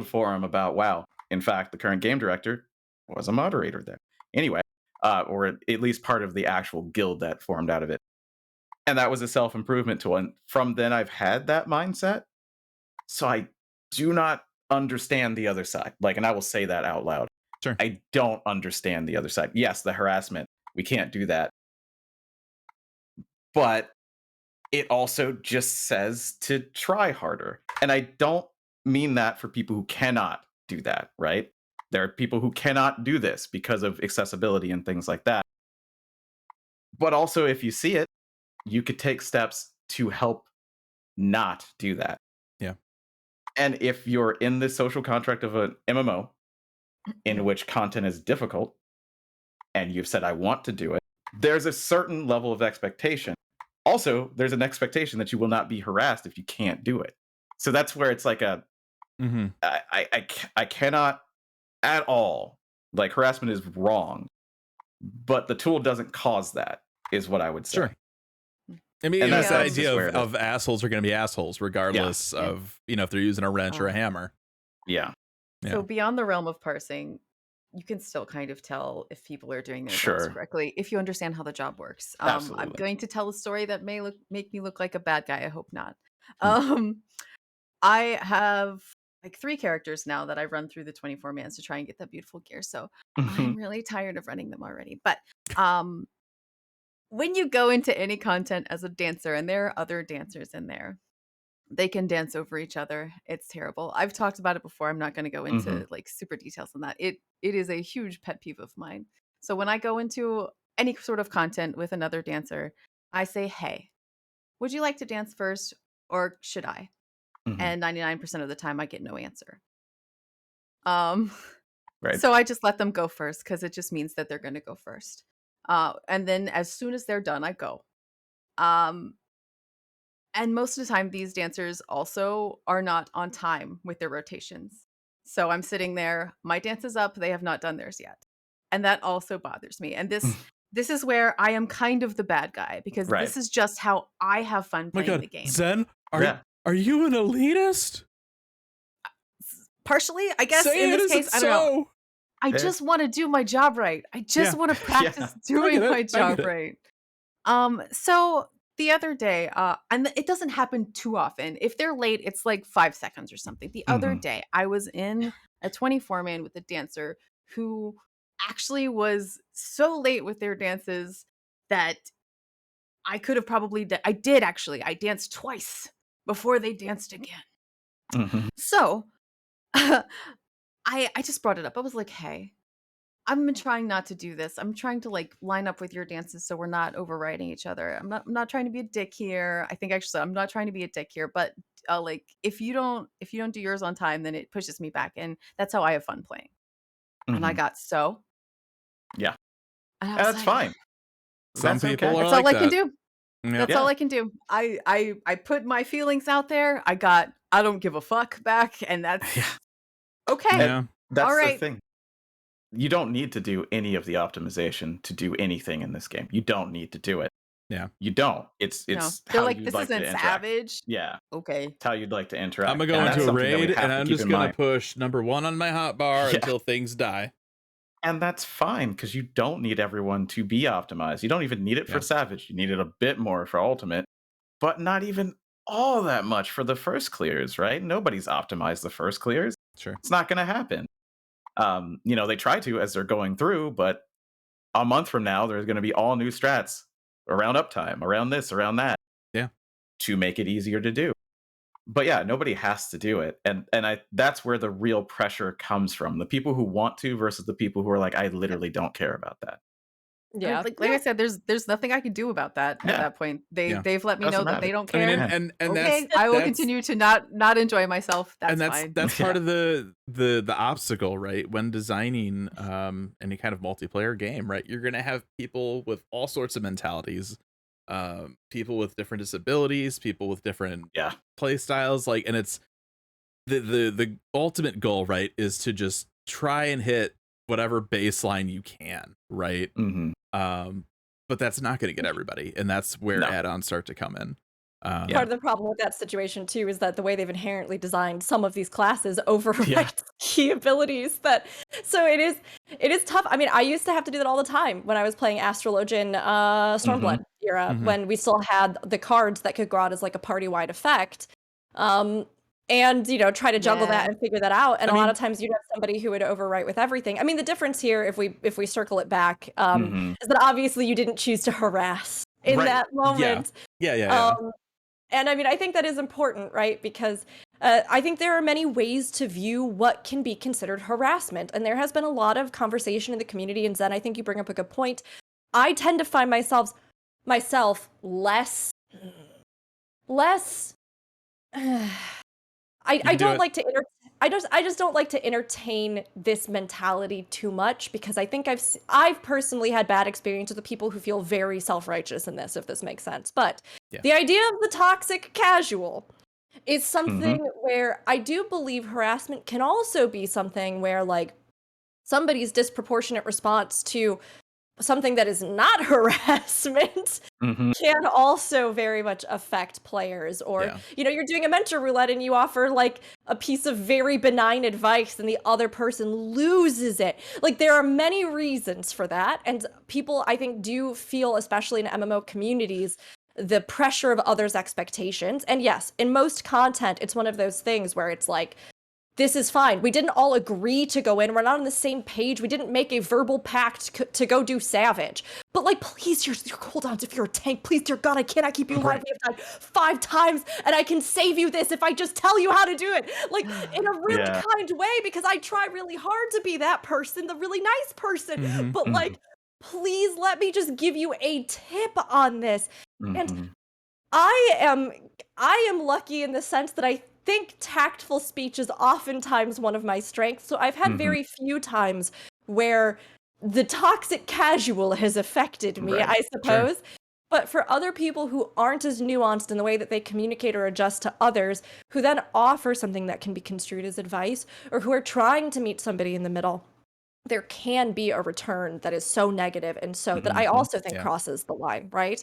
forum about WoW. In fact, the current game director was a moderator there. Anyway, or at least part of the actual guild that formed out of it. And that was a self-improvement tool. And from then I've had that mindset. So I do not understand the other side. Like, and I will say that out loud. Sure. I don't understand the other side. Yes, the harassment. We can't do that. But it also just says to try harder. And I don't mean that for people who cannot do that, right? There are people who cannot do this because of accessibility and things like that. But also, if you see it, you could take steps to help not do that. Yeah. And if you're in this social contract of an MMO in which content is difficult, and you've said, I want to do it, there's a certain level of expectation. Also, there's an expectation that you will not be harassed if you can't do it. So that's where it's like a, Mm-hmm. I cannot at all, like, harassment is wrong, but the tool doesn't cause that, is what I would say. Sure. I mean, And it's the that's just idea where it of assholes are going to be assholes, regardless of, you know, if they're using a wrench or a hammer. Yeah. So beyond the realm of parsing, you can still kind of tell if people are doing their jobs correctly if you understand how the job works. I'm Absolutely. going to tell a story that may make me look like a bad guy. I hope not. I have like 3 characters now that I run through the 24 mans to try and get that beautiful gear. So I'm really tired of running them already. But when you go into any content as a dancer, and there are other dancers in there, they can dance over each other. It's terrible. I've talked about it before. I'm not going to go into like super details on that. It is a huge pet peeve of mine. So when I go into any sort of content with another dancer, I say, hey, would you like to dance first or should I? And 99% of the time I get no answer. Right. So I just let them go first because it just means that they're going to go first. And then as soon as they're done, I go. And most of the time, these dancers also are not on time with their rotations. So I'm sitting there, my dance is up, they have not done theirs yet. And that also bothers me. And this is where I am kind of the bad guy, because this is just how I have fun playing the game. Zen, are you an elitist? Partially, I guess. In this case, I don't know. I just want to do my job right. I just want to practice doing my job right. So the other day, and it doesn't happen too often. If they're late, it's like 5 seconds or something. The other day, I was in a 24-man with a dancer who actually was so late with their dances that I could have probably I did actually. I danced twice before they danced again. So I just brought it up. I was like, hey, I've been trying not to do this. I'm trying to like line up with your dances so we're not overriding each other. I'm not trying to be a dick here. I think actually I'm not trying to be a dick here, but like if you don't do yours on time, then it pushes me back, and that's how I have fun playing. And I got and that's like, fine. Some people are that's like all that. I can do. That's all I can do. I put my feelings out there. I got I don't give a fuck back, and that's okay. And that's all right. the thing. You don't need to do any of the optimization to do anything in this game. You don't need to do it. Yeah. You don't. It's They're how like, you'd this like isn't to interact. savage. Yeah. Okay. It's how you'd like to interact. I'm gonna go into a raid and I'm just gonna push number 1 on my hotbar until things die. And that's fine, because you don't need everyone to be optimized. You don't even need it for Savage. You need it a bit more for Ultimate, but not even all that much for the first clears, right? Nobody's optimized the first clears. Sure. It's not gonna happen. They try to as they're going through, but a month from now, there's going to be all new strats around uptime, around this, around that. Yeah. To make it easier to do. But yeah, nobody has to do it, and that's where the real pressure comes from: the people who want to versus the people who are like, I literally don't care about that. Yeah. Like I said, there's nothing I can do about that at Yeah, that point. Yeah. They've let me doesn't know that matter. they don't I mean, care. and Okay, that's I will that's continue to not enjoy myself. and That's fine. that's part of the obstacle, right? When designing any kind of multiplayer game, right? You're gonna have people with all sorts of mentalities, people with different disabilities, people with different Yeah, play styles, like, and it's the ultimate goal, right, is to just try and hit whatever baseline you can, right? hmm But that's not going to get everybody, and that's where No. add-ons start to come in. Yeah. Part of the problem with that situation too is that the way they've inherently designed some of these classes overrides key abilities that so it is tough. I mean, I used to have to do that all the time when I was playing Astrologian Stormblood era Mhm. when we still had the cards that could go out as like a party-wide effect. And try to juggle that Yeah. and figure that out. And I a lot mean- of times you'd have somebody who would overwrite with everything. I mean, the difference here, if we circle it back, is that obviously you didn't choose to harass in Right. that moment. Yeah. And I mean, I think that is important, right? Because I think there are many ways to view what can be considered harassment. And there has been a lot of conversation in the community. And Zen, I think you bring up a good point. I tend to find myself less. I don't like to I just don't like to entertain this mentality too much because I think I've personally had bad experiences with people who feel very self-righteous in this, if this makes sense. But Yeah. the idea of the toxic casual is something where I do believe harassment can also be something where like somebody's disproportionate response to something that is not harassment can also very much affect players. Or you're doing a mentor roulette and you offer like a piece of very benign advice and the other person loses it. Like there are many reasons for that, and people I think do feel, especially in MMO communities, the pressure of others' expectations. And yes, in most content it's one of those things where it's like, this is fine. We didn't all agree to go in. We're not on the same page. We didn't make a verbal pact to go do Savage. But like, please, your cooldowns, if you're a tank, please, dear God, I cannot keep you alive. We have died 5 times, and I can save you this if I just tell you how to do it. Like, in a really kind way, because I try really hard to be that person, the really nice person. But like, please let me just give you a tip on this. And I am lucky in the sense that I think tactful speech is oftentimes one of my strengths. So I've had very few times where the toxic casual has affected me, I suppose. Sure. But for other people who aren't as nuanced in the way that they communicate or adjust to others, who then offer something that can be construed as advice, or who are trying to meet somebody in the middle, there can be a return that is so negative and so that I also think crosses the line, right?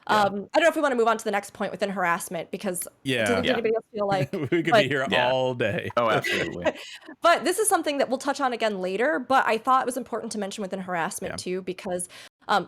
I don't know if we want to move on to the next point within harassment, because does anybody else feel like we could be here all day. Oh, absolutely. But this is something that we'll touch on again later, but I thought it was important to mention within harassment too, because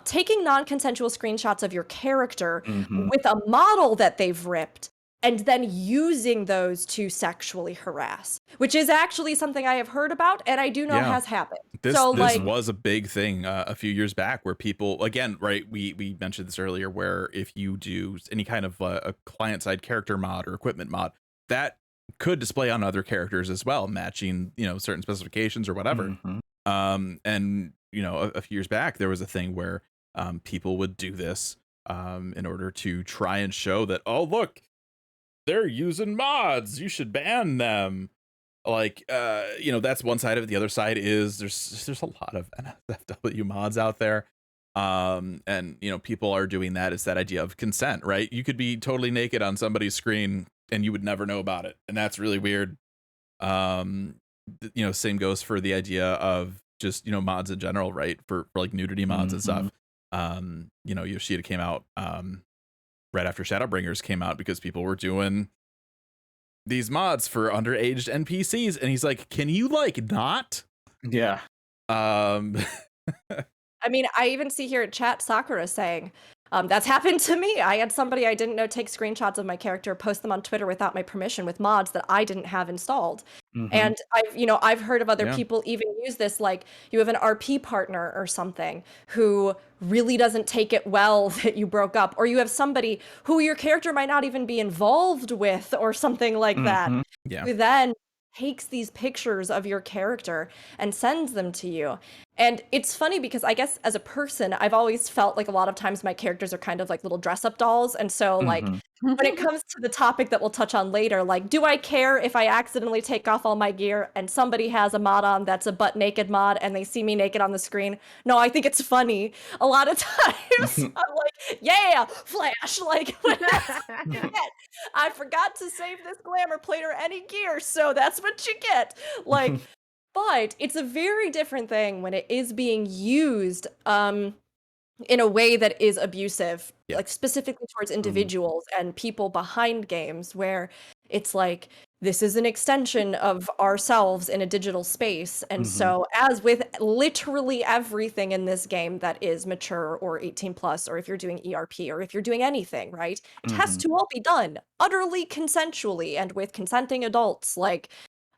taking non-consensual screenshots of your character with a model that they've ripped and then using those to sexually harass, which is actually something I have heard about and I do know has happened. This like, was a big thing a few years back where people, again, right, we mentioned this earlier, where if you do any kind of a client-side character mod or equipment mod, that could display on other characters as well, matching, certain specifications or whatever. And, a few years back, there was a thing where people would do this in order to try and show that, oh, look, they're using mods, you should ban them. Like, that's one side of it. The other side is there's a lot of NSFW mods out there. And, people are doing that. It's that idea of consent, right? You could be totally naked on somebody's screen and you would never know about it. And that's really weird. Same goes for the idea of just, mods in general, right? For like nudity mods and stuff. Yoshida came out right after Shadowbringers came out because people were doing these mods for underaged NPCs, and he's like, can you like not? Yeah. I mean, I even see here at chat Sakura saying, That's happened to me. I had somebody I didn't know take screenshots of my character, post them on Twitter without my permission with mods that I didn't have installed. And I've heard of other Yeah. people even use this, like you have an RP partner or something who really doesn't take it well that you broke up, or you have somebody who your character might not even be involved with or something like that, Yeah. who then takes these pictures of your character and sends them to you. And it's funny because I guess as a person, I've always felt like a lot of times my characters are kind of like little dress up dolls. And so like when it comes to the topic that we'll touch on later, like, do I care if I accidentally take off all my gear and somebody has a mod on that's a butt naked mod and they see me naked on the screen? No, I think it's funny. A lot of times I'm like, yeah, flash. Like, I forgot to save this glamour plate or any gear, so that's what you get. Like, but it's a very different thing when it is being used in a way that is abusive, Yeah. like specifically towards individuals and people behind games, where it's like, this is an extension of ourselves in a digital space. And so, as with literally everything in this game that is mature or 18 plus, or if you're doing ERP or if you're doing anything, right? It has to all be done utterly consensually and with consenting adults. Like,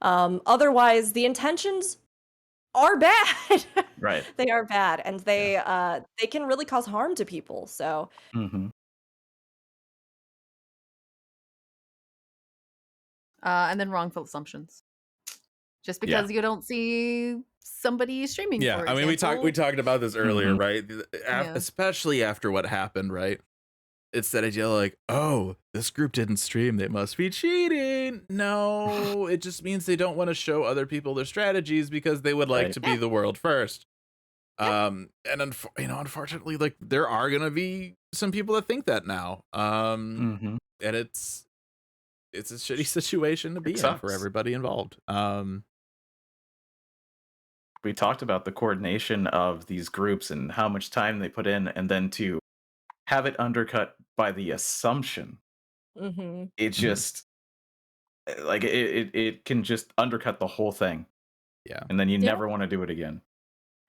otherwise, the intentions are bad. Right. They are bad, and they can really cause harm to people. So And then wrongful assumptions. Just because you don't see somebody streaming. Yeah, for I mean, we example. talked about this earlier, right? Yeah. Especially after what happened, right? It's that idea like, oh, this group didn't stream, they must be cheating. No, it just means they don't want to show other people their strategies because they would like Right. to be the world first. And unfortunately, like there are gonna be some people that think that now. And it's a shitty situation to be in for sucks. everybody involved. We talked about the coordination of these groups and how much time they put in, and then to have it undercut by the assumption, it just like it can just undercut the whole thing. Yeah. And then you never want to do it again.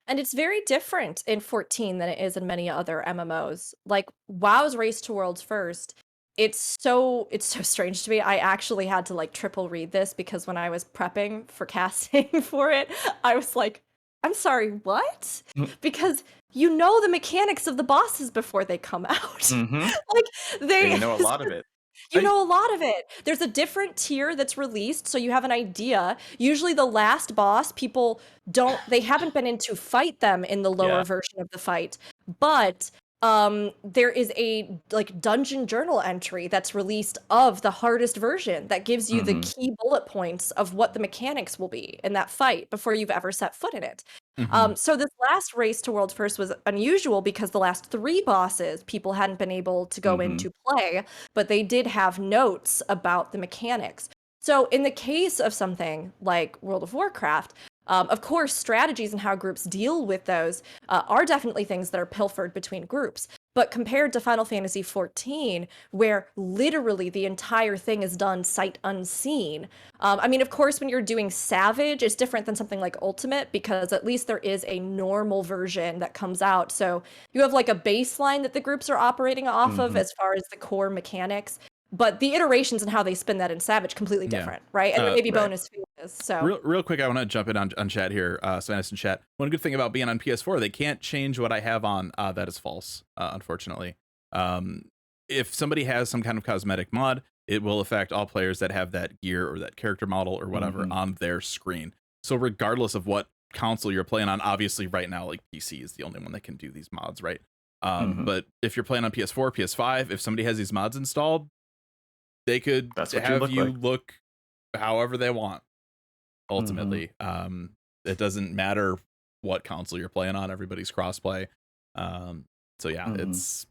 And it's very different in 14 than it is in many other MMOs. Like WoW's Race to Worlds First, it's so strange to me. I actually had to like triple read this because when I was prepping for casting for it, I was like, I'm sorry, what? Because you know the mechanics of the bosses before they come out. Like they And you know a lot of it. You know a lot of it. There's a different tier that's released, so you have an idea. Usually the last boss, they haven't been in to fight them in the lower version of the fight. But there is a like dungeon journal entry that's released of the hardest version that gives you the key bullet points of what the mechanics will be in that fight before you've ever set foot in it. So this last Race to World First was unusual because the last 3 bosses people hadn't been able to go into play, but they did have notes about the mechanics. So in the case of something like World of Warcraft, of course, strategies and how groups deal with those are definitely things that are pilfered between groups. But compared to Final Fantasy XIV, where literally the entire thing is done sight unseen, I mean, of course, when you're doing Savage, it's different than something like Ultimate because at least there is a normal version that comes out. So you have like a baseline that the groups are operating off of as far as the core mechanics. But the iterations and how they spin that in Savage completely different, right? And then maybe bonus phases. So real quick, I want to jump in on chat here. Svanus in chat. One good thing about being on PS4, they can't change what I have on. That is false, unfortunately. If somebody has some kind of cosmetic mod, it will affect all players that have that gear or that character model or whatever on their screen. So regardless of what console you're playing on, obviously right now, like PC is the only one that can do these mods, right? But if you're playing on PS4, PS5, if somebody has these mods installed, they could have you look however they want. Ultimately, it doesn't matter what console you're playing on. Everybody's crossplay. So yeah, it's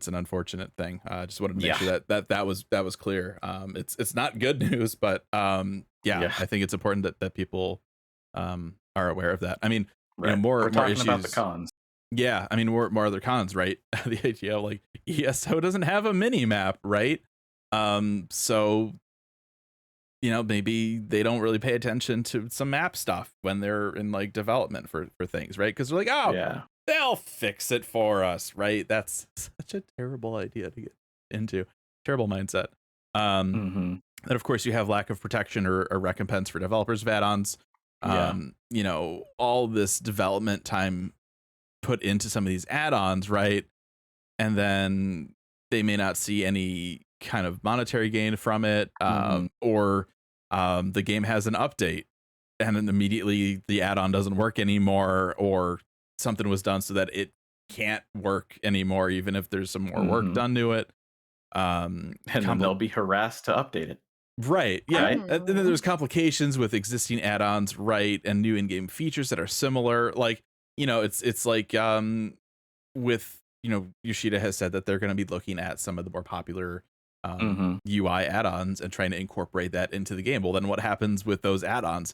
an unfortunate thing. I just wanted to make sure that was clear. It's not good news, but I think it's important that people are aware of that. I mean, more issues about the cons. Yeah, I mean, more other cons, right? The idea of like ESO doesn't have a mini map, right? So maybe they don't really pay attention to some map stuff when they're in like development for things, right? Because they're like, they'll fix it for us, right? That's such a terrible idea to get into. Terrible mindset. And of course, you have lack of protection or recompense for developers of add-ons. You know, all this development time put into some of these add-ons, right? And then they may not see any kind of monetary gain from it, or the game has an update and then immediately the add-on doesn't work anymore, or something was done so that it can't work anymore, even if there's some more work done to it. And then they'll be harassed to update it. Right. Yeah. Right? And then there's complications with existing add-ons, right? And new in-game features that are similar. Like, you know, it's like with, you know, Yoshida has said that they're going to be looking at some of the more popular UI add-ons and trying to incorporate that into the game. Well, then what happens with those add-ons?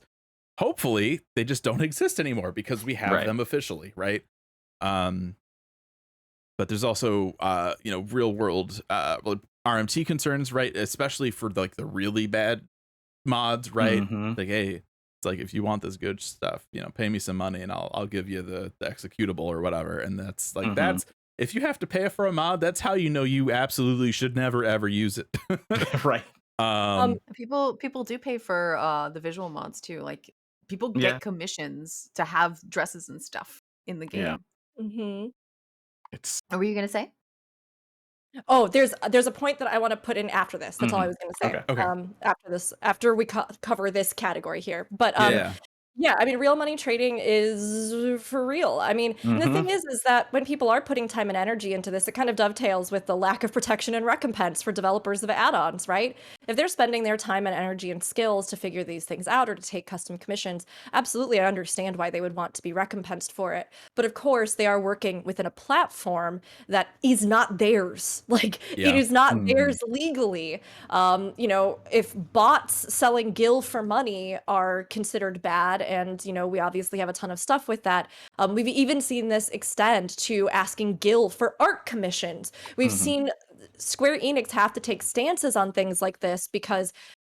Hopefully they just don't exist anymore because we have them officially, right? But there's also you know, real world RMT concerns, right? Especially for like the really bad mods, right? Like, hey, it's like, if you want this good stuff, you know, pay me some money and I'll give you the executable or whatever. And that's like, that's, if you have to pay for a mod, that's how you know you absolutely should never ever use it. Right. People do pay for the visual mods too. Like, people get commissions to have dresses and stuff in the game. It's What were you gonna say? Oh, there's a point that I want to put in after this. That's all I was going to say. Okay. After we cover this category here. But yeah, I mean, real money trading is for real. I mean, and the thing is that when people are putting time and energy into this, it kind of dovetails with the lack of protection and recompense for developers of add-ons, right? If they're spending their time and energy and skills to figure these things out or to take custom commissions, absolutely, I understand why they would want to be recompensed for it. But of course, they are working within a platform that is not theirs. Like, it is not theirs legally. You know, if bots selling gil for money are considered bad, and, you know, we obviously have a ton of stuff with that. We've even seen this extend to asking gil for art commissions. We've seen Square Enix have to take stances on things like this because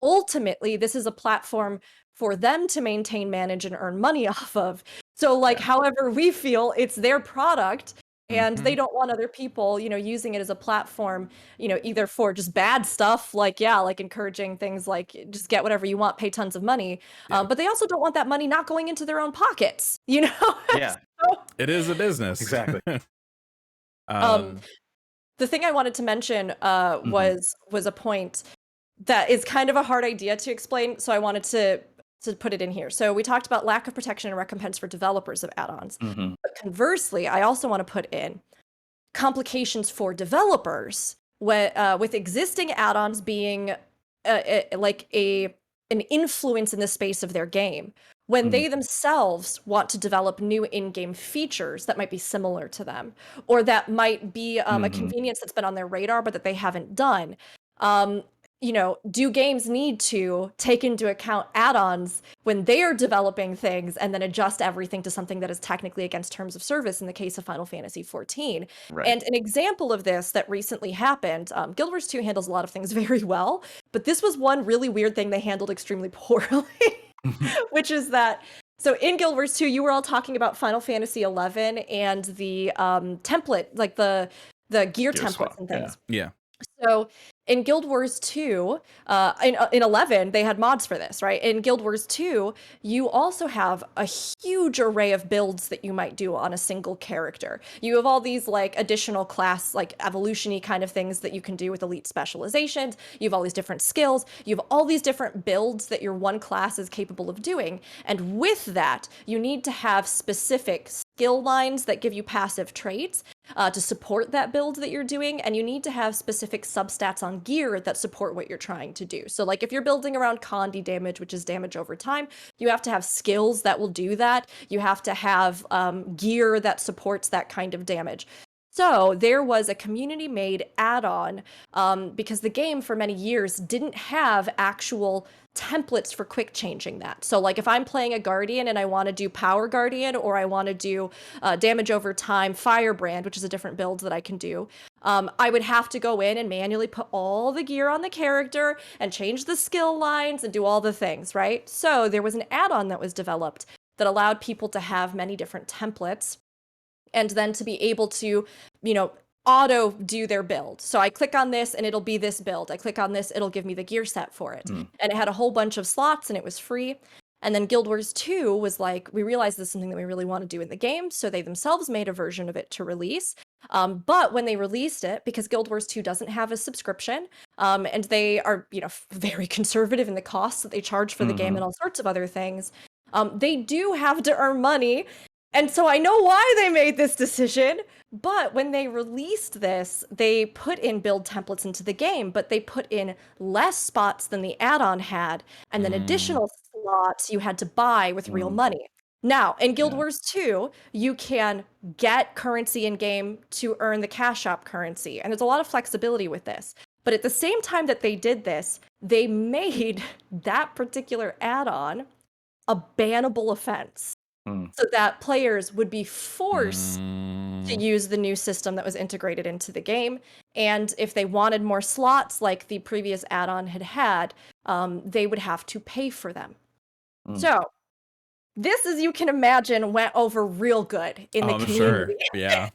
ultimately this is a platform for them to maintain, manage, and earn money off of. So, like, however we feel, it's their product. And they don't want other people, you know, using it as a platform, you know, either for just bad stuff, like, like encouraging things like just get whatever you want, pay tons of money. But they also don't want that money not going into their own pockets, you know? so, it is a business. Exactly. The thing I wanted to mention was a point that is kind of a hard idea to explain. So I wanted to put it in here. So we talked about lack of protection and recompense for developers of add-ons. But conversely, I also want to put in complications for developers with existing add-ons being like an influence in the space of their game. When they themselves want to develop new in-game features that might be similar to them, or that might be a convenience that's been on their radar but that they haven't done. You know, do games need to take into account add-ons when they are developing things and then adjust everything to something that is technically against terms of service in the case of Final Fantasy XIV? Right. And an example of this that recently happened, Guild Wars 2 handles a lot of things very well, but this was one really weird thing they handled extremely poorly, which is that, so in Guild Wars 2, you were all talking about Final Fantasy XI and the template, like the gear templates and things. Yeah. So in Guild Wars 2, in 11, they had mods for this, right? In Guild Wars 2, you also have a huge array of builds that you might do on a single character. You have all these like additional class, like evolution-y kind of things that you can do with elite specializations. You have all these different skills. You have all these different builds that your one class is capable of doing. And with that, you need to have specific skill lines that give you passive traits to support that build that you're doing, and you need to have specific substats on gear that support what you're trying to do. So like if you're building around Condi damage, which is damage over time, you have to have skills that will do that. You have to have gear that supports that kind of damage. So there was a community-made add-on because the game for many years didn't have actual templates for quick changing that. So like if I'm playing a Guardian and I want to do Power Guardian, or I want to do damage over time Firebrand, which is a different build that I can do, I would have to go in and manually put all the gear on the character and change the skill lines and do all the things, right? So there was an add-on that was developed that allowed people to have many different templates. and then to be able to, auto do their build. So I click on this and it'll be this build. I click on this, it'll give me the gear set for it. Mm. And it had a whole bunch of slots and it was free. And then Guild Wars 2 was like, we realized this is something that we really want to do in the game. So they themselves made a version of it to release. But when they released it, because Guild Wars 2 doesn't have a subscription, and they are, very conservative in the costs that they charge for the game and all sorts of other things, they do have to earn money. And so I know why they made this decision, but when they released this, they put in build templates into the game, but they put in less spots than the add-on had, and then additional slots you had to buy with real money. Now, in Guild Wars 2, you can get currency in-game to earn the cash shop currency, and there's a lot of flexibility with this. But at the same time that they did this, they made that particular add-on a bannable offense. So that players would be forced to use the new system that was integrated into the game. And if they wanted more slots like the previous add-on had, they would have to pay for them. So this, as you can imagine, went over real good in the community. Sure. Yeah.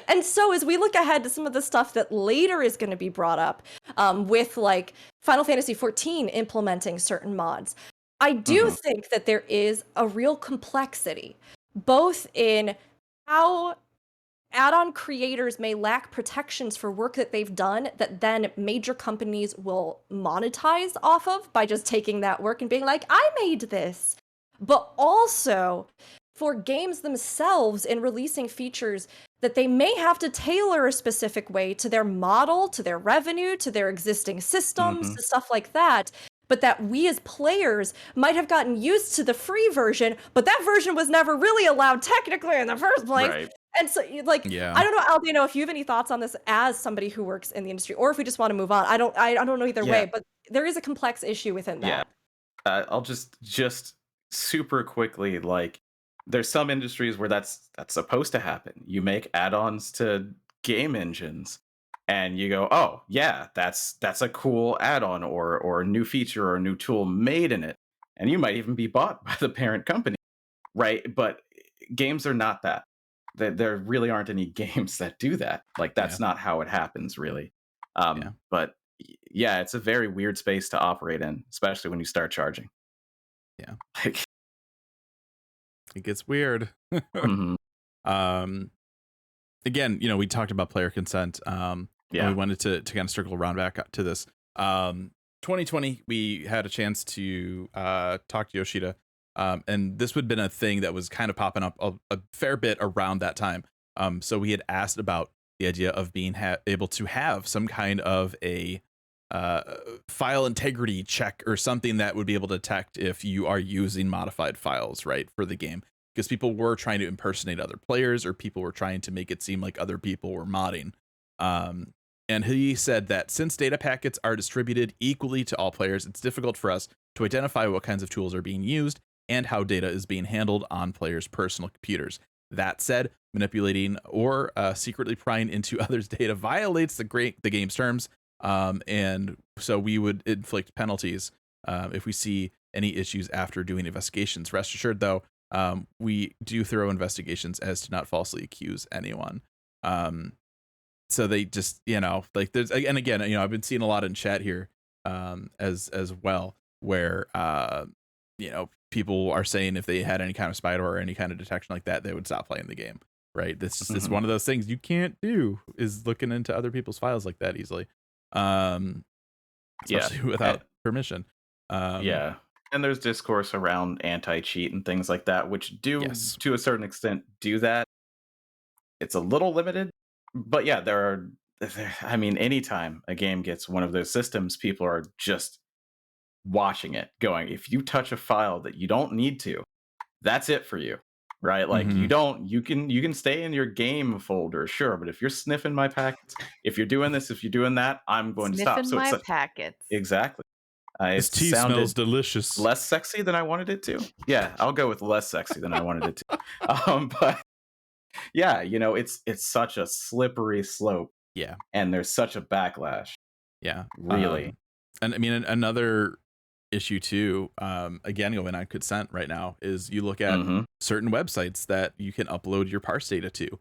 And so as we look ahead to some of the stuff that later is going to be brought up, with like Final Fantasy XIV implementing certain mods, I do think that there is a real complexity, both in how add-on creators may lack protections for work that they've done that then major companies will monetize off of by just taking that work and being like, I made this. But also for games themselves in releasing features that they may have to tailor a specific way to their model, to their revenue, to their existing systems, to stuff like that. But that we as players might have gotten used to the free version, but that version was never really allowed technically in the first place. Right. And so, like, I don't know, Albino, if you have any thoughts on this as somebody who works in the industry, or if we just want to move on. I don't know either way, but there is a complex issue within that. I'll just super quickly, like, there's some industries where that's supposed to happen. You make add-ons to game engines, and you go, oh yeah, that's a cool add-on or a new feature or a new tool made in it, and you might even be bought by the parent company, right? But games are not that. There really aren't any games that do that. Like, that's not how it happens, really. But yeah, it's a very weird space to operate in, especially when you start charging. Yeah, Like, it gets weird. Again, we talked about player consent. And we wanted to kind of circle around back to this. 2020, we had a chance to talk to Yoshida. And this would have been a thing that was kind of popping up a fair bit around that time. So we had asked about the idea of being able to have some kind of a file integrity check or something that would be able to detect if you are using modified files, right, for the game. Because people were trying to impersonate other players, or people were trying to make it seem like other people were modding. And he said that since data packets are distributed equally to all players, it's difficult for us to identify what kinds of tools are being used and how data is being handled on players' personal computers. That said, manipulating or secretly prying into others' data violates the game's terms, and so we would inflict penalties if we see any issues after doing investigations. Rest assured, though, we do thorough investigations as to not falsely accuse anyone. So they just, like, there's, and again, I've been seeing a lot in chat here as well, where people are saying if they had any kind of spyware or any kind of detection like that, they would stop playing the game. Right? This is it's one of those things you can't do, is looking into other people's files like that easily, especially without permission. And there's discourse around anti-cheat and things like that, which do to a certain extent do that. It's a little limited, but yeah, I mean, anytime a game gets one of those systems, people are just watching it, going, if you touch a file that you don't need to, that's it for you, right? Like, you can stay in your game folder, sure, but if you're sniffing my packets, if you're doing this, if you're doing that, I'm going to stop. So my packets. Exactly. This tea smells delicious. Less sexy than I wanted it to. Yeah, I'll go with less sexy than I wanted it to. But yeah, it's such a slippery slope. Yeah, and there's such a backlash. Yeah, really. And I mean, another issue too, again, going on consent right now, is you look at certain websites that you can upload your parse data to.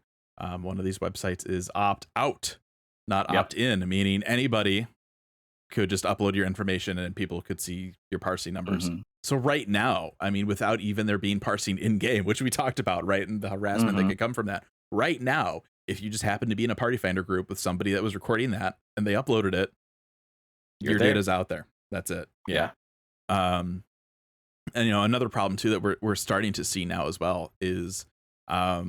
One of these websites is opt out, not opt in, meaning anybody could just upload your information and people could see your parsing numbers. So right now, I mean, without even there being parsing in game, which we talked about, right, and the harassment that could come from that. Right now, if you just happen to be in a Party Finder group with somebody that was recording that and they uploaded it, your data's out there. That's it. Yeah. And another problem too that we're starting to see now as well is, I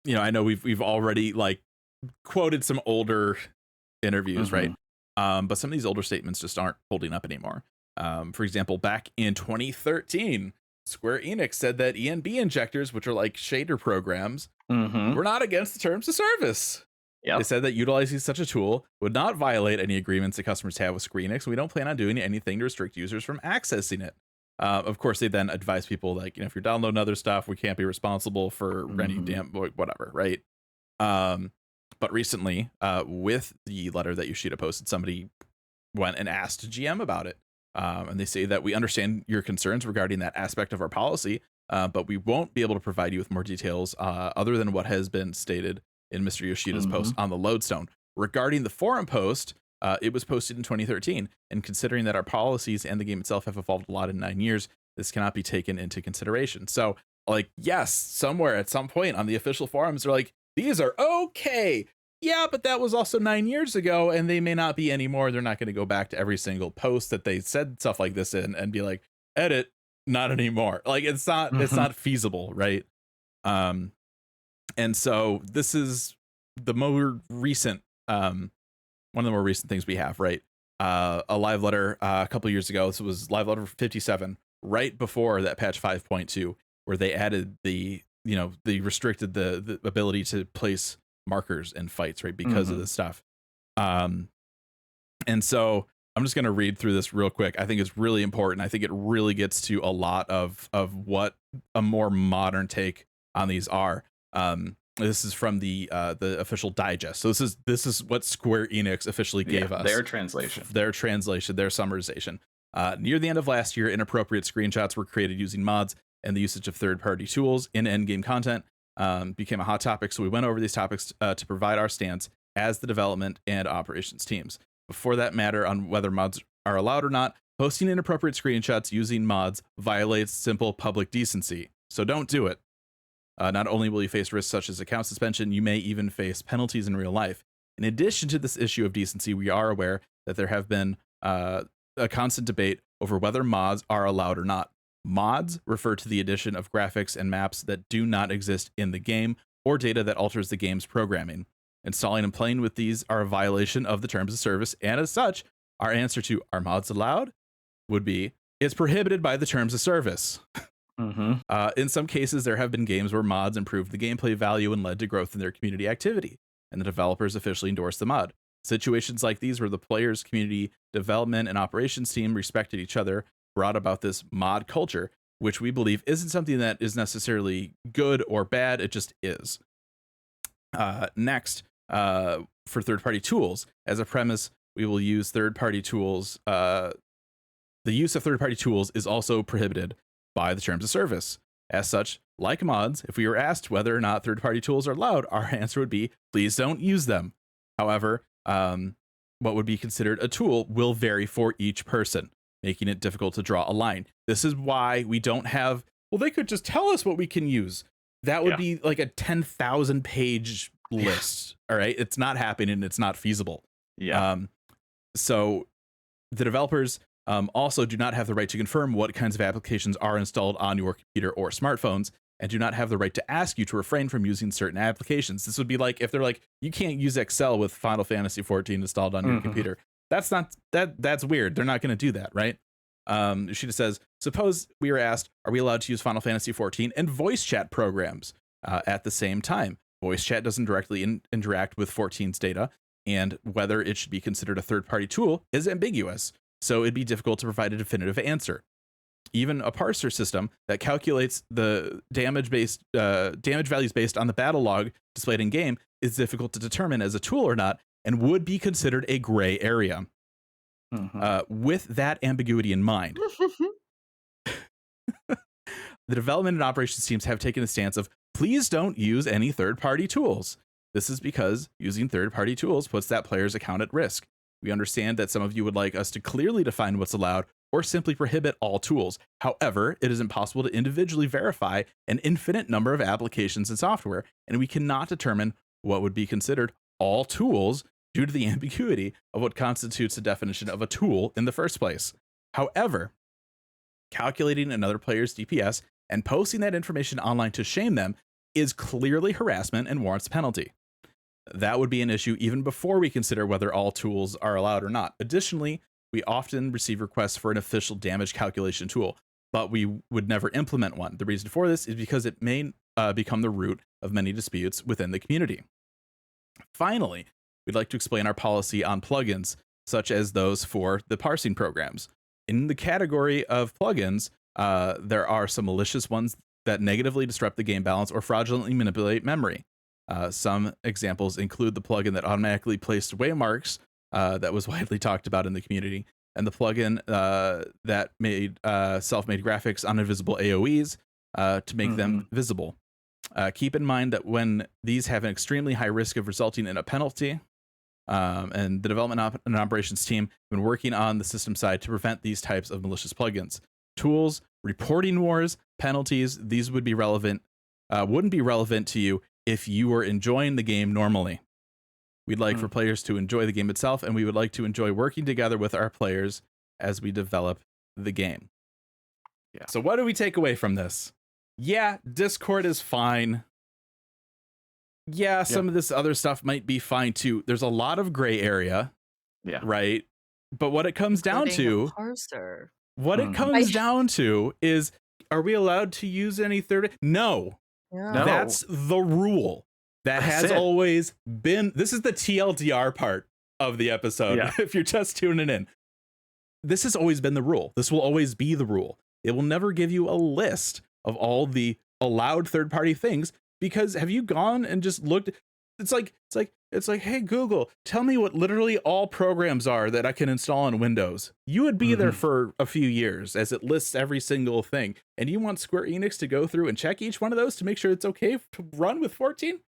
know we've already like quoted some older interviews, right? But some of these older statements just aren't holding up anymore. For example, back in 2013, Square Enix said that ENB injectors, which are like shader programs, were not against the terms of service. They said that utilizing such a tool would not violate any agreements that customers have with Square Enix. We don't plan on doing anything to restrict users from accessing it. Of course, they then advise people like, if you're downloading other stuff, we can't be responsible for any whatever, right? But recently, with the letter that Yoshida posted, somebody went and asked GM about it. And they say that we understand your concerns regarding that aspect of our policy, but we won't be able to provide you with more details other than what has been stated in Mr. Yoshida's post on the Lodestone. Regarding the forum post, it was posted in 2013, and considering that our policies and the game itself have evolved a lot in 9 years, this cannot be taken into consideration. So, like, yes, somewhere at some point on the official forums, they're like, these are okay. Yeah, but that was also 9 years ago, and they may not be anymore. They're not going to go back to every single post that they said stuff like this in and be like, edit, not anymore. Like, it's not feasible, right? And so this is the more recent, one of the more recent things we have, right? A live letter a couple years ago. This was live letter 57, right before that patch 5.2, where they added they restricted the ability to place markers in fights, right, because of this stuff. And so I'm just going to read through this real quick. I think it's really important. I think it really gets to a lot of what a more modern take on these are. This is from the official digest. So this is what Square Enix officially gave us. Their translation, their summarization. Near the end of last year, inappropriate screenshots were created using mods, and the usage of third-party tools in endgame content became a hot topic. So we went over these topics to provide our stance as the development and operations teams. Before that matter on whether mods are allowed or not, posting inappropriate screenshots using mods violates simple public decency. So don't do it. Not only will you face risks such as account suspension, you may even face penalties in real life. In addition to this issue of decency, we are aware that there have been a constant debate over whether mods are allowed or not. Mods refer to the addition of graphics and maps that do not exist in the game or data that alters the game's programming. Installing and playing with these are a violation of the terms of service, and as such, our answer to are mods allowed would be it's prohibited by the terms of service. In some cases, there have been games where mods improved the gameplay value and led to growth in their community activity, and the developers officially endorsed the mod. Situations like these where the players, community, development, and operations team respected each other brought about this mod culture, which we believe isn't something that is necessarily good or bad, it just is. Next, for third-party tools, as a premise, we will use third-party tools. The use of third-party tools is also prohibited by the terms of service. As such, like mods, if we were asked whether or not third-party tools are allowed, our answer would be, please don't use them. However, what would be considered a tool will vary for each person, making it difficult to draw a line. This is why we don't have, well, they could just tell us what we can use. That would be like a 10,000 page list. All right. It's not happening. It's not feasible. So the developers also do not have the right to confirm what kinds of applications are installed on your computer or smartphones, and do not have the right to ask you to refrain from using certain applications. This would be like if they're like, you can't use Excel with Final Fantasy XIV installed on your computer. That's weird. They're not going to do that, right? She just says, suppose we were asked, are we allowed to use Final Fantasy XIV and voice chat programs at the same time? Voice chat doesn't directly interact with 14's data, and whether it should be considered a third-party tool is ambiguous, so it'd be difficult to provide a definitive answer. Even a parser system that calculates the damage values based on the battle log displayed in game is difficult to determine as a tool or not, and would be considered a gray area. With that ambiguity in mind, the development and operations teams have taken a stance of please don't use any third-party tools. This is because using third-party tools puts that player's account at risk. We understand that some of you would like us to clearly define what's allowed or simply prohibit all tools. However, it is impossible to individually verify an infinite number of applications and software, and we cannot determine what would be considered all tools due to the ambiguity of what constitutes the definition of a tool in the first place. However, calculating another player's DPS and posting that information online to shame them is clearly harassment and warrants a penalty. That would be an issue even before we consider whether all tools are allowed or not. Additionally, we often receive requests for an official damage calculation tool, but we would never implement one. The reason for this is because it may become the root of many disputes within the community. Finally, we'd like to explain our policy on plugins, such as those for the parsing programs. In the category of plugins, there are some malicious ones that negatively disrupt the game balance or fraudulently manipulate memory. Some examples include the plugin that automatically placed waymarks that was widely talked about in the community, and the plugin that made self-made graphics on invisible AoEs to make them visible. Keep in mind that when these have an extremely high risk of resulting in a penalty, and the development and operations team have been working on the system side to prevent these types of malicious plugins. Tools, reporting wars, penalties, these would be relevant, wouldn't be relevant to you if you were enjoying the game normally. We'd like for players to enjoy the game itself, and we would like to enjoy working together with our players as we develop the game. Yeah. So what do we take away from this? Yeah, Discord is fine. Yeah, some of this other stuff might be fine too. There's a lot of gray area. Yeah. Right? But what it comes down to, it comes down to is, are we allowed to use any third? No. No. That's the rule. That's has always been. This is the TLDR part of the episode. Yeah. If you're just tuning in, this has always been the rule. This will always be the rule. It will never give you a list of all the allowed third-party things, because have you gone and just looked? It's like, hey Google, tell me what literally all programs are that I can install on Windows. You would be there for a few years as it lists every single thing. And you want Square Enix to go through and check each one of those to make sure it's okay to run with 14?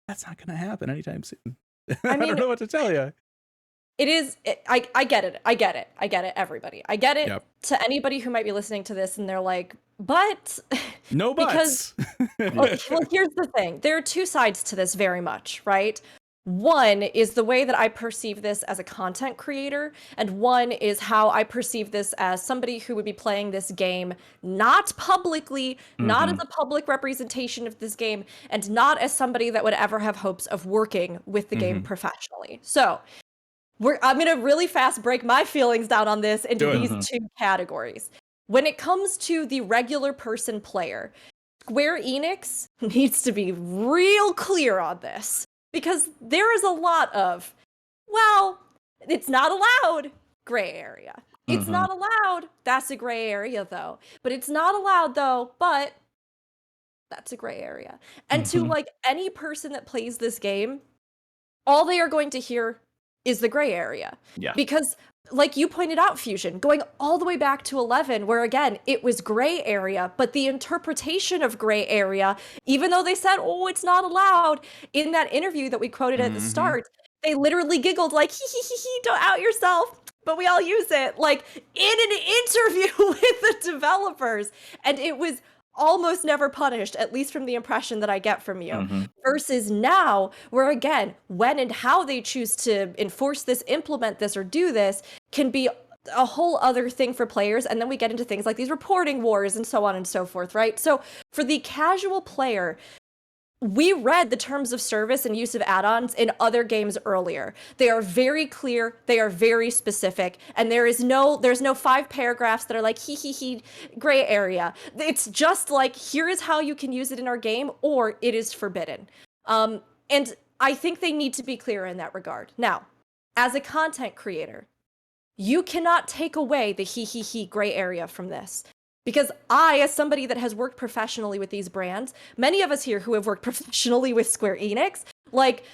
That's not going to happen anytime soon. I don't know what to tell you. It is. I get it. I get it, everybody. I get it to anybody who might be listening to this and they're like, but. No buts. Because, well, here's the thing. There are two sides to this very much, right? One is the way that I perceive this as a content creator, and one is how I perceive this as somebody who would be playing this game not publicly, not as a public representation of this game, and not as somebody that would ever have hopes of working with the game professionally. So I'm going to really fast break my feelings down on this into these two categories. When it comes to the regular person player, Square Enix needs to be real clear on this. Because there is a lot of, well, it's not allowed, gray area. It's not allowed, that's a gray area though. But it's not allowed though, but that's a gray area. And to like any person that plays this game, all they are going to hear is the gray area. Yeah. Because like you pointed out, Fusion, going all the way back to 11, where again, it was gray area, but the interpretation of gray area, even though they said, oh, it's not allowed, in that interview that we quoted at the start, they literally giggled like, hee, don't out yourself, but we all use it, like in an interview with the developers. And it was almost never punished, at least from the impression that I get from you, versus now, where again, when and how they choose to enforce this, implement this, or do this can be a whole other thing for players. And then we get into things like these reporting wars and so on and so forth, right? So for the casual player, we read the terms of service and use of add-ons in other games earlier. They are very clear, they are very specific, and there's no 5 paragraphs that are like hee gray area. It's just like, here is how you can use it in our game, or it is forbidden. And I think they need to be clear in that regard. Now, as a content creator, you cannot take away the hee gray area from this. Because I, as somebody that has worked professionally with these brands, many of us here who have worked professionally with Square Enix, like,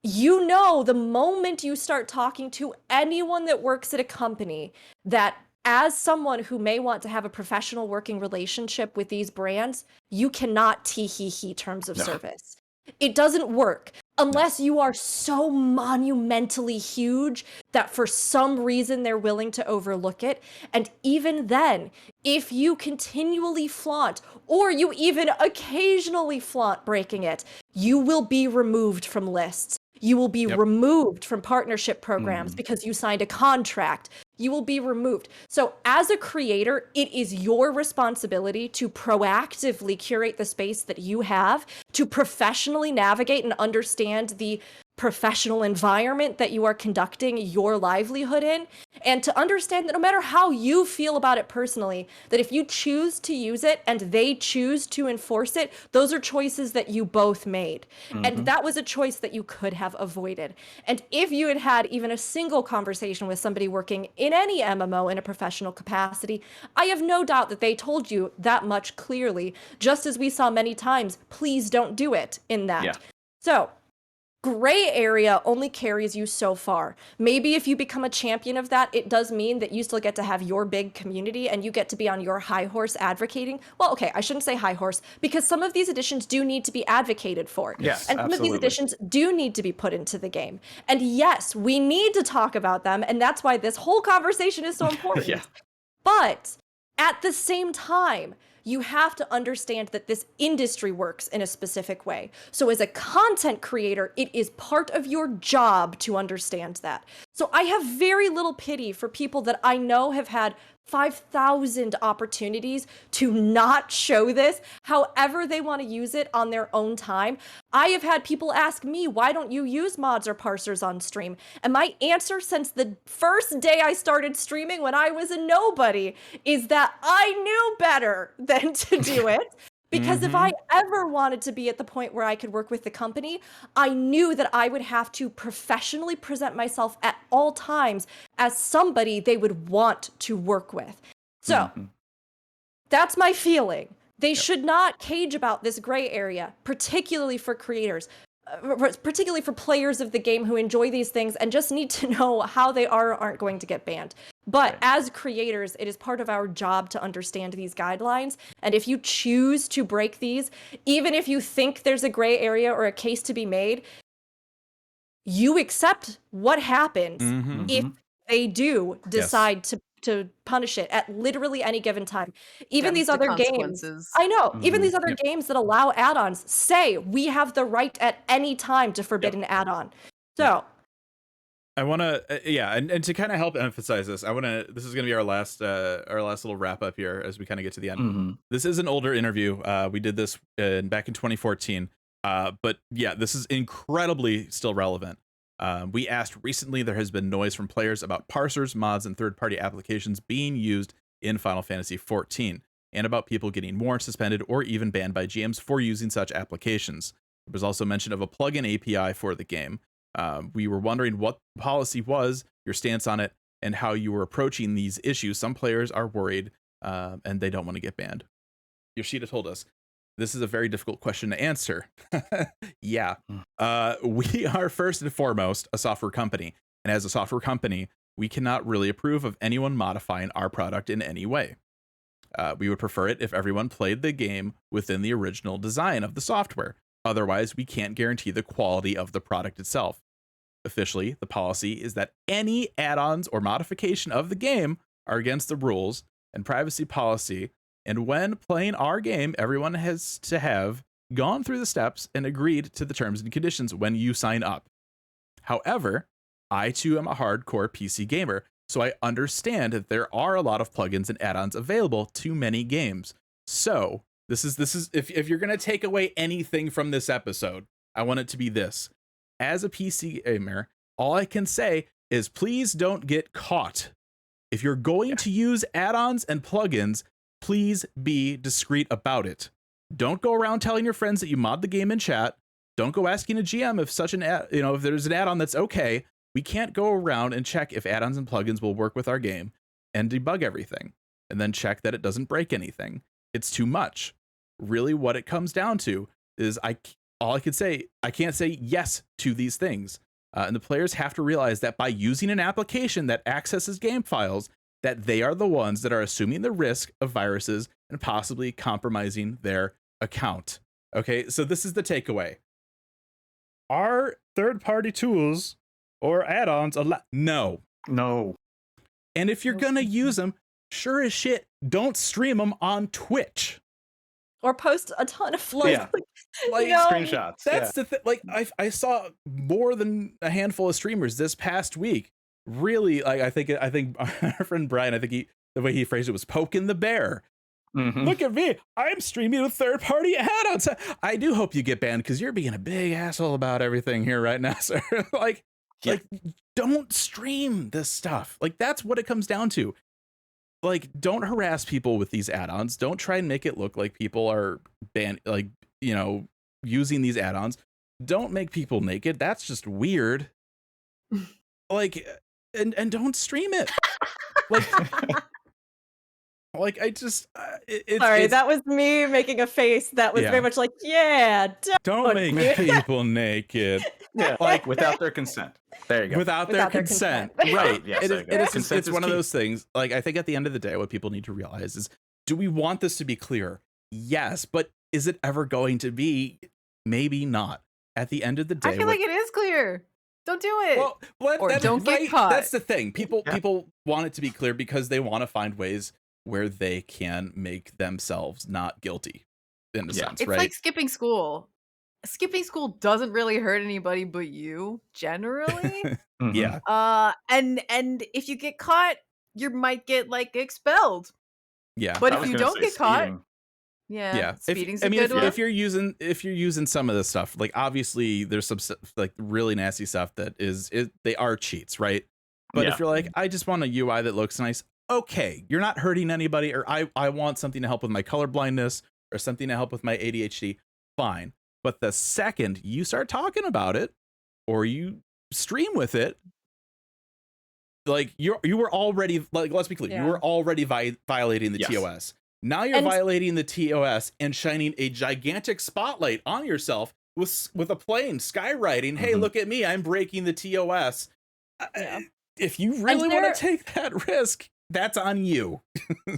you know, the moment you start talking to anyone that works at a company that as someone who may want to have a professional working relationship with these brands, you cannot tee-hee-hee terms of No. service. It doesn't work unless you are so monumentally huge that for some reason they're willing to overlook it. And even then, if you continually flaunt, or you even occasionally flaunt breaking it, you will be removed from lists. You will be removed from partnership programs because you signed a contract. You will be removed. So as a creator, it is your responsibility to proactively curate the space that you have, to professionally navigate and understand the professional environment that you are conducting your livelihood in, and to understand that no matter how you feel about it personally, that if you choose to use it and they choose to enforce it, those are choices that you both made. And that was a choice that you could have avoided. And if you had had even a single conversation with somebody working in any MMO in a professional capacity, I have no doubt that they told you that much clearly, just as we saw many times, please don't do it in that. Yeah. So gray area only carries you so far. Maybe if you become a champion of that, it does mean that you still get to have your big community and you get to be on your high horse advocating. Well, okay, I shouldn't say high horse, because some of these additions do need to be advocated for. Yes, and some of these absolutely. additions do need to be put into the game. And yes, we need to talk about them, and that's why this whole conversation is so important. Yeah. But at the same time, you have to understand that this industry works in a specific way. So as a content creator, it is part of your job to understand that. So I have very little pity for people that I know have had 5,000 opportunities to not show this, however they want to use it on their own time. I have had people ask me, why don't you use mods or parsers on stream? And my answer since the first day I started streaming when I was a nobody is that I knew better than to do it. Because if I ever wanted to be at the point where I could work with the company, I knew that I would have to professionally present myself at all times as somebody they would want to work with. So that's my feeling. They should not cage about this gray area, particularly for creators, particularly for players of the game who enjoy these things and just need to know how they are or aren't going to get banned. But as creators, it is part of our job to understand these guidelines. And if you choose to break these, even if you think there's a gray area or a case to be made, you accept what happens if they do decide to punish it at literally any given time. Even these The other games, consequences. I know, even these other games that allow add-ons say we have the right at any time to forbid an add-on. So I want to, and to kind of help emphasize this, this is going to be our last little wrap up here as we kind of get to the end. This is an older interview. We did this back in 2014. But yeah, this is incredibly still relevant. We asked recently, there has been noise from players about parsers, mods, and third-party applications being used in Final Fantasy XIV, and about people getting warrants suspended or even banned by GMs for using such applications. There was also mention of a plugin API for the game. We were wondering what policy was, your stance on it, and how you were approaching these issues. Some players are worried and they don't want to get banned. Yoshida told us, this is a very difficult question to answer. Yeah. We are first and foremost a software company. And as a software company, we cannot really approve of anyone modifying our product in any way. We would prefer it if everyone played the game within the original design of the software. Otherwise, we can't guarantee the quality of the product itself. Officially, the policy is that any add-ons or modification of the game are against the rules and privacy policy. And when playing our game, everyone has to have gone through the steps and agreed to the terms and conditions when you sign up. However, I too am a hardcore PC gamer, so I understand that there are a lot of plugins and add-ons available to many games. So this is if you're going to take away anything from this episode, I want it to be this. As a PC gamer, all I can say is please don't get caught. If you're going to use add-ons and plugins, please be discreet about it. Don't go around telling your friends that you mod the game in chat. Don't go asking a GM if if there's an add-on that's okay. We can't go around and check if add-ons and plugins will work with our game and debug everything and then check that it doesn't break anything. It's too much. Really what it comes down to is I can't say yes to these things. And the players have to realize that by using an application that accesses game files that they are the ones that are assuming the risk of viruses and possibly compromising their account. Okay, so this is the takeaway. Are third-party tools or add-ons allowed? No. And if you're gonna use them, sure as shit, don't stream them on Twitch. Or post a ton of Screenshots. That's the thing. Like I saw more than a handful of streamers this past week. Really, like I think our friend Brian, the way he phrased it was poking the bear. Look at me, I'm streaming with third-party add-ons. I do hope you get banned because you're being a big asshole about everything here right now, sir. Like don't stream this stuff. Like that's what it comes down to. Like, don't harass people with these add-ons. Don't try and make it look like people are using these add-ons. Don't make people naked. That's just weird. Like, and don't stream it. Like, I just sorry, that was me making a face that was very much like, don't make people naked. Yeah, like without their consent. There you go. Without their consent. Right. Yes, it's one of those things. Like, I think at the end of the day, what people need to realize is, do we want this to be clear? Yes, but is it ever going to be? Maybe not. At the end of the day, I feel like it is clear. Don't do it. Or don't get caught. That's the thing. People want it to be clear because they want to find ways where they can make themselves not guilty, in a sense, it's right? like skipping school. Skipping school doesn't really hurt anybody but you, generally. Yeah. And if you get caught, you might get like expelled. Yeah. But if you don't get caught, yeah, speeding's a good one. If you're using some of this stuff, like obviously there's some like really nasty stuff that they are cheats, right? But if you're like, I just want a UI that looks nice, okay, you're not hurting anybody, or I want something to help with my color blindness or something to help with my ADHD, fine. But the second you start talking about it or you stream with it, like you were already, like, let's be clear, you were already violating the TOS. Now you're violating the TOS and shining a gigantic spotlight on yourself with a plane skywriting. Hey, look at me, I'm breaking the TOS. If you really want to take that risk, that's on you.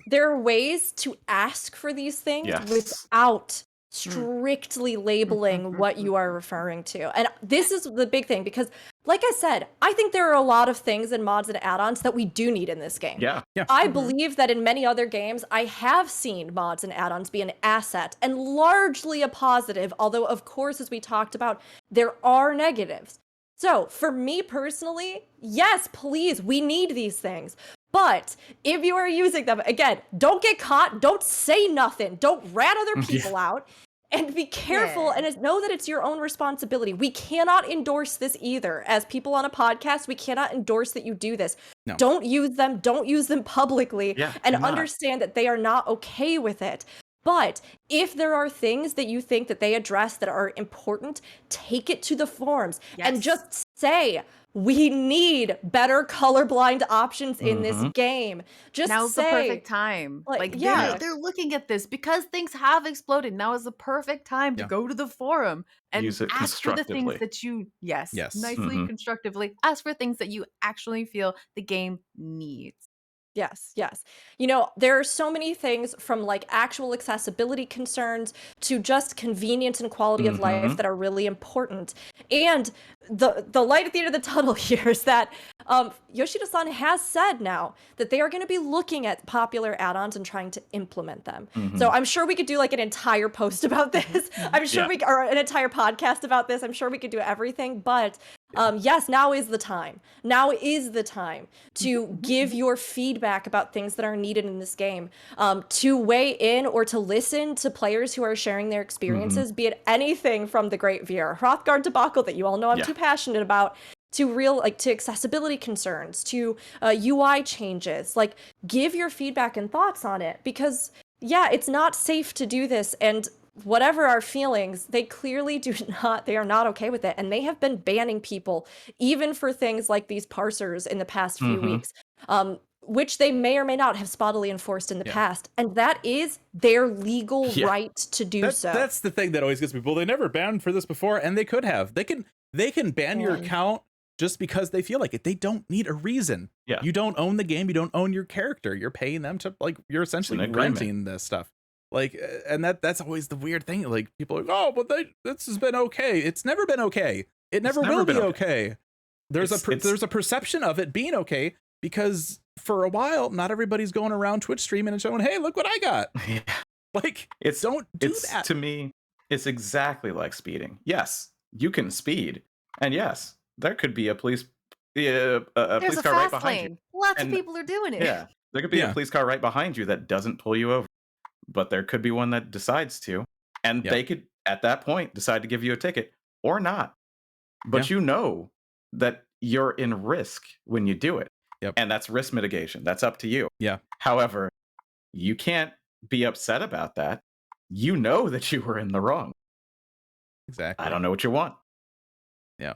There are ways to ask for these things without strictly labeling what you are referring to. And this is the big thing, because like I said, I think there are a lot of things in mods and add-ons that we do need in this game. Yeah. I believe that in many other games, I have seen mods and add-ons be an asset and largely a positive, although of course, as we talked about, there are negatives. So for me personally, yes, please, we need these things. But if you are using them, again, don't get caught, don't say nothing, don't rat other people out, and be careful and know that it's your own responsibility. We cannot endorse this either. As people on a podcast, we cannot endorse that you do this. No. Don't use them publicly, and understand that they are not okay with it. But if there are things that you think that they address that are important, take it to the forums and just say, we need better colorblind options in this game. Just now's the perfect time. Like they're looking at this because things have exploded. Now is the perfect time to go to the forum and ask for the things that you nicely constructively ask for things that you actually feel the game needs. Yes. You know, there are so many things from like actual accessibility concerns to just convenience and quality of life that are really important. And the light at the end of the tunnel here is that Yoshida-san has said now that they are going to be looking at popular add-ons and trying to implement them. So I'm sure we could do like an entire post about this. I'm sure or an entire podcast about this. I'm sure we could do everything, but yes, now is the time. Now is the time to give your feedback about things that are needed in this game, to weigh in or to listen to players who are sharing their experiences, be it anything from the Great VR Hrothgar debacle that you all know I'm too passionate about, to to accessibility concerns, to UI changes. Like, give your feedback and thoughts on it, because it's not safe to do this, and whatever our feelings, they clearly they are not okay with it. And they have been banning people even for things like these parsers in the past few weeks, which they may or may not have spottily enforced in the past. And that is their legal right to do so. That's the thing that always gets me. Well, they never banned for this before, and they could have. They can ban your account just because they feel like it. They don't need a reason. Yeah. You don't own the game. You don't own your character. You're paying them to, like, you're essentially renting this stuff. Like, and that's always the weird thing. Like, people are like, oh, but this has been okay. It's never been okay. It never will be okay. There's a perception of it being okay because for a while, not everybody's going around Twitch streaming and showing, hey, look what I got. Yeah. Like, don't do that. To me, it's exactly like speeding. Yes, you can speed, and yes, there could be a police car right behind you. Lots of people are doing it. Yeah, there could be a police car right behind you that doesn't pull you over, but there could be one that decides to, and they could at that point decide to give you a ticket or not. But you know that you're in risk when you do it, and that's risk mitigation. That's up to you. Yeah. However, you can't be upset about that. You know that you were in the wrong. Exactly. I don't know what you want. Yeah.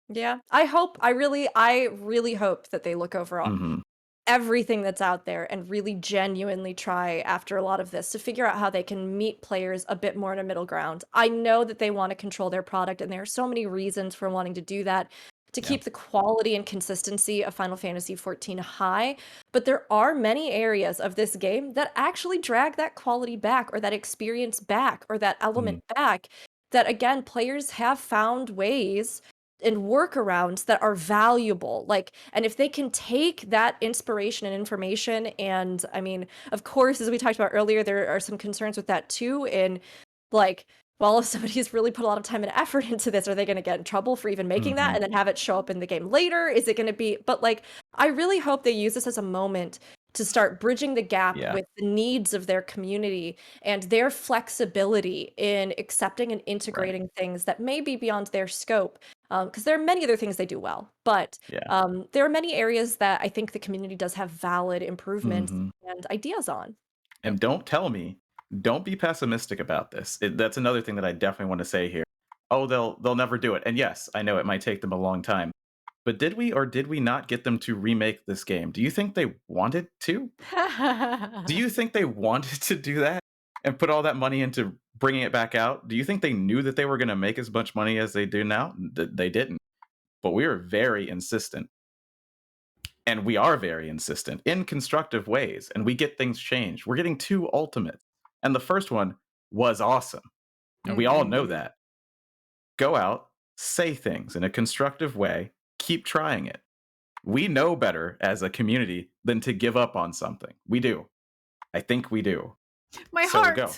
Yeah. I really hope that they look over everything that's out there and really genuinely try after a lot of this to figure out how they can meet players a bit more in a middle ground. I know that they want to control their product, and there are so many reasons for wanting to do that, to keep the quality and consistency of Final Fantasy XIV high, but there are many areas of this game that actually drag that quality back, or that experience back, or that element back, that, again, players have found ways and workarounds that are valuable. Like, and if they can take that inspiration and information, and I mean, of course, as we talked about earlier, there are some concerns with that too, in like, well, if somebody's really put a lot of time and effort into this, are they going to get in trouble for even making that and then have it show up in the game later? Is it going to be, but like, I really hope they use this as a moment to start bridging the gap with the needs of their community and their flexibility in accepting and integrating things that may be beyond their scope. Because there are many other things they do well, but there are many areas that I think the community does have valid improvements and ideas on. And don't be pessimistic about this. That's another thing that I definitely want to say here. Oh, they'll never do it. And yes, I know it might take them a long time. But did we or did we not get them to remake this game? Do you think they wanted to? Do you think they wanted to do that and put all that money into bringing it back out? Do you think they knew that they were going to make as much money as they do now? They didn't. But we were very insistent. And we are very insistent in constructive ways. And we get things changed. We're getting 2 ultimates. And the first one was awesome. And we all know that. Go out, say things in a constructive way, keep trying it. We know better as a community than to give up on something. We do. I think we do. My heart. Go.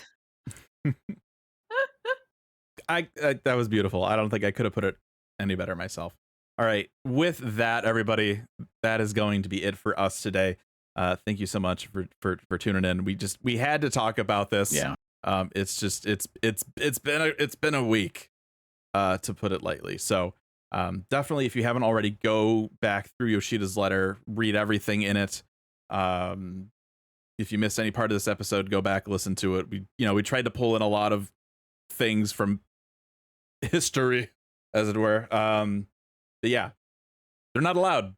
That was beautiful. I don't think I could have put it any better myself. All right. With that, everybody, that is going to be it for us today. Thank you so much for tuning in. We had to talk about this. Yeah. It's been a week, to put it lightly. So definitely, if you haven't already, go back through Yoshida's letter, read everything in it. If you missed any part of this episode, go back, listen to it. We tried to pull in a lot of things from history, as it were. But yeah, they're not allowed.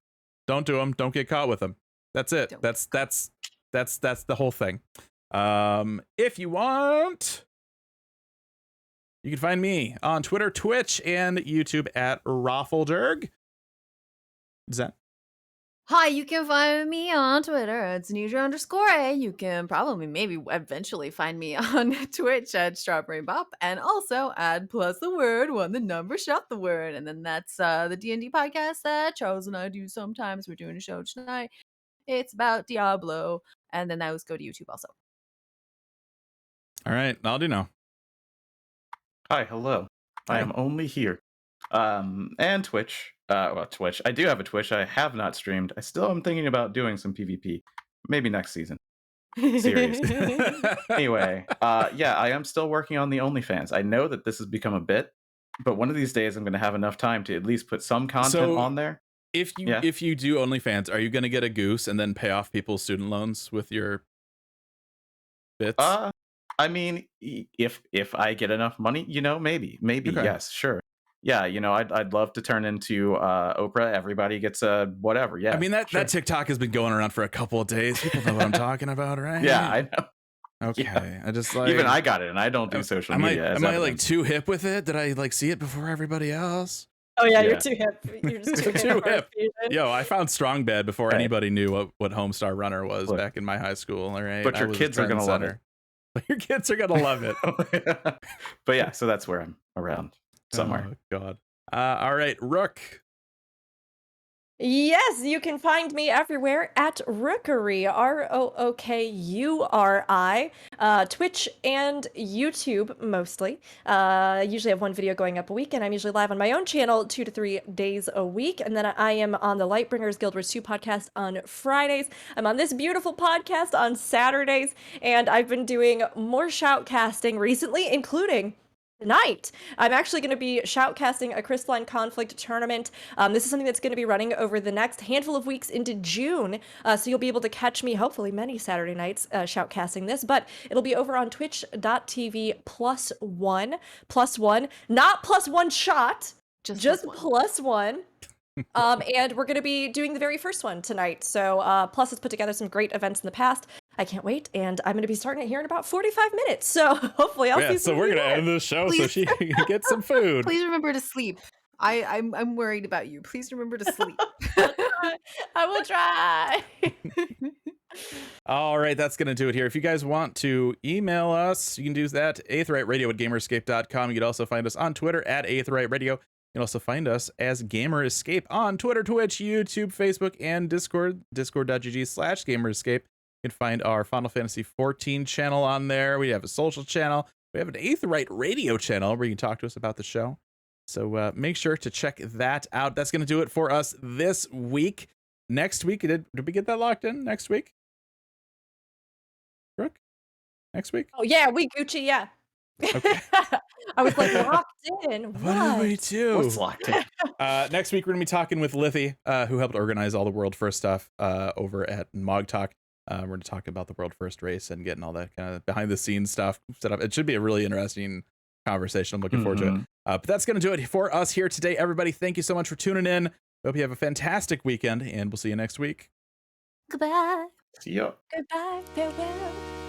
Don't do them. Don't get caught with them. That's it. That's the whole thing. If you want, you can find me on Twitter, Twitch, and YouTube at Raffledurg. Is that? Hi, you can find me on Twitter at Sneezer_A. You can probably maybe eventually find me on Twitch at Strawberry Bop, and also add plus the word 1, the number, shot the word. And then that's the D&D podcast that Charles and I do sometimes. We're doing a show tonight. It's about Diablo. And then I go to YouTube also. All right, I'll do now. Hi, hello. Hi. I am only here. And Twitch. Twitch. I do have a Twitch. I have not streamed. I still am thinking about doing some PvP. Maybe next season. Series. Anyway, yeah, I am still working on the OnlyFans. I know that this has become a bit, but one of these days I'm going to have enough time to at least put some content on there. If you do OnlyFans, are you going to get a goose and then pay off people's student loans with your bits? I mean, if I get enough money, maybe, okay. Yes, sure. Yeah, I'd love to turn into Oprah. Everybody gets a whatever. Yeah, I mean that TikTok has been going around for a couple of days. People know what I'm talking about, right? Yeah, I know. Okay, yeah. I just even I got it, and I don't do social media. Am I like too hip with it? Did I like see it before everybody else? Oh yeah, Yeah. you're too hip. You're just too hip. Too for hip. Fusion. Yo, I found Strong Bed before Right. anybody knew what Homestar Runner was Look. back in my high school. All right, But I your was a kids are gonna love trendsetter. But your kids are gonna love it. But yeah, so that's where I'm around somewhere. Oh God. All right, Rook. Yes, you can find me everywhere at Rookery, ROOKURI, Twitch and YouTube mostly. Usually have one video going up a week, and I'm usually live on my own channel 2 to 3 days a week. And then I am on the Lightbringers Guild Wars 2 podcast on Fridays. I'm on this beautiful podcast on Saturdays, and I've been doing more shoutcasting recently, including tonight. I'm actually going to be shoutcasting a Crystalline Conflict tournament. This is something that's going to be running over the next handful of weeks into June. So you'll be able to catch me, hopefully, many Saturday nights shoutcasting this. But it'll be over on twitch.tv/1. Not +1 shot, just +1. And we're going to be doing the very first one tonight. So Plus has put together some great events in the past. I can't wait, and I'm going to be starting it here in about 45 minutes. So hopefully I'll see some So we're of you gonna there. end the show so Please. she can get some food. Please remember to sleep. I'm worried about you. Please remember to sleep. I will try. All right, that's going to do it here. If you guys want to email us, you can do that. aetheryteradio@gamerscape.com. You can also find us on Twitter at aetheryteradio. You can also find us as Gamer Escape on Twitter, Twitch, YouTube, Facebook, and Discord. Discord.gg/GamerEscape. You can find our Final Fantasy XIV channel on there. We have a social channel. We have an Aetheryte radio channel where you can talk to us about the show. So make sure to check that out. That's going to do it for us this week. Next week, did we get that locked in next week? Brooke? Next week? Oh yeah, we Gucci, yeah. Okay. I was like locked in. What did we do? What's locked in? Next week, we're going to be talking with Lithy, who helped organize all the World First stuff over at Mog Talk. We're going to talk about the World First race and getting all that kind of behind the scenes stuff set up. It should be a really interesting conversation. I'm looking forward to it. But that's going to do it for us here today, everybody. Thank you so much for tuning in. Hope you have a fantastic weekend, and we'll see you next week. Goodbye. See ya. Goodbye, farewell.